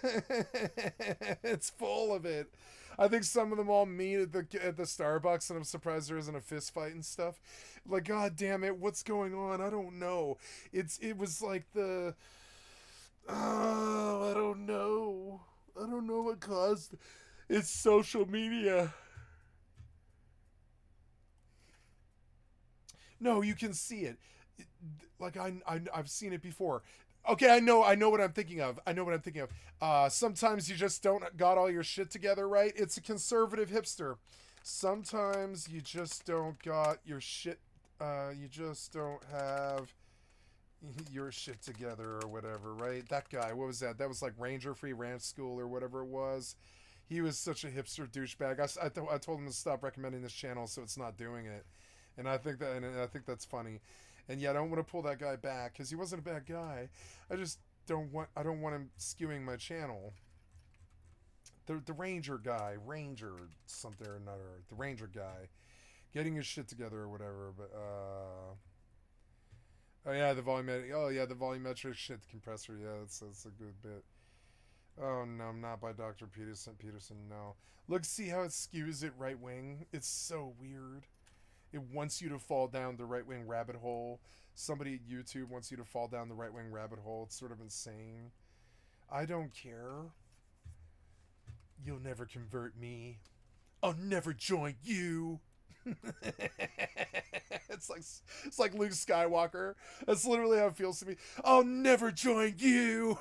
It's full of it. I think some of them all meet at the Starbucks, and I'm surprised there isn't a fist fight and stuff. Like, god damn it, what's going on? I don't know. It was like the I don't know. I don't know what caused it. It's social media. No, you can see it. Like I've seen it before. Okay, I know what I'm thinking of. Sometimes you just don't got all your shit together, right? It's a conservative hipster. Sometimes you just don't got your shit. You just don't have your shit together or whatever, right? That guy, what was that? That was like Ranger Free Ranch School or whatever it was. He was such a hipster douchebag. I told him to stop recommending this channel, so it's not doing it. And I think that's funny. And yeah, I don't want to pull that guy back because he wasn't a bad guy. I don't want him skewing my channel. The Ranger guy, Ranger something or another. The Ranger guy, getting his shit together or whatever. But oh yeah, the volumetric shit compressor. Yeah, that's a good bit. Oh no, not by Dr. Peterson, no. Look, see how it skews it right wing? It's so weird. It wants you to fall down the right wing rabbit hole. Somebody at YouTube wants you to fall down the right wing rabbit hole. It's sort of insane. I don't care. You'll never convert me. I'll never join you. It's like Luke Skywalker. That's literally how it feels to me. I'll never join you.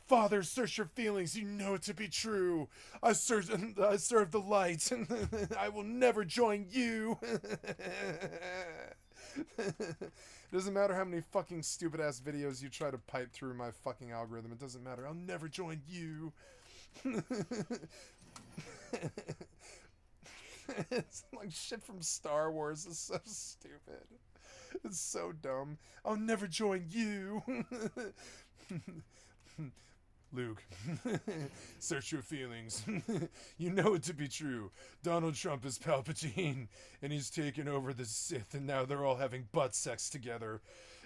Father, search your feelings. You know it to be true. I serve the light. I will never join you. It doesn't matter how many fucking stupid ass videos you try to pipe through my fucking algorithm. It doesn't matter. I'll never join you. It's like shit from Star Wars. It's so stupid. It's so dumb. I'll never join you. Luke, search your feelings. You know it to be true. Donald Trump is Palpatine, and he's taken over the Sith, and now they're all having butt sex together,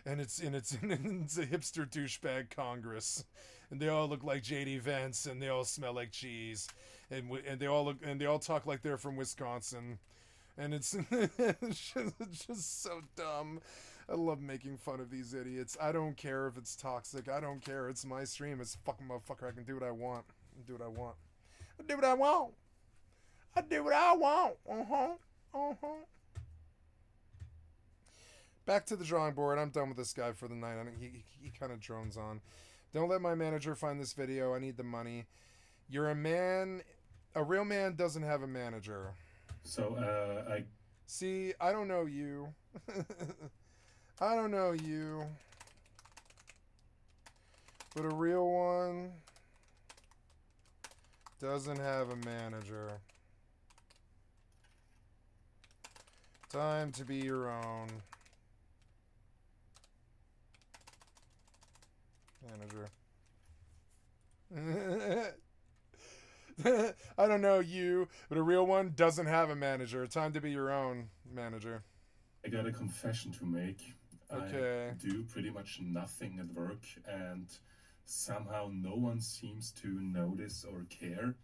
and it's a hipster douchebag Congress, and they all look like JD Vance, and they all smell like cheese, and they all talk like they're from Wisconsin, and it's just so dumb. I love making fun of these idiots. I don't care if it's toxic. I don't care. It's my stream. It's fucking motherfucker. I can do what I want. I do what I want. Back to the drawing board. I'm done with this guy for the night. I mean, he kind of drones on. Don't let my manager find this video. I need the money. You're a man. A real man doesn't have a manager. So, See, I don't know you. I don't know you. But a real one doesn't have a manager. Time to be your own manager. I don't know you, but a real one doesn't have a manager. Time to be your own manager. I got a confession to make. Okay. I do pretty much nothing at work, and somehow no one seems to notice or care.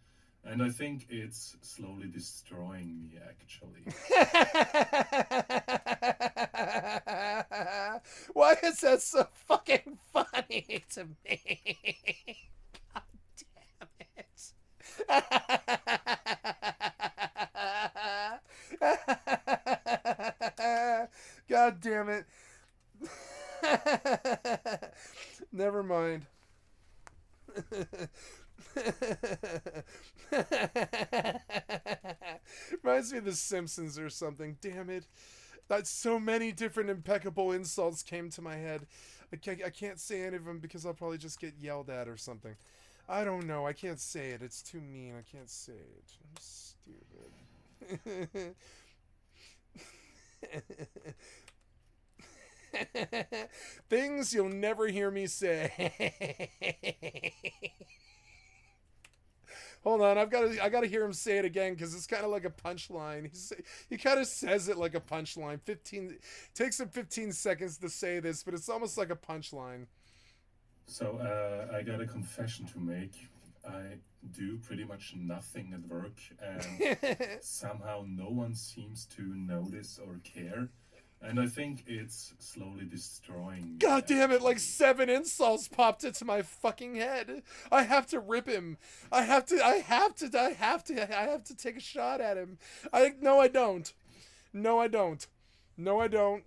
And I think it's slowly destroying me, actually. Why is that so fucking funny to me? God damn it. God damn it. Never mind. Reminds me of The Simpsons or something. Damn it. That's so many different impeccable insults came to my head. I can't say any of them because I'll probably just get yelled at or something. I don't know. I can't say it. It's too mean. I can't say it. I'm stupid. Things you'll never hear me say. Hold on, I gotta hear him say it again because it's kind of like a punchline. He kind of says it like a punchline. Takes him 15 seconds to say this, but it's almost like a punchline. So I got a confession to make. I do pretty much nothing at work, and somehow no one seems to notice or care. And I think it's slowly destroying me. God damn it, like 7 insults popped into my fucking head. I have to rip him. I have to take a shot at him. No, I don't. No, I don't. No, I don't.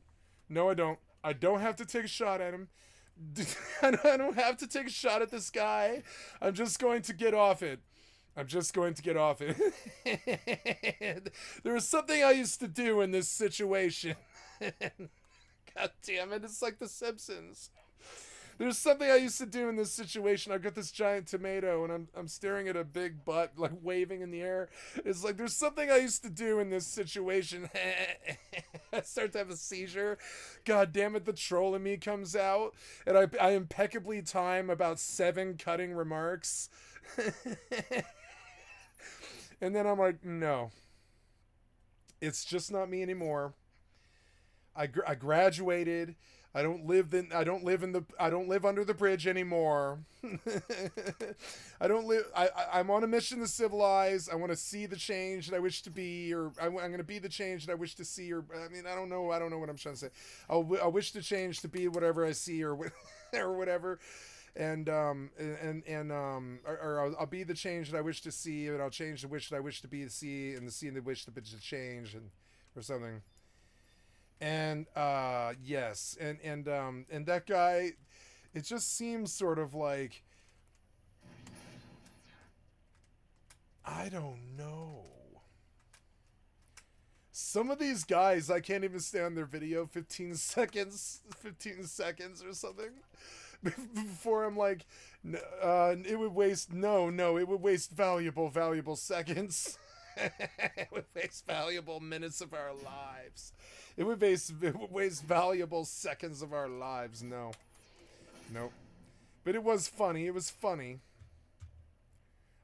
No, I don't. I don't have to take a shot at him. I don't have to take a shot at this guy. I'm just going to get off it. I'm just going to get off it. There was something I used to do in this situation. God damn it, it's like The Simpsons. There's something I used to do in this situation. I've got this giant tomato and I'm staring at a big butt like waving in the air. It's like there's something I used to do in this situation. I start to have a seizure. God damn it, the troll in me comes out and I impeccably time about 7 cutting remarks. And then I'm like, no. It's just not me anymore. I graduated. I don't live under the bridge anymore. I'm on a mission to civilize. I want to see the change that I wish to be, or I'm going to be the change that I wish to see, or I mean, I don't know what I'm trying to say. I wish to change to be whatever I see or whatever. And I'll be the change that I wish to see, and I'll change the wish that I wish to be to see, and the see and the wish to change, and or something. And yes, and that guy, it just seems sort of like, I don't know. Some of these guys, I can't even stay on their video 15 seconds or something before I'm like, it would waste valuable seconds. It would waste valuable minutes of our lives. It would waste valuable seconds of our lives. No. Nope. But it was funny. It was funny.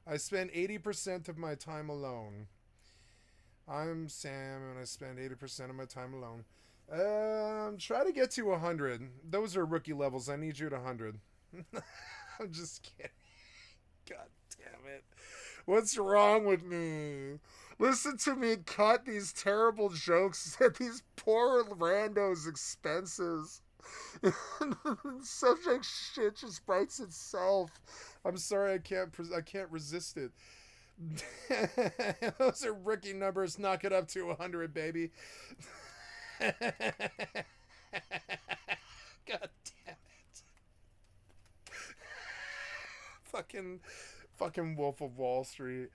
I spend 80% of my time alone. I'm Sam, and I spend 80% of my time alone. Try to get to 100. Those are rookie levels. I need you at 100. I'm just kidding. God damn it. What's wrong with me? Listen to me cut these terrible jokes at these poor randos' expenses. Subject shit just writes itself. I'm sorry, I can't resist it. Those are rookie numbers. Knock it up to 100, baby. God damn it. Fucking Wolf of Wall Street.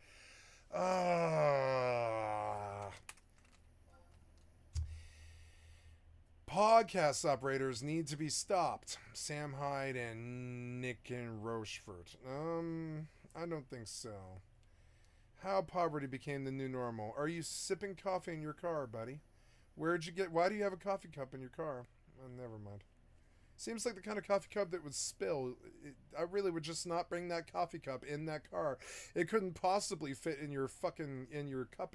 Podcast operators need to be stopped. Sam Hyde and Nick and Rochefort. I don't think so. How poverty became the new normal. Are you sipping coffee in your car, buddy? Why do you have a coffee cup in your car? Never mind. Seems like the kind of coffee cup that would spill. I really would just not bring that coffee cup in that car. It couldn't possibly fit in your cup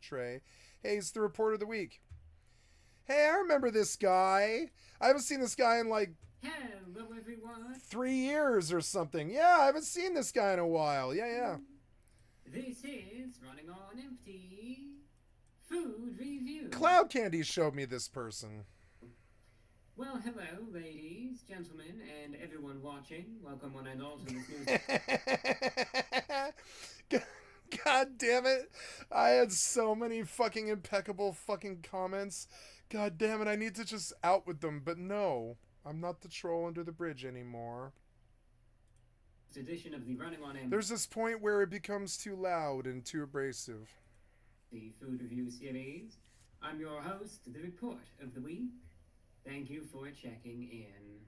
tray. Hey, it's the report of the week. Hey, I remember this guy. I haven't seen this guy in like Hello, everyone. 3 years or something. Yeah, I haven't seen this guy in a while. Yeah. This is Running on Empty Food Review. Cloud Candy showed me this person. Well, hello, ladies, gentlemen, and everyone watching. Welcome one and all to this news. God damn it. I had so many fucking impeccable fucking comments God damn it, I need to just out with them, but no. I'm not the troll under the bridge anymore. Edition of the Running on There's this point where it becomes too loud and too abrasive. The food review series. I'm your host, the report of the week. Thank you for checking in.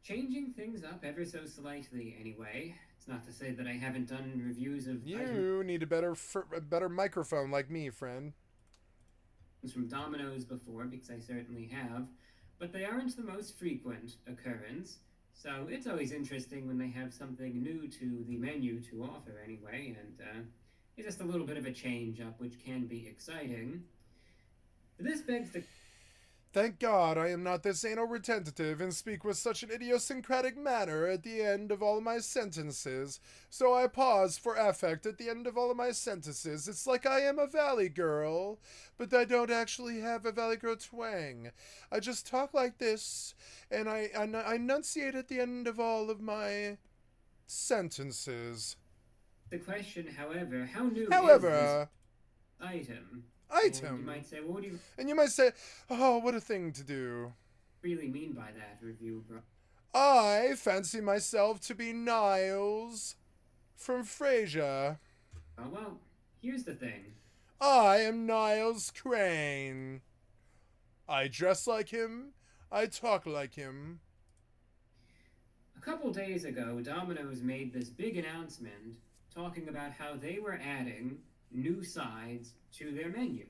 Changing things up ever so slightly, anyway. It's not to say that I haven't done reviews of You need a better microphone like me, friend. items from Domino's before, because I certainly have, but they aren't the most frequent occurrence. So it's always interesting when they have something new to the menu to offer, anyway, and it's just a little bit of a change up, which can be exciting. This begs the Thank God I am not this anal retentive and speak with such an idiosyncratic manner at the end of all my sentences, so I pause for affect at the end of all of my sentences. It's like I am a valley girl, but I don't actually have a valley girl twang. I just talk like this, and I enunciate at the end of all of my sentences. The question, however, how new is this item? Item. And you might say, well, what do you And you might say, oh, what a thing to do. really mean by that, review bro? I fancy myself to be Niles from Frasier. Oh, well, here's the thing. I am Niles Crane. I dress like him. I talk like him. A couple days ago, Domino's made this big announcement talking about how they were adding new sides to their menu.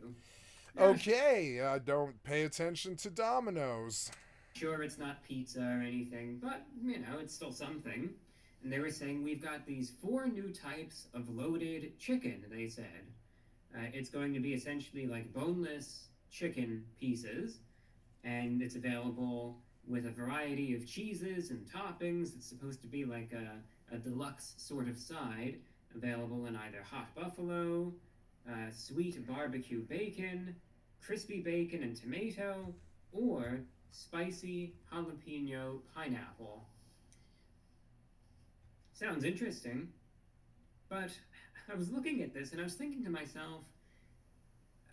Okay, don't pay attention to Domino's. Sure, it's not pizza or anything, but, you know, it's still something. And they were saying we've got these 4 new types of loaded chicken, they said. It's going to be essentially like boneless chicken pieces, and it's available with a variety of cheeses and toppings. It's supposed to be like a deluxe sort of side, available in either hot buffalo, sweet barbecue bacon, crispy bacon and tomato, or spicy jalapeno pineapple. Sounds interesting, but I was looking at this and I was thinking to myself,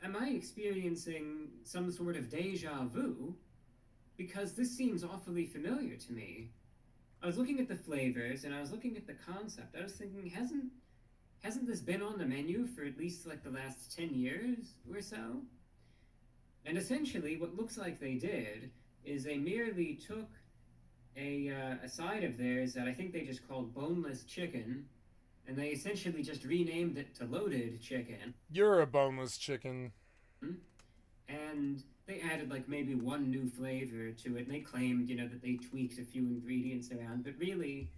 am I experiencing some sort of deja vu? Because this seems awfully familiar to me. I was looking at the flavors and I was looking at the concept. I was thinking, hasn't this been on the menu for at least like the last 10 years or so? And essentially what looks like they did is they merely took a side of theirs that I think they just called boneless chicken, and they essentially just renamed it to loaded chicken. You're a boneless chicken. And they added like maybe one new flavor to it, and they claimed, you know, that they tweaked a few ingredients around, but really,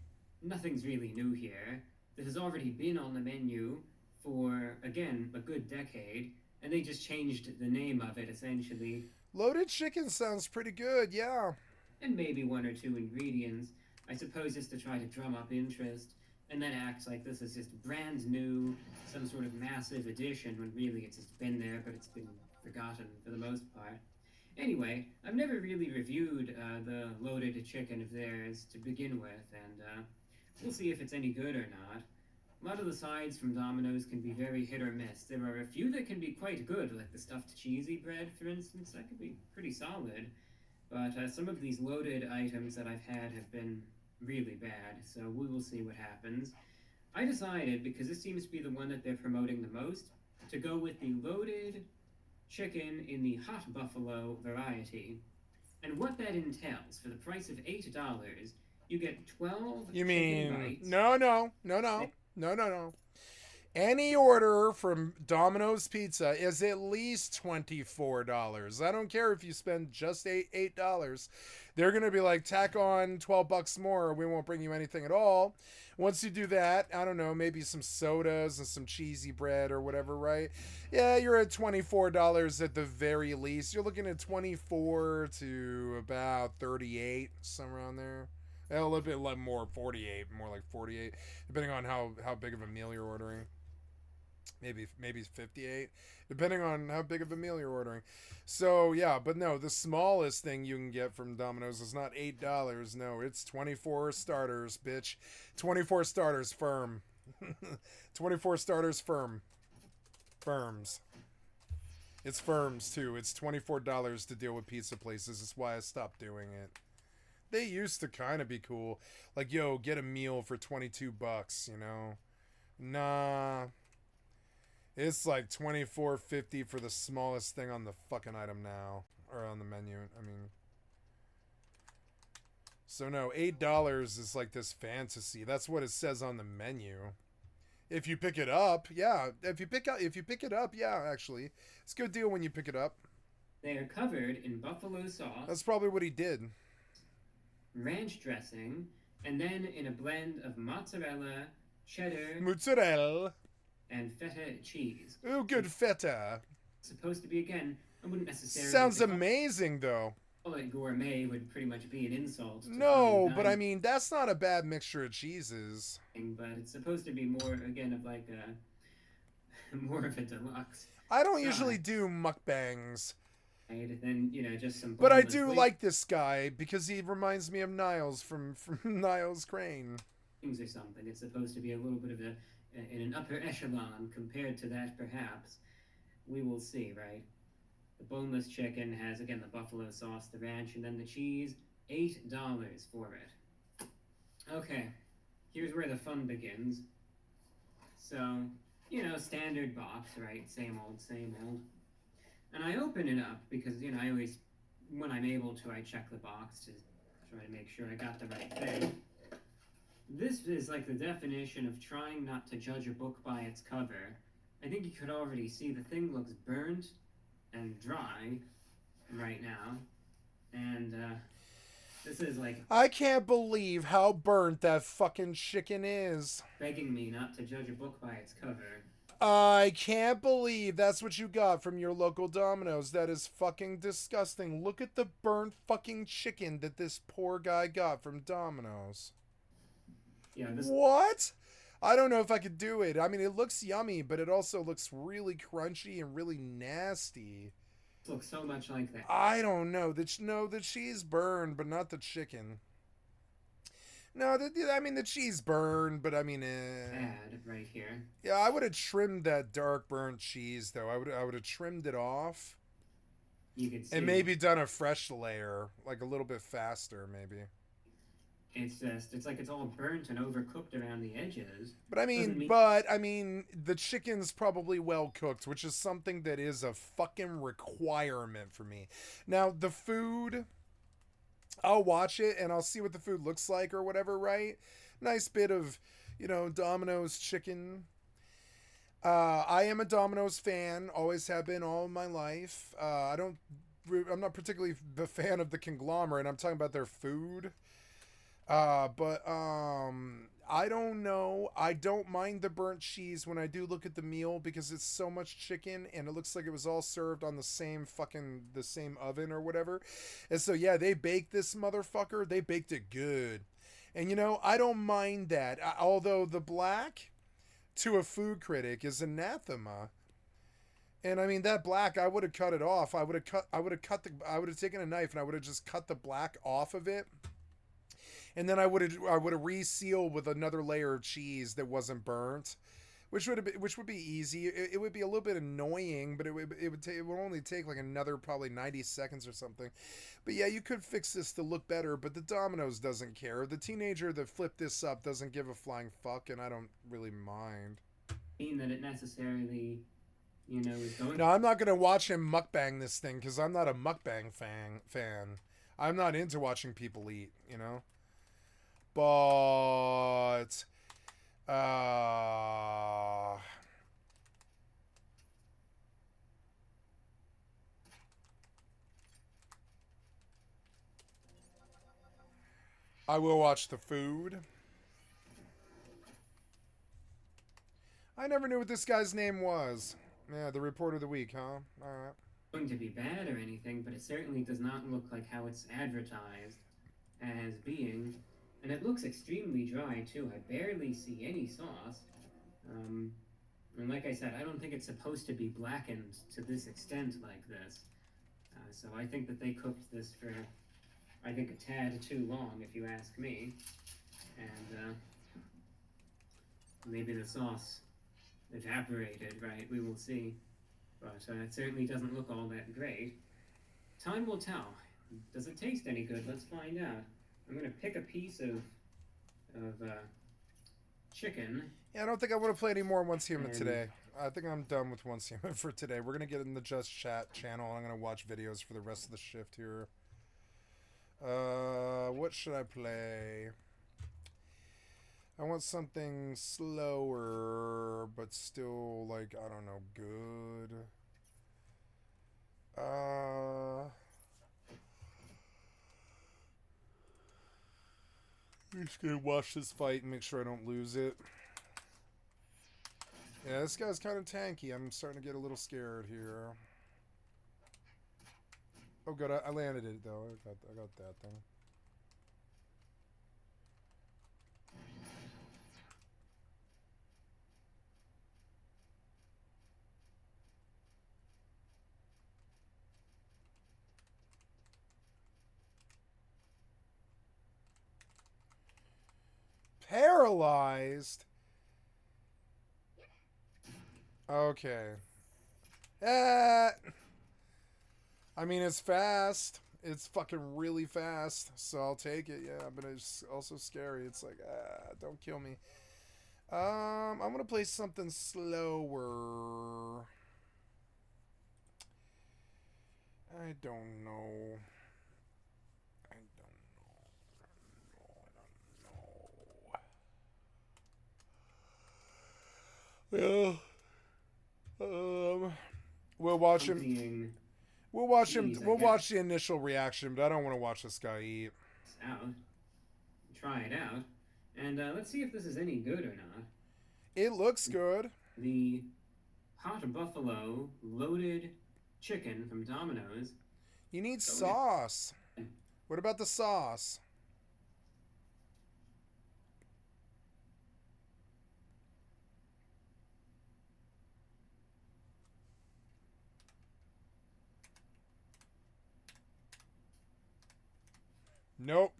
nothing's really new here. This has already been on the menu for, again, a good decade, and they just changed the name of it, essentially. Loaded chicken sounds pretty good, yeah. And maybe 1 or 2 ingredients, I suppose, just to try to drum up interest, and then act like this is just brand new, some sort of massive addition, when really it's just been there, but it's been forgotten for the most part. Anyway, I've never really reviewed the loaded chicken of theirs to begin with, and we'll see if it's any good or not. A lot of the sides from Domino's can be very hit or miss. There are a few that can be quite good, like the stuffed cheesy bread, for instance. That could be pretty solid. But some of these loaded items that I've had have been really bad, so we will see what happens. I decided, because this seems to be the one that they're promoting the most, to go with the loaded chicken in the hot buffalo variety. And what that entails, for the price of $8, you get 12 You chicken mean, bites. no. Any order from Domino's Pizza is at least $24. I don't care if you spend just $8. They're going to be like, tack on $12 more, or we won't bring you anything at all. Once you do that, I don't know, maybe some sodas and some cheesy bread or whatever, right? Yeah, you're at $24 at the very least. You're looking at 24 to about 38, somewhere around there. A little bit more, 48, more like 48, depending on how big of a meal you're ordering. Maybe 58, depending on how big of a meal you're ordering. So yeah, but no, the smallest thing you can get from Domino's is not $8. No, it's 24 starters, bitch. 24 starters firm. 24 starters firm. Firms. It's firms too. It's $24 to deal with pizza places. That's why I stopped doing it. They used to kind of be cool. Like, yo, get a meal for $22, you know? Nah. It's like $24.50 for the smallest thing on the fucking item now. Or on the menu, I mean. So no, $8 is like this fantasy. That's what it says on the menu. If you pick it up, yeah. If you pick it up, yeah, actually. It's a good deal when you pick it up. They are covered in buffalo sauce. That's probably what he did. Ranch dressing, and then in a blend of mozzarella, cheddar, mozzarella, and feta cheese. Oh, good feta. It's supposed to be, again, I wouldn't necessarily... Sounds amazing, though. Call it gourmet would pretty much be an insult. No, but I mean, that's not a bad mixture of cheeses. But it's supposed to be more, again, of like a... more of a deluxe. I don't usually do mukbangs. And then, you know, just some... But I do like this guy because he reminds me of Niles from Niles Crane. Or something. It's supposed to be a little bit of in an upper echelon compared to that, perhaps. We will see, right? The boneless chicken has, again, the buffalo sauce, the ranch, and then the cheese. $8 for it. Okay, here's where the fun begins. So, you know, standard box, right? Same old, same old. And I open it up because, you know, I always, when I'm able to, I check the box to try to make sure I got the right thing. This is like the definition of trying not to judge a book by its cover. I think you could already see the thing looks burnt and dry right now. And this is like... I can't believe how burnt that fucking chicken is. Begging me not to judge a book by its cover. I can't believe that's what you got from your local Domino's. That is fucking disgusting. Look at the burnt fucking chicken that this poor guy got from Domino's. Yeah, What? I don't know if I could do it. I mean, it looks yummy, but it also looks really crunchy and really nasty. It looks so much like that. I don't know. The cheese burned, but not the chicken. No, the cheese burned, but I mean, Add right here. Yeah, I would have trimmed that dark burnt cheese though. I would have trimmed it off. You could see. And maybe done a fresh layer, like a little bit faster, maybe. It's like it's all burnt and overcooked around the edges. But I mean, the chicken's probably well cooked, which is something that is a fucking requirement for me. Now, the food, I'll watch it and I'll see what the food looks like or whatever, right? Nice bit of, you know, Domino's chicken. I am a Domino's fan, always have been all my life. I'm not particularly a fan of the conglomerate. I'm talking about their food. But I don't know. I don't mind the burnt cheese when I do look at the meal because it's so much chicken and it looks like it was all served on the same oven or whatever. And so, yeah, they baked this motherfucker. They baked it good. And, you know, I don't mind that. Although the black to a food critic is anathema. And I mean, that black, I would have cut it off. I would have taken a knife and I would have just cut the black off of it. And then I would have resealed with another layer of cheese that wasn't burnt, which would be easy. It would be a little bit annoying, but it would only take like another probably 90 seconds or something. But yeah, you could fix this to look better, but the Domino's doesn't care. The teenager that flipped this up doesn't give a flying fuck, and I don't really mind. Mean that it necessarily, you know, is going. No, I'm not gonna watch him mukbang this thing because I'm not a mukbang fan. I'm not into watching people eat, you know. But I will watch the food. I never knew what this guy's name was. Yeah, the report of the week, huh? All right. Going to be bad or anything, but it certainly does not look like how it's advertised as being. And it looks extremely dry, too. I barely see any sauce. And like I said, I don't think it's supposed to be blackened to this extent like this. So I think that they cooked this for, I think, a tad too long, if you ask me. And maybe the sauce evaporated, right? We will see. but it certainly doesn't look all that great. Time will tell. Does it taste any good? Let's find out. I'm gonna pick a piece of chicken. Yeah, I don't think I want to play any more Once Human today. I think I'm done with Once Human for today. We're gonna get in the Just Chat channel, and I'm gonna watch videos for the rest of the shift here. What should I play? I want something slower, but still, like, I don't know, good. I'm just gonna watch this fight and make sure I don't lose it. Yeah, this guy's kind of tanky. I'm starting to get a little scared here. Oh, good. I landed it, though. I got that thing. Paralyzed? Okay. I mean, it's fast. It's fucking really fast, so I'll take it, yeah, but it's also scary. It's like, don't kill me. I'm gonna play something slower. I don't know. Yeah. We'll watch him. We'll watch him. We'll watch the initial reaction, but I don't want to watch this guy eat. Out. Try it out, and let's see if this is any good or not. It looks good. The hot buffalo loaded chicken from Domino's. You need sauce. What about the sauce? Nope.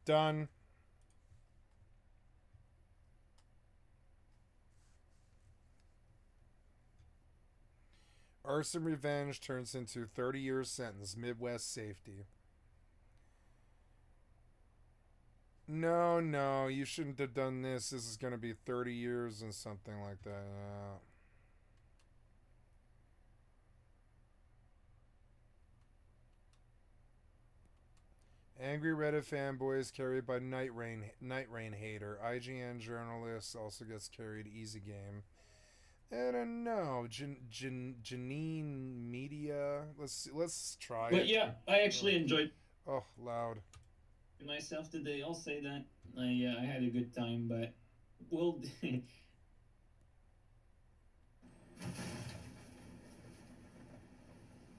Done. Arson revenge turns into 30 years sentence. Midwest safety. No, you shouldn't have done this. This is going to be 30 years and something like that. Yeah. Angry Reddit fanboys carried by Night Rain hater. IGN journalist also gets carried. Easy game. I don't know. Janine Media. Let's try it. But yeah, I actually enjoyed. Oh, loud. Myself today. I'll say that. I had a good time, but we'll.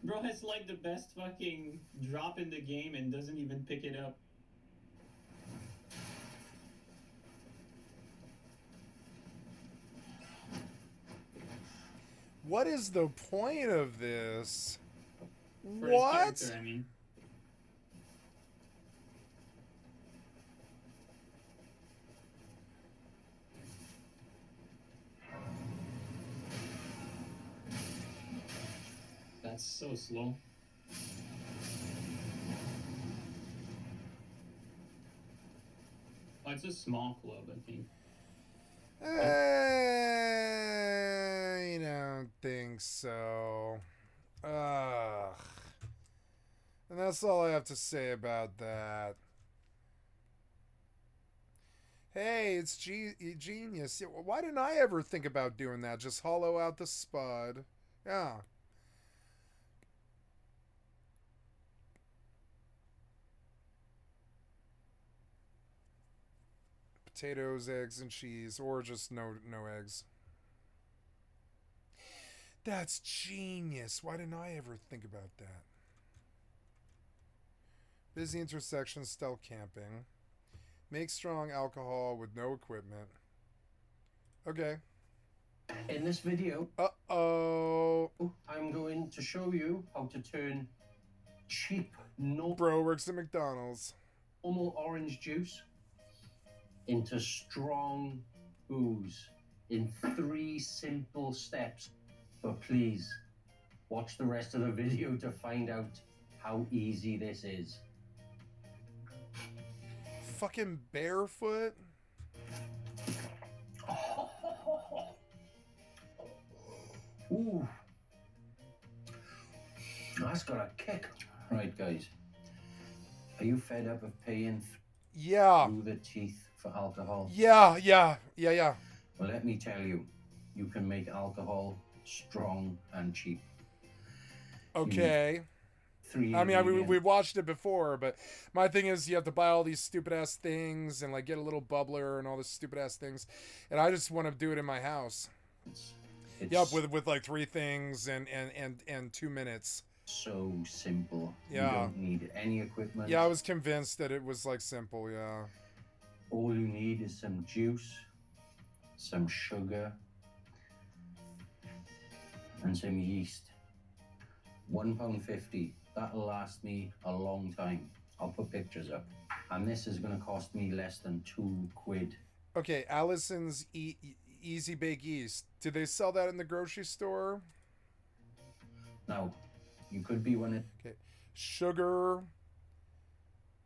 Bro has like the best fucking drop in the game and doesn't even pick it up. What is the point of this? For What? his character, I mean. That's so slow. Oh, it's a small club, I think. I don't think so. Ugh. And that's all I have to say about that. Hey, it's genius. Why didn't I ever think about doing that? Just hollow out the spud. Yeah. Potatoes, eggs, and cheese, or just no eggs. That's genius. Why didn't I ever think about that? Busy intersection, stealth camping. Make strong alcohol with no equipment. Okay. In this video, I'm going to show you how to turn cheap, Bro works at McDonald's. Normal orange juice into strong booze in 3 simple steps. But please, watch the rest of the video to find out how easy this is. Fucking barefoot? Ooh. That's got a kick. Right, guys. Are you fed up of paying through the teeth for alcohol? Yeah. Well, let me tell you, you can make alcohol strong and cheap. Okay. I mean, we watched it before, but my thing is you have to buy all these stupid ass things and like get a little bubbler and all this stupid ass things, and I just want to do it in my house. Yep, with like 3 things and 2 minutes. So simple. Yeah. You don't need any equipment. Yeah, I was convinced that it was like simple. Yeah. All you need is some juice, some sugar, and some yeast. £1.50. That'll last me a long time. I'll put pictures up. And this is going to cost me less than £2. Okay, Allison's Easy Bake Yeast. Do they sell that in the grocery store? No. You could be one. Okay. Sugar,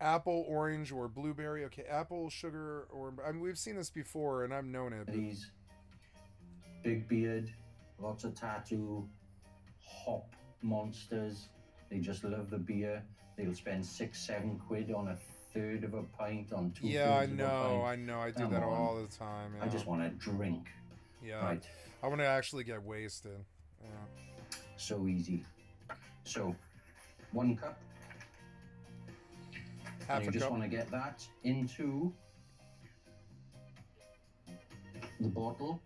apple, orange, or blueberry. Okay, apple, sugar, or... I mean, we've seen this before, and I've known it. These big beard, lots of tattoo, hop monsters. They just love the beer. They'll spend £6-7 on a third of a pint, on 2 Yeah, I thirds know. of a pint. I know. I do Come that on. all the time. Yeah. I just want to drink. Yeah. Right. I want to actually get wasted. Yeah. So easy. So, 1 cup. Half and you a just cup. want to get that into the bottle.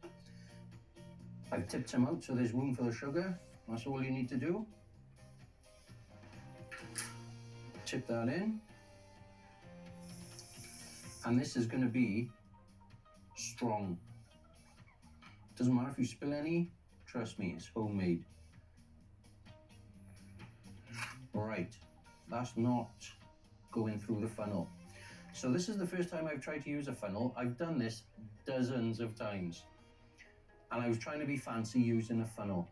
I've tipped some out so there's room for the sugar. That's all you need to do. Tip that in. And this is going to be strong. Doesn't matter if you spill any. Trust me, it's homemade. Right, that's not going through the funnel. So this is the first time I've tried to use a funnel. I've done this dozens of times. And I was trying to be fancy using a funnel.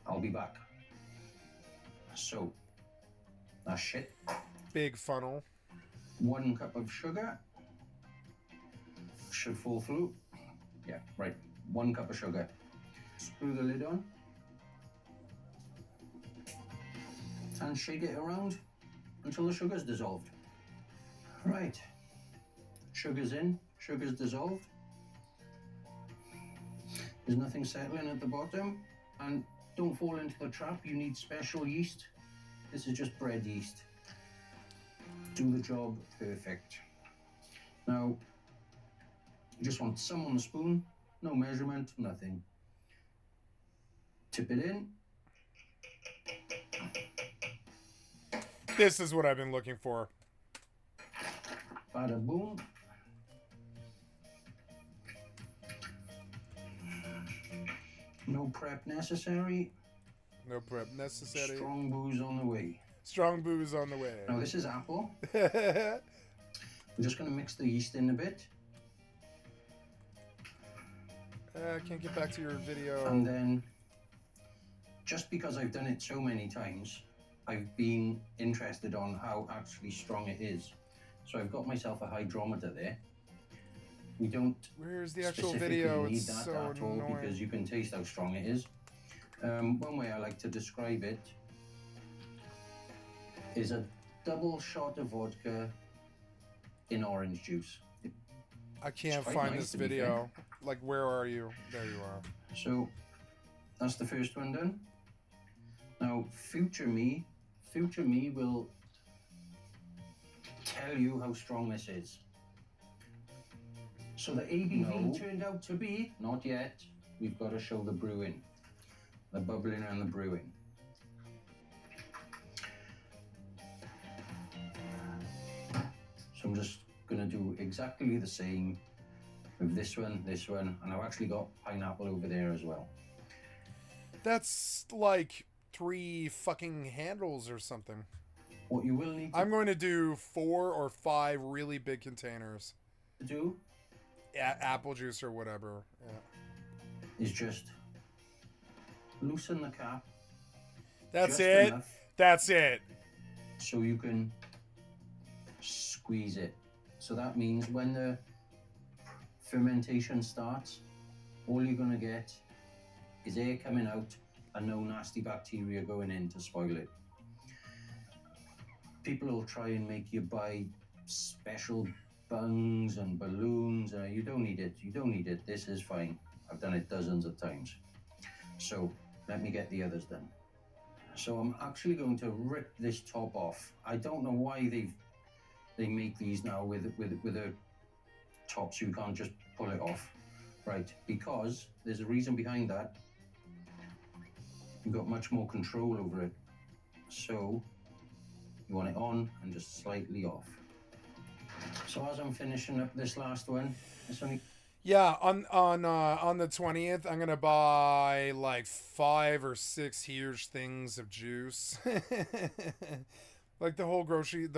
I'll be back. So, that's shit. Big funnel. 1 cup of sugar. Should fall through. Yeah, right. 1 cup of sugar. Screw the lid on. And shake it around until the sugar's dissolved. Right. Sugar's in, sugar's dissolved. There's nothing settling at the bottom. And don't fall into the trap, you need special yeast. This is just bread yeast. Do the job perfect. Now, you just want some on the spoon, no measurement, nothing. Tip it in. This is what I've been looking for. Bada boom. No prep necessary. No prep necessary. Strong booze on the way. Strong booze on the way. Now this is apple. We're just going to mix the yeast in a bit. I can't get back to your video. And then, just because I've done it so many times, I've been interested on how actually strong it is. So I've got myself a hydrometer there. We don't Where's the actual specifically video? need It's that so at all annoying. because you can taste how strong it is. One way I like to describe it is a double shot of vodka in orange juice. I can't It's quite find nice, this to be video. Like, where are you? There you are. So that's the first one done. Now, future me will tell you how strong this is. So the ABV turned out to be, not yet. We've got to show the brewing, the bubbling and the brewing. So I'm just going to do exactly the same with this one, and I've actually got pineapple over there as well. That's like 3 fucking handles or something. What you will need to I'm going to do 4 or 5 really big containers. do Apple juice or whatever. Yeah. is just loosen the cap. That's just it. enough That's it. so you can squeeze it. So that means when the fermentation starts, all you're going to get is air coming out and no nasty bacteria going in to spoil it. People will try and make you buy special bungs and balloons. You don't need it. You don't need it. This is fine. I've done it dozens of times. So let me get the others done. So I'm actually going to rip this top off. I don't know why they make these now with a top so you can't just pull it off. Right, because there's a reason behind that. You've got much more control over it. So you want it on and just slightly off. So as I'm finishing up this last one, it's only... Yeah, on the 20th, I'm gonna buy like 5 or 6 huge things of juice. Like the whole grocery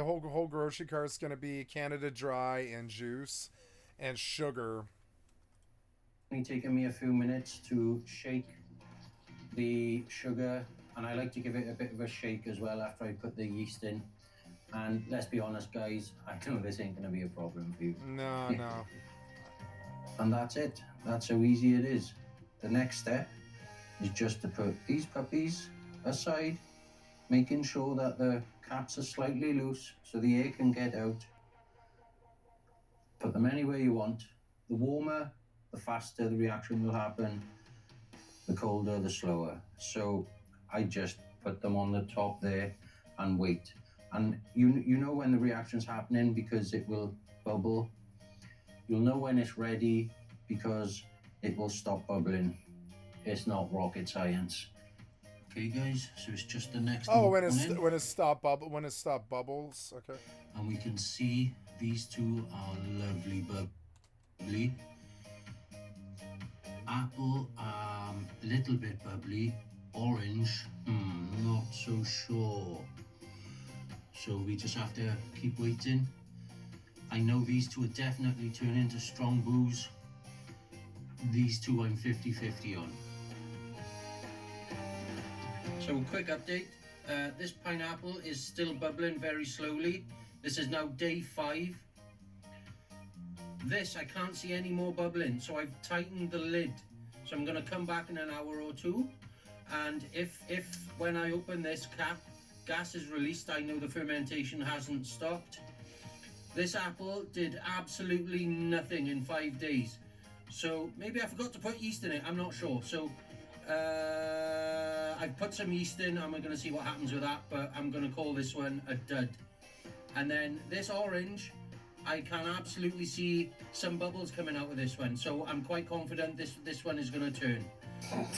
cart's gonna be Canada Dry and juice and sugar. It's taken me a few minutes to shake the sugar, and I like to give it a bit of a shake as well after I put the yeast in. And let's be honest, guys, I know this ain't gonna be a problem for you. No, no. And that's it. That's how easy it is. The next step is just to put these puppies aside, making sure that the caps are slightly loose so the air can get out. Put them anywhere you want. The warmer, the faster the reaction will happen. The colder, the slower. So I just put them on the top there and wait. And you know when the reaction's happening because it will bubble. You'll know when it's ready because it will stop bubbling. It's not rocket science. Okay, guys, so it's just the next one. Oh, when it stop bubbles. Okay. And we can see these two are lovely bubbly. Apple, a little bit bubbly. Orange, not so sure. So we just have to keep waiting. I know these two are definitely turning into strong booze. These two I'm 50-50 on. So quick update. This pineapple is still bubbling very slowly. This is now day 5. This, I can't see any more bubbling, so I've tightened the lid. So I'm gonna come back in an hour or two. And if when I open this cap, gas is released, I know the fermentation hasn't stopped. This apple did absolutely nothing in 5 days. So maybe I forgot to put yeast in it, I'm not sure. So I've put some yeast in and we're gonna see what happens with that, but I'm gonna call this one a dud. And then this orange, I can absolutely see some bubbles coming out of this one. So I'm quite confident this one is gonna turn.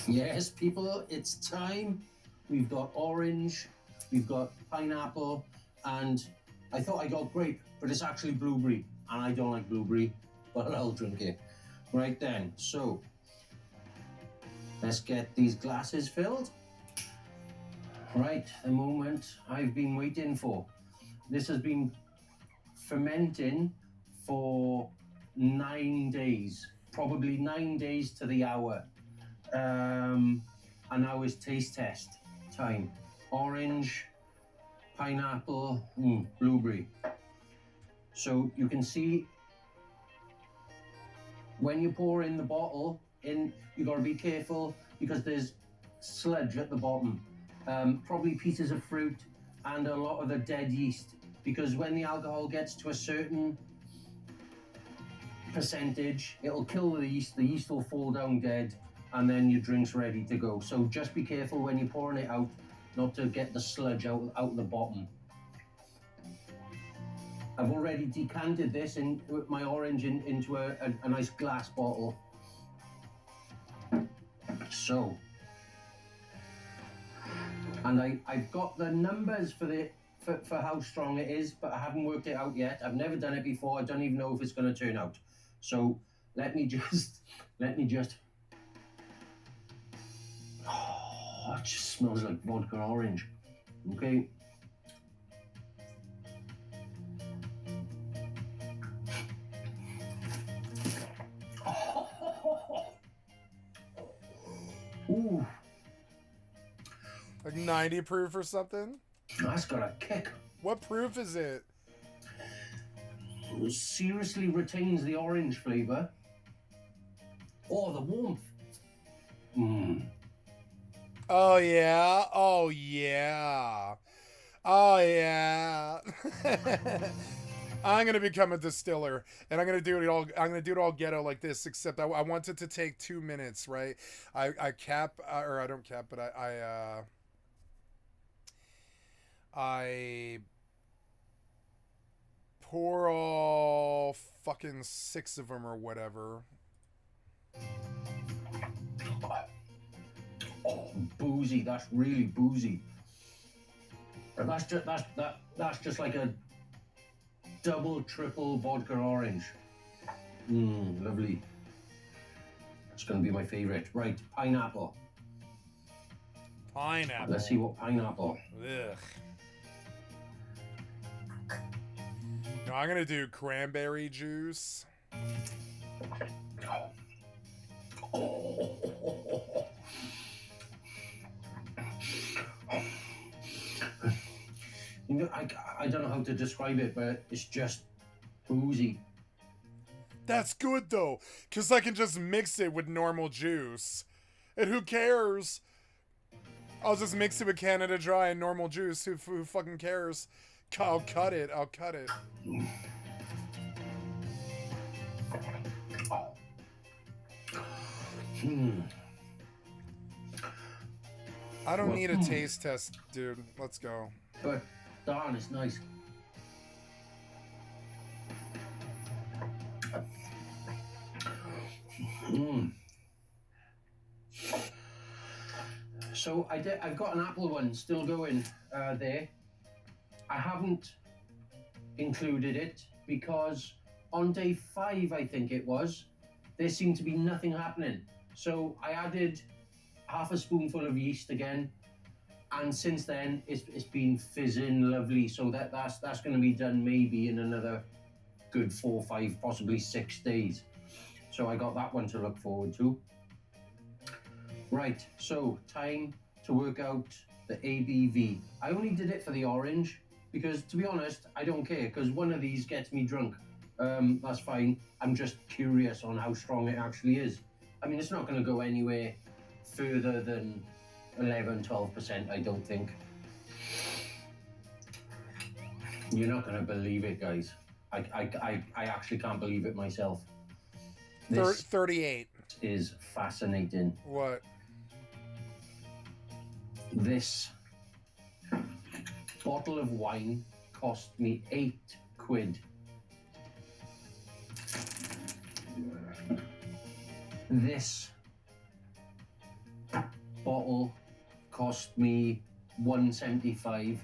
Yes, people, it's time. We've got orange, we've got pineapple, and I thought I got grape, but it's actually blueberry, and I don't like blueberry, but I'll drink it. Right then, so let's get these glasses filled. Right, the moment I've been waiting for. This has been fermenting for 9 days, probably 9 days to the hour. And now is taste test time. Orange, pineapple, blueberry. So you can see when you pour in the bottle, you gotta be careful because there's sludge at the bottom. Probably pieces of fruit and a lot of the dead yeast, because when the alcohol gets to a certain percentage, it'll kill the yeast will fall down dead, and then your drink's ready to go. So just be careful when you're pouring it out, not to get the sludge out the bottom. I've already decanted this with my orange into a nice glass bottle. So, and I've got the numbers for how strong it is, but I haven't worked it out yet. I've never done it before. I don't even know if it's going to turn out. So let me just. Oh, it just smells like vodka orange. Okay. Ooh. Like 90 proof or something? That's got a kick. What proof is it? It seriously retains the orange flavour. Oh, the warmth. Mmm. Oh yeah. Oh yeah. Oh yeah. I'm gonna become a distiller, and I'm gonna do it all. I'm gonna do it all ghetto like this. Except I want it to take 2 minutes, right? I cap, or I don't cap, but I pour all fucking 6 of them or whatever. Oh, boozy. That's really boozy. And that's just like a double, triple vodka orange. Mmm, lovely. It's gonna be my favorite. Right, pineapple. Pineapple. Let's see what pineapple. Ugh. No, I'm gonna do cranberry juice. You know, I don't know how to describe it, but it's just boozy. That's good though, because I can just mix it with normal juice. And who cares? I'll just mix it with Canada Dry and normal juice. Who fucking cares? I'll cut it. I'll cut it. I don't need a taste test, dude. Let's go. But darn, it's nice. So I've got an apple one still going there. I haven't included it because on day 5, I think it was, there seemed to be nothing happening. So I added half a spoonful of yeast again, and since then it's been fizzing lovely. So that's going to be done maybe in another good 4, 5, possibly 6 days. So I got that one to look forward to. Right, so time to work out the ABV. I only did it for the orange because, to be honest, I don't care because one of these gets me drunk. That's fine. I'm just curious on how strong it actually is. I mean, it's not going to go anywhere further than 11, 12%, I don't think. You're not going to believe it, guys. I actually can't believe it myself. 38 is fascinating. What? This bottle of wine cost me 8 quid. This bottle cost me $1.75.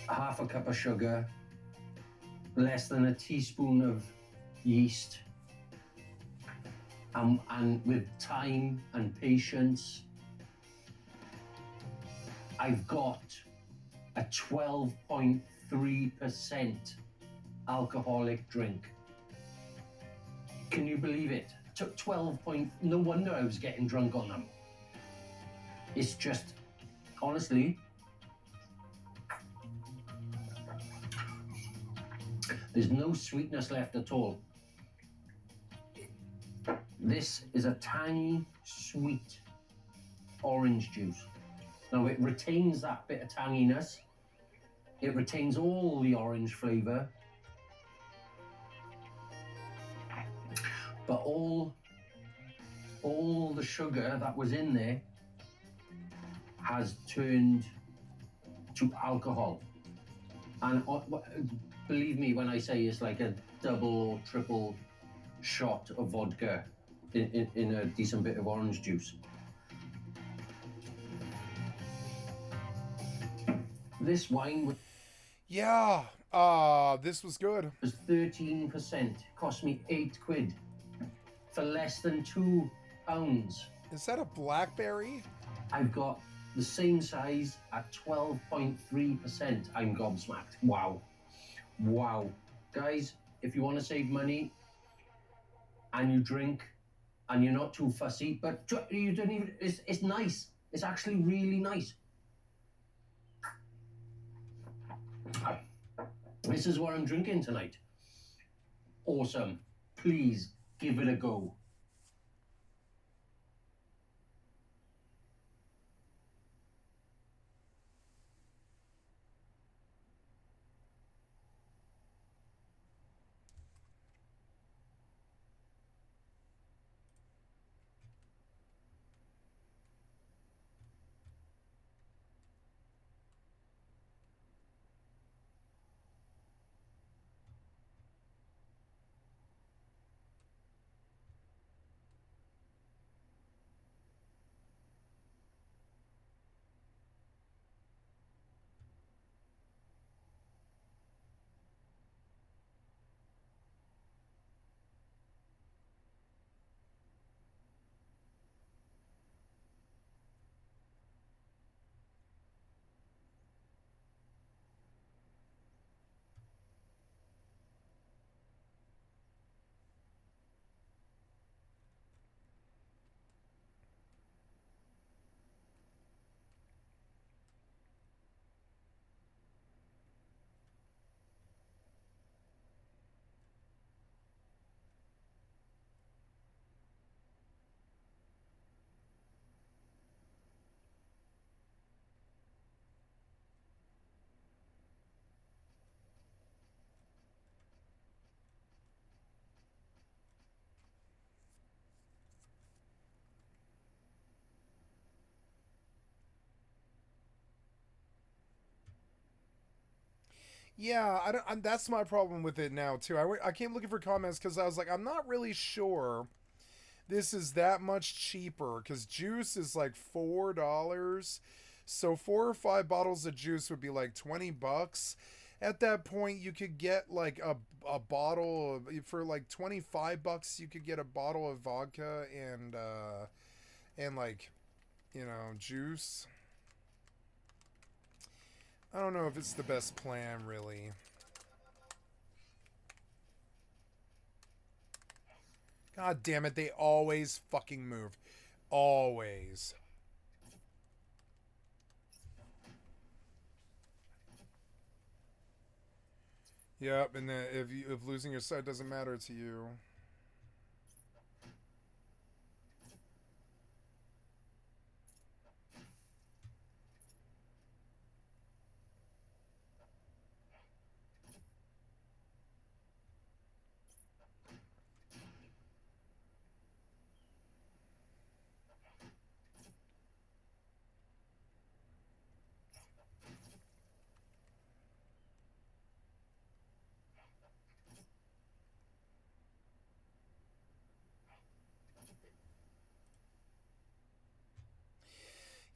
Half a cup of sugar, less than a teaspoon of yeast, and with time and patience, I've got a 12.3% alcoholic drink. Can you believe it? I took 12 point, no wonder I was getting drunk on them. It's just, honestly, there's no sweetness left at all. This is a tangy, sweet orange juice. Now it retains that bit of tanginess. It retains all the orange flavour. But all the sugar that was in there has turned to alcohol. And believe me when I say it's like a double or triple shot of vodka in a decent bit of orange juice. This wine Yeah, this was good. was 13%. Cost me 8 quid for less than £2. Is that a blackberry? I've got the same size at 12.3%. I'm gobsmacked. Wow. Wow. Guys, if you want to save money and you drink and you're not too fussy, but you don't even, it's nice. It's actually really nice. This is what I'm drinking tonight. Awesome. Please give it a go. Yeah, that's my problem with it now too. I came looking for comments because I was like, I'm not really sure this is that much cheaper because juice is like $4. So 4 or 5 bottles of juice would be like $20. At that point, you could get like a bottle of, for like $25. You could get a bottle of vodka and like, you know, juice. I don't know if it's the best plan, really. God damn it, they always fucking move. Always. Yep, and then if losing your sight doesn't matter to you.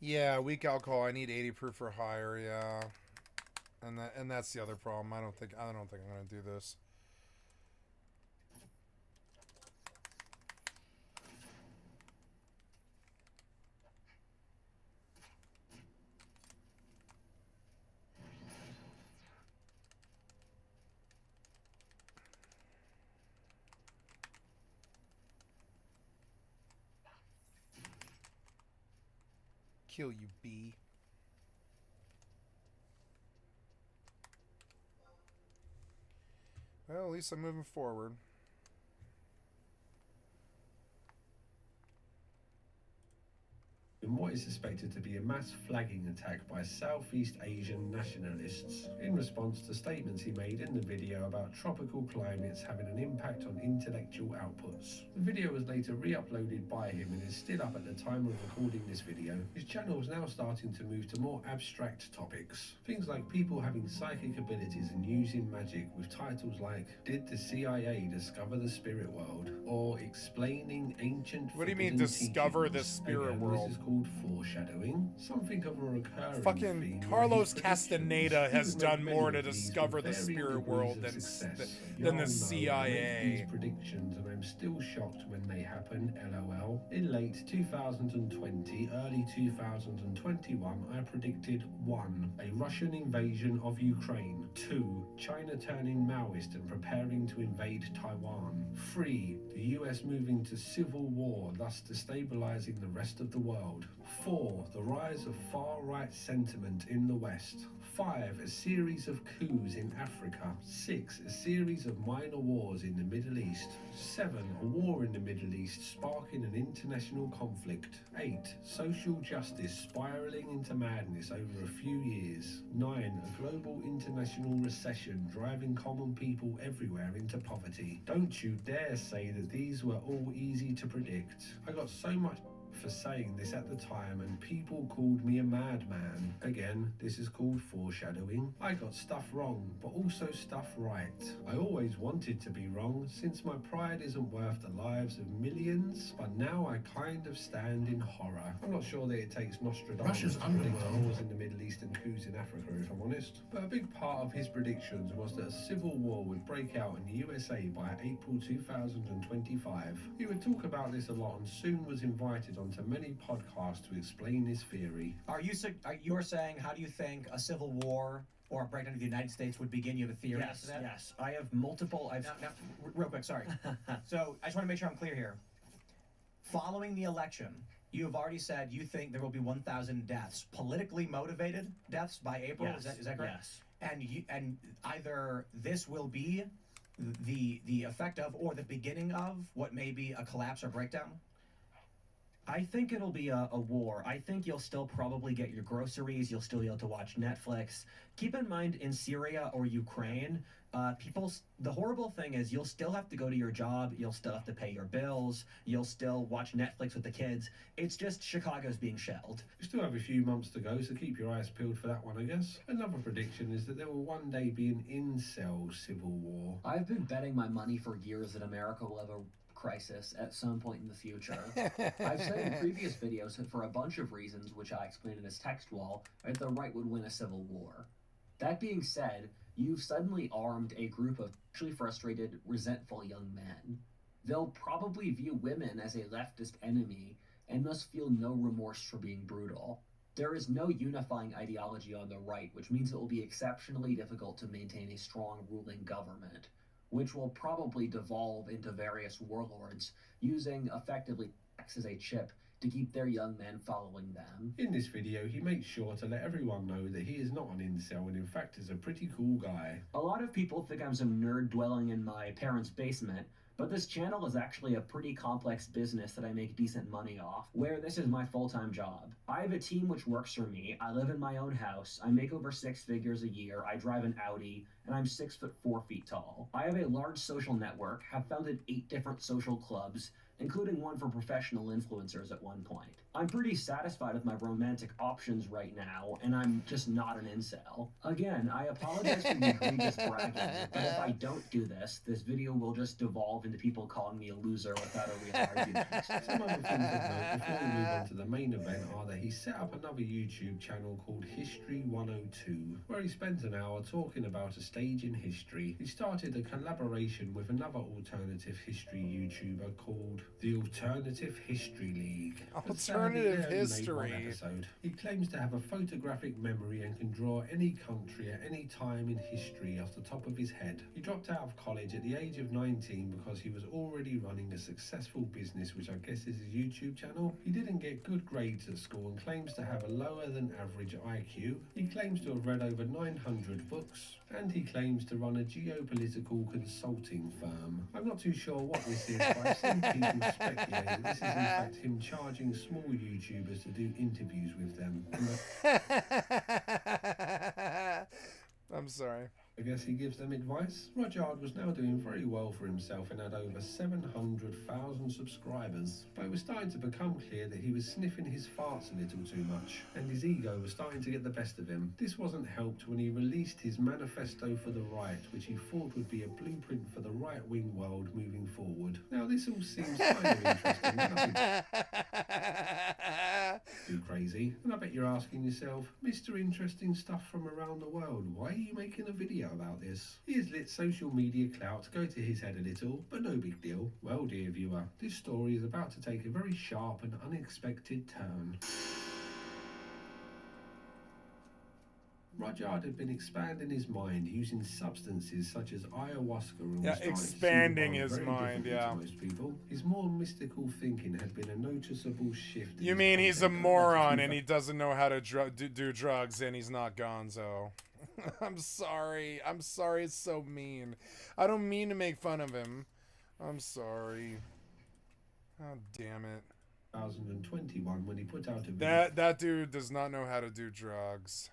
Yeah, weak alcohol. I need 80 proof or higher. Yeah, and that's the other problem. I don't think I'm gonna do this. Kill you, bee. Well, at least I'm moving forward. In what is suspected to be a mass flagging attack by Southeast Asian nationalists in response to statements he made in the video about tropical climates having an impact on intellectual outputs. The video was later re-uploaded by him and is still up at the time of recording this video. His channel is now starting to move to more abstract topics. Things like people having psychic abilities and using magic, with titles like "Did the CIA discover the spirit world?" or "Explaining ancient." What do you mean discover the spirit world? This is called foreshadowing, something of a recurring Fucking theme. Carlos Castaneda has done more to discover the spirit world than the CIA. These predictions, and I'm still shocked when they happen. LOL. In late 2020, early 2021, I predicted 1. A Russian invasion of Ukraine. 2. China turning Maoist and preparing to invade Taiwan. 3. The US moving to civil war, thus destabilizing the rest of the world. 4. The rise of far-right sentiment in the West. 5. A series of coups in Africa. 6. A series of minor wars in the Middle East. 7. A war in the Middle East sparking an international conflict. 8. Social justice spiraling into madness over a few years. 9. A global international recession driving common people everywhere into poverty. Don't you dare say that these were all easy to predict. I got so much for saying this at the time, and people called me a madman. Again, this is called foreshadowing. I got stuff wrong, but also stuff right. I always wanted to be wrong, since my pride isn't worth the lives of millions, but now I kind of stand in horror. I'm not sure that it takes Nostradamus Russia's to predict underworld. wars in the Middle East and coups in Africa, if I'm honest. But a big part of his predictions was that a civil war would break out in the USA by April 2025. He would talk about this a lot and soon was invited onto many podcasts to explain his theory. You're saying, how do you think a civil war or a breakdown of the United States would begin? You have a theory as to that? Yes. I have multiple. Now, real quick, sorry. So I just want to make sure I'm clear here. Following the election, you have already said you think there will be 1,000 deaths, politically motivated deaths by April. Yes. Is that correct? Yes. And either this will be the effect of or the beginning of what may be a collapse or breakdown. I think it'll be a war. I think you'll still probably get your groceries. You'll still be able to watch Netflix. Keep in mind, in Syria or Ukraine, the horrible thing is you'll still have to go to your job. You'll still have to pay your bills. You'll still watch Netflix with the kids. It's just Chicago's being shelled. We still have a few months to go, so keep your eyes peeled for that one, I guess. Another prediction is that there will one day be an incel civil war. I've been betting my money for years that America will have a crisis at some point in the future. I've said in previous videos that for a bunch of reasons, which I explained in this text wall, that the right would win a civil war. That being said, you've suddenly armed a group of actually frustrated, resentful young men. They'll probably view women as a leftist enemy and thus feel no remorse for being brutal. There is no unifying ideology on the right, which means it will be exceptionally difficult to maintain a strong ruling government, which will probably devolve into various warlords using effectively sex as a chip to keep their young men following them. In this video, he makes sure to let everyone know that he is not an incel and in fact is a pretty cool guy. A lot of people think I'm some nerd dwelling in my parents' basement, but this channel is actually a pretty complex business that I make decent money off, where this is my full-time job. I have a team which works for me, I live in my own house, I make over 6 figures a year, I drive an Audi, and I'm 6'4" tall. I have a large social network, have founded 8 different social clubs, including one for professional influencers at one point. I'm pretty satisfied with my romantic options right now, and I'm just not an incel. Again, I apologize for the egregious bragging, but if I don't do this, this video will just devolve into people calling me a loser without a real argument. Some other things to note before we move on to the main event are that he set up another YouTube channel called History 102, where he spent an hour talking about a stage in history. He started a collaboration with another alternative history YouTuber called the Alternative History League. Alternative history. He claims to have a photographic memory and can draw any country at any time in history off the top of his head. He dropped out of college at the age of 19 because he was already running a successful business, which I guess is his YouTube channel. He didn't get good grades at school and claims to have a lower than average IQ. He claims to have read over 900 books, and he claims to run a geopolitical consulting firm. I'm not too sure what this is, but I've seen people speculate that this is in fact him charging small YouTubers to do interviews with them. I'm sorry. I guess he gives them advice. Rudyard was now doing very well for himself and had over 700,000 subscribers. But it was starting to become clear that he was sniffing his farts a little too much, and his ego was starting to get the best of him. This wasn't helped when he released his manifesto for the right, which he thought would be a blueprint for the right-wing world moving forward. Now this all seems kind of interesting, doesn't it? too crazy. And I bet you're asking yourself, Mr. Interesting Stuff from around the world, why are you making a video about this? He has let social media clout go to his head a little, but no big deal. Well, dear viewer, this story is about to take a very sharp and unexpected turn. Rudyard had been expanding his mind using substances such as ayahuasca and was starting expanding to see the world his very mind, differently to most people. His more mystical thinking had been a noticeable shift. You mean he's a moron and he doesn't know how to do drugs and he's not gonzo? I'm sorry. I'm sorry it's so mean. I don't mean to make fun of him. I'm sorry. Oh, damn it. 2021 when he put out a video. That dude does not know how to do drugs.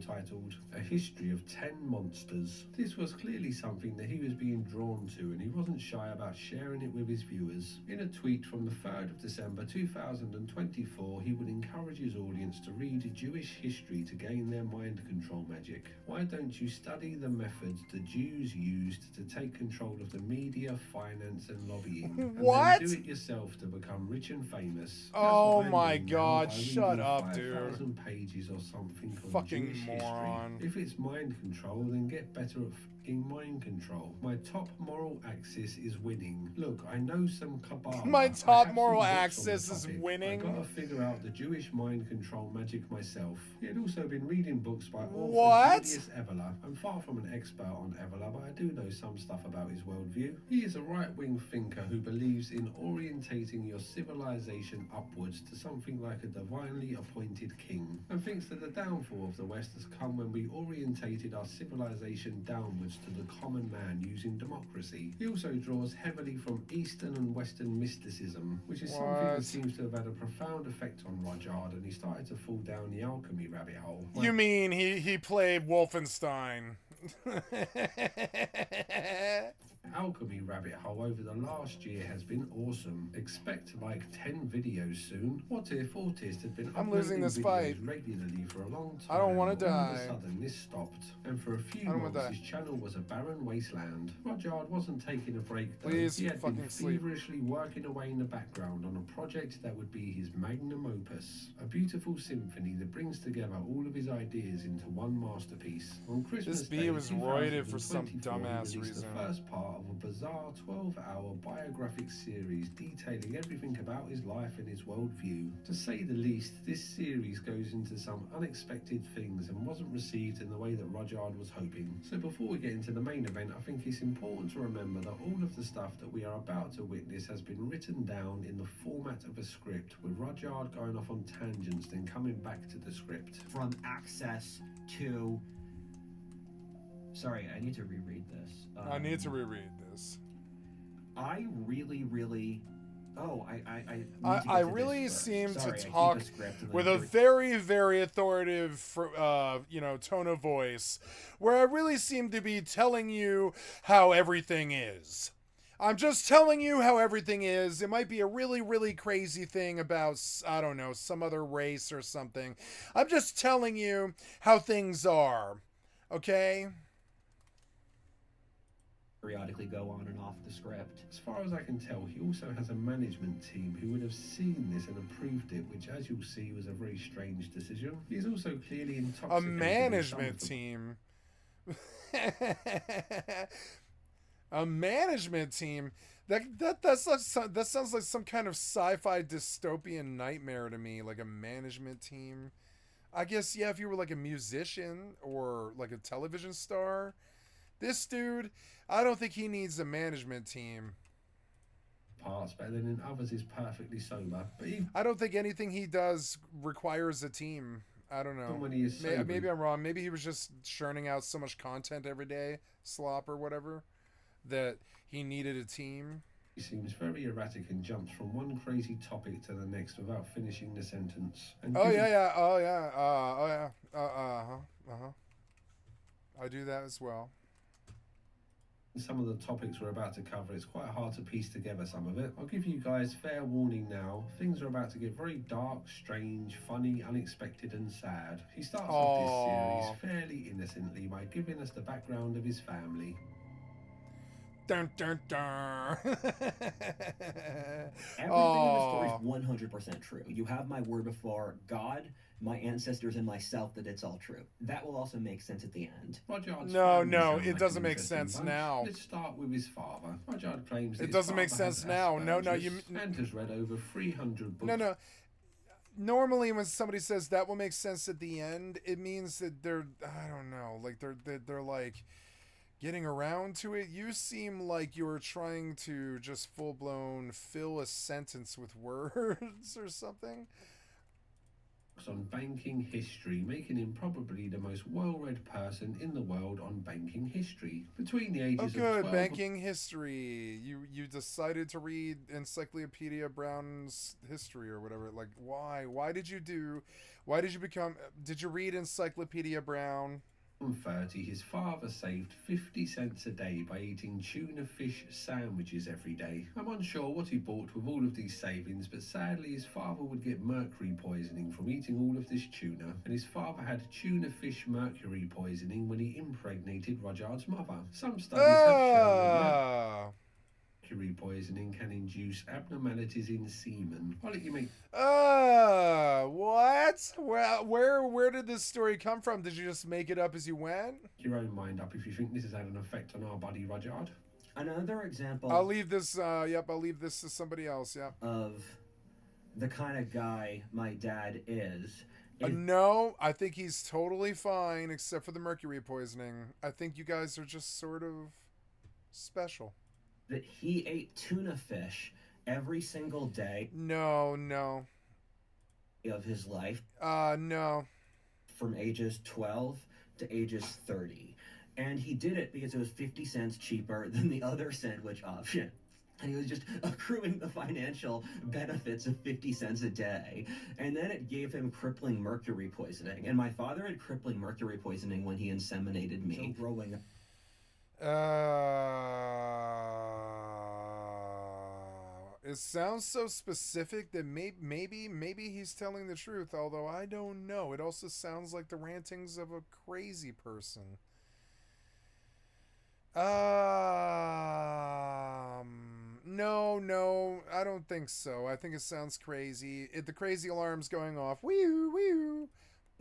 Titled A History of 10 Monsters. This was clearly something that he was being drawn to, and he wasn't shy about sharing it with his viewers. In a tweet from the 3rd of December 2024, he would encourage his audience to read Jewish history to gain their mind control magic. Why don't you study the methods the Jews used to take control of the media, finance and lobbying, and what? then do it yourself to become rich and famous? Oh my god, shut up, dude. 5,000 pages or something on Fucking Jewish moron. history. If it's mind control, then get better at fucking mind control. My top moral axis is winning. Look, I know some Kabbalah. My top moral axis is winning. I gotta figure out the Jewish mind control magic myself. He had also been reading books by author Julius Evola. I'm far from an expert on Evola, but I do know some stuff about his worldview. He is a right-wing thinker who believes in orientating your civilization upwards to something like a divinely appointed king, and thinks that the downfall of the West has come when we orientated our civilization downwards to the common man using democracy. He also draws heavily from Eastern and Western mysticism, which is something that seems to have had a profound effect on Rudyard, and he started to fall down the alchemy rabbit hole. You mean he played Wolfenstein? Alchemy rabbit hole over the last year has been awesome. Expect like 10 videos soon. What if Autist had been losing this videos fight regularly for a long time? I don't want to All die. of a sudden this stopped, and for a few months his channel was a barren wasteland. Rudyard wasn't taking a break though. Please he had fucking been sleep. feverishly working away in the background on a project that would be his magnum opus, a beautiful symphony that brings together all of his ideas into one masterpiece. On Christmas This bee Day, was roided for some 2024, dumbass he released reason. the first part of a bizarre 12-hour biographic series detailing everything about his life and his worldview. To say the least, this series goes into some unexpected things and wasn't received in the way that Rudyard was hoping. So before we get into the main event, I think it's important to remember that all of the stuff that we are about to witness has been written down in the format of a script, with Rudyard going off on tangents then coming back to the script. From access to... Sorry, I need to reread this. I need to reread this. I really... Oh, I really seem to talk with a very, very authoritative, tone of voice, where I really seem to be telling you how everything is. I'm just telling you how everything is. It might be a really, really crazy thing about, I don't know, some other race or something. I'm just telling you how things are. Okay? Periodically go on and off the script. As far as I can tell, he also has a management team who would have seen this and approved it, which, as you'll see, was a very strange decision. He is also clearly intoxicated. A management team. A management team. That sounds like some kind of sci-fi dystopian nightmare to me. Like a management team. I guess, yeah, if you were like a musician or like a television star. This dude, I don't think he needs a management team. Parts, but then in others is perfectly sober. But I don't think anything he does requires a team. I don't know. When he is sober, maybe I'm wrong. Maybe he was just churning out so much content every day, slop or whatever, that he needed a team. He seems very erratic and jumps from one crazy topic to the next without finishing the sentence. And I do that as well. Some of the topics we're about to cover, it's quite hard to piece together some of it. I'll give you guys fair warning now. Things are about to get very dark, strange, funny, unexpected and sad. He starts off this series fairly innocently by giving us the background of his family. Dun, dun, dun. Everything in the story is 100% true. You have my word before God, my ancestors, and myself that it's all true. That will also make sense at the end. Rudyard's No, family no, sound it like doesn't an make interesting sense bunch. now. Let's start with his father. Rudyard claims that It his doesn't make father sense has now. No, no, Asperger's and has read over 300 books. No, no. Normally, when somebody says that will make sense at the end, it means that they're, I don't know, like they're like getting around to it. You seem like you're trying to just full blown fill a sentence with words or something. On banking history, making him probably the most well-read person in the world on banking history. Between the ages Oh, of good. 12 Banking history. You decided to read Encyclopedia Brown's history or whatever. Like, why? Why did you become? Did you read Encyclopedia Brown? 30, his father saved 50 cents a day by eating tuna fish sandwiches every day. I'm unsure what he bought with all of these savings, but sadly his father would get mercury poisoning from eating all of this tuna, and his father had tuna fish mercury poisoning when he impregnated Rudyard's mother. Some studies have shown that mercury poisoning can induce abnormalities in semen. I'll let you make... What? Where did this story come from? Did you just make it up as you went? Your own mind up if you think this has had an effect on our buddy Rudyard. Another example... I'll leave this, I'll leave this to somebody else, Of the kind of guy my dad is... No, I think he's totally fine, except for the mercury poisoning. I think you guys are just sort of special. That he ate tuna fish every single day. No. Of his life. No. From ages 12 to ages 30. And he did it because it was 50 cents cheaper than the other sandwich option. And he was just accruing the financial benefits of 50 cents a day. And then it gave him crippling mercury poisoning. And my father had crippling mercury poisoning when he inseminated me. So growing up. It sounds so specific that maybe he's telling the truth, although I don't know. It also sounds like the rantings of a crazy person. No, I don't think so. I think it sounds crazy. The crazy alarm's going off. Wee-oo.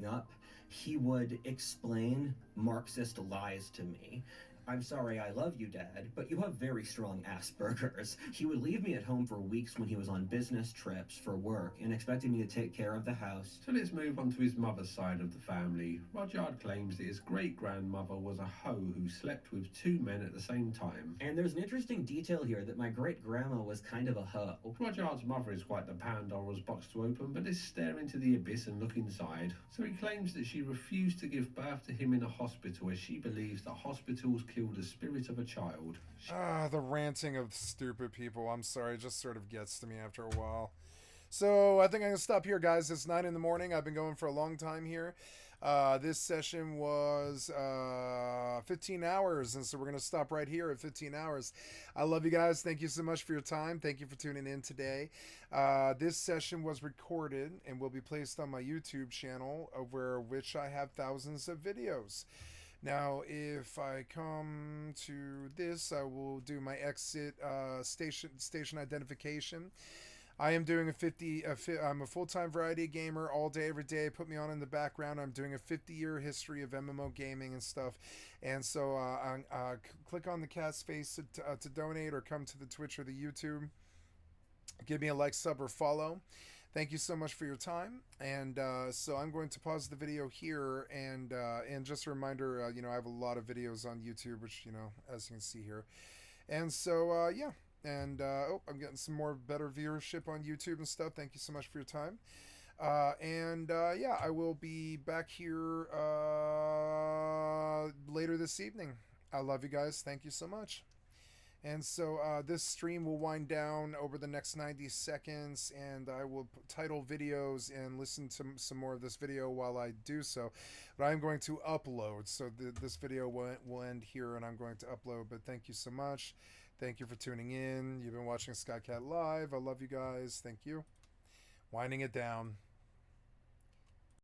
Up, he would explain Marxist lies to me. I'm sorry, I love you, Dad, but you have very strong Asperger's. He would leave me at home for weeks when he was on business trips for work and expected me to take care of the house. So let's move on to his mother's side of the family. Rudyard claims that his great-grandmother was a hoe who slept with two men at the same time. And there's an interesting detail here that my great-grandma was kind of a hoe. Rudyard's mother is quite the Pandora's box to open, but is stare into the abyss and look inside. So he claims that she refused to give birth to him in a hospital as she believes that hospitals kill the spirit of a child. The ranting of stupid people. I'm sorry, it just sort of gets to me after a while. So I think I'm going to stop here, guys. It's 9 in the morning. I've been going for a long time here. This session was 15 hours, and so we're going to stop right here at 15 hours. I love you guys. Thank you so much for your time. Thank you for tuning in today. This session was recorded and will be placed on my YouTube channel, over which I have thousands of videos. Now, if I come to this, I will do my exit station identification. I am doing I'm a full-time variety gamer all day, every day. Put me on in the background. I'm doing a 50-year history of MMO gaming and stuff. And so click on the cat's face to donate, or come to the Twitch or the YouTube. Give me a like, sub, or follow. Thank you so much for your time, and so I'm going to pause the video here, and just a reminder, I have a lot of videos on YouTube, which, as you can see here, and so, yeah, and, I'm getting some more better viewership on YouTube and stuff. Thank you so much for your time, yeah, I will be back here later this evening. I love you guys. Thank you so much. And so this stream will wind down over the next 90 seconds, and I will title videos and listen to some more of this video while I do so. But I'm going to upload, so this video will end here, and I'm going to upload. But thank you so much. Thank you for tuning in. You've been watching Skycat Live. I love you guys. Thank you. Winding it down.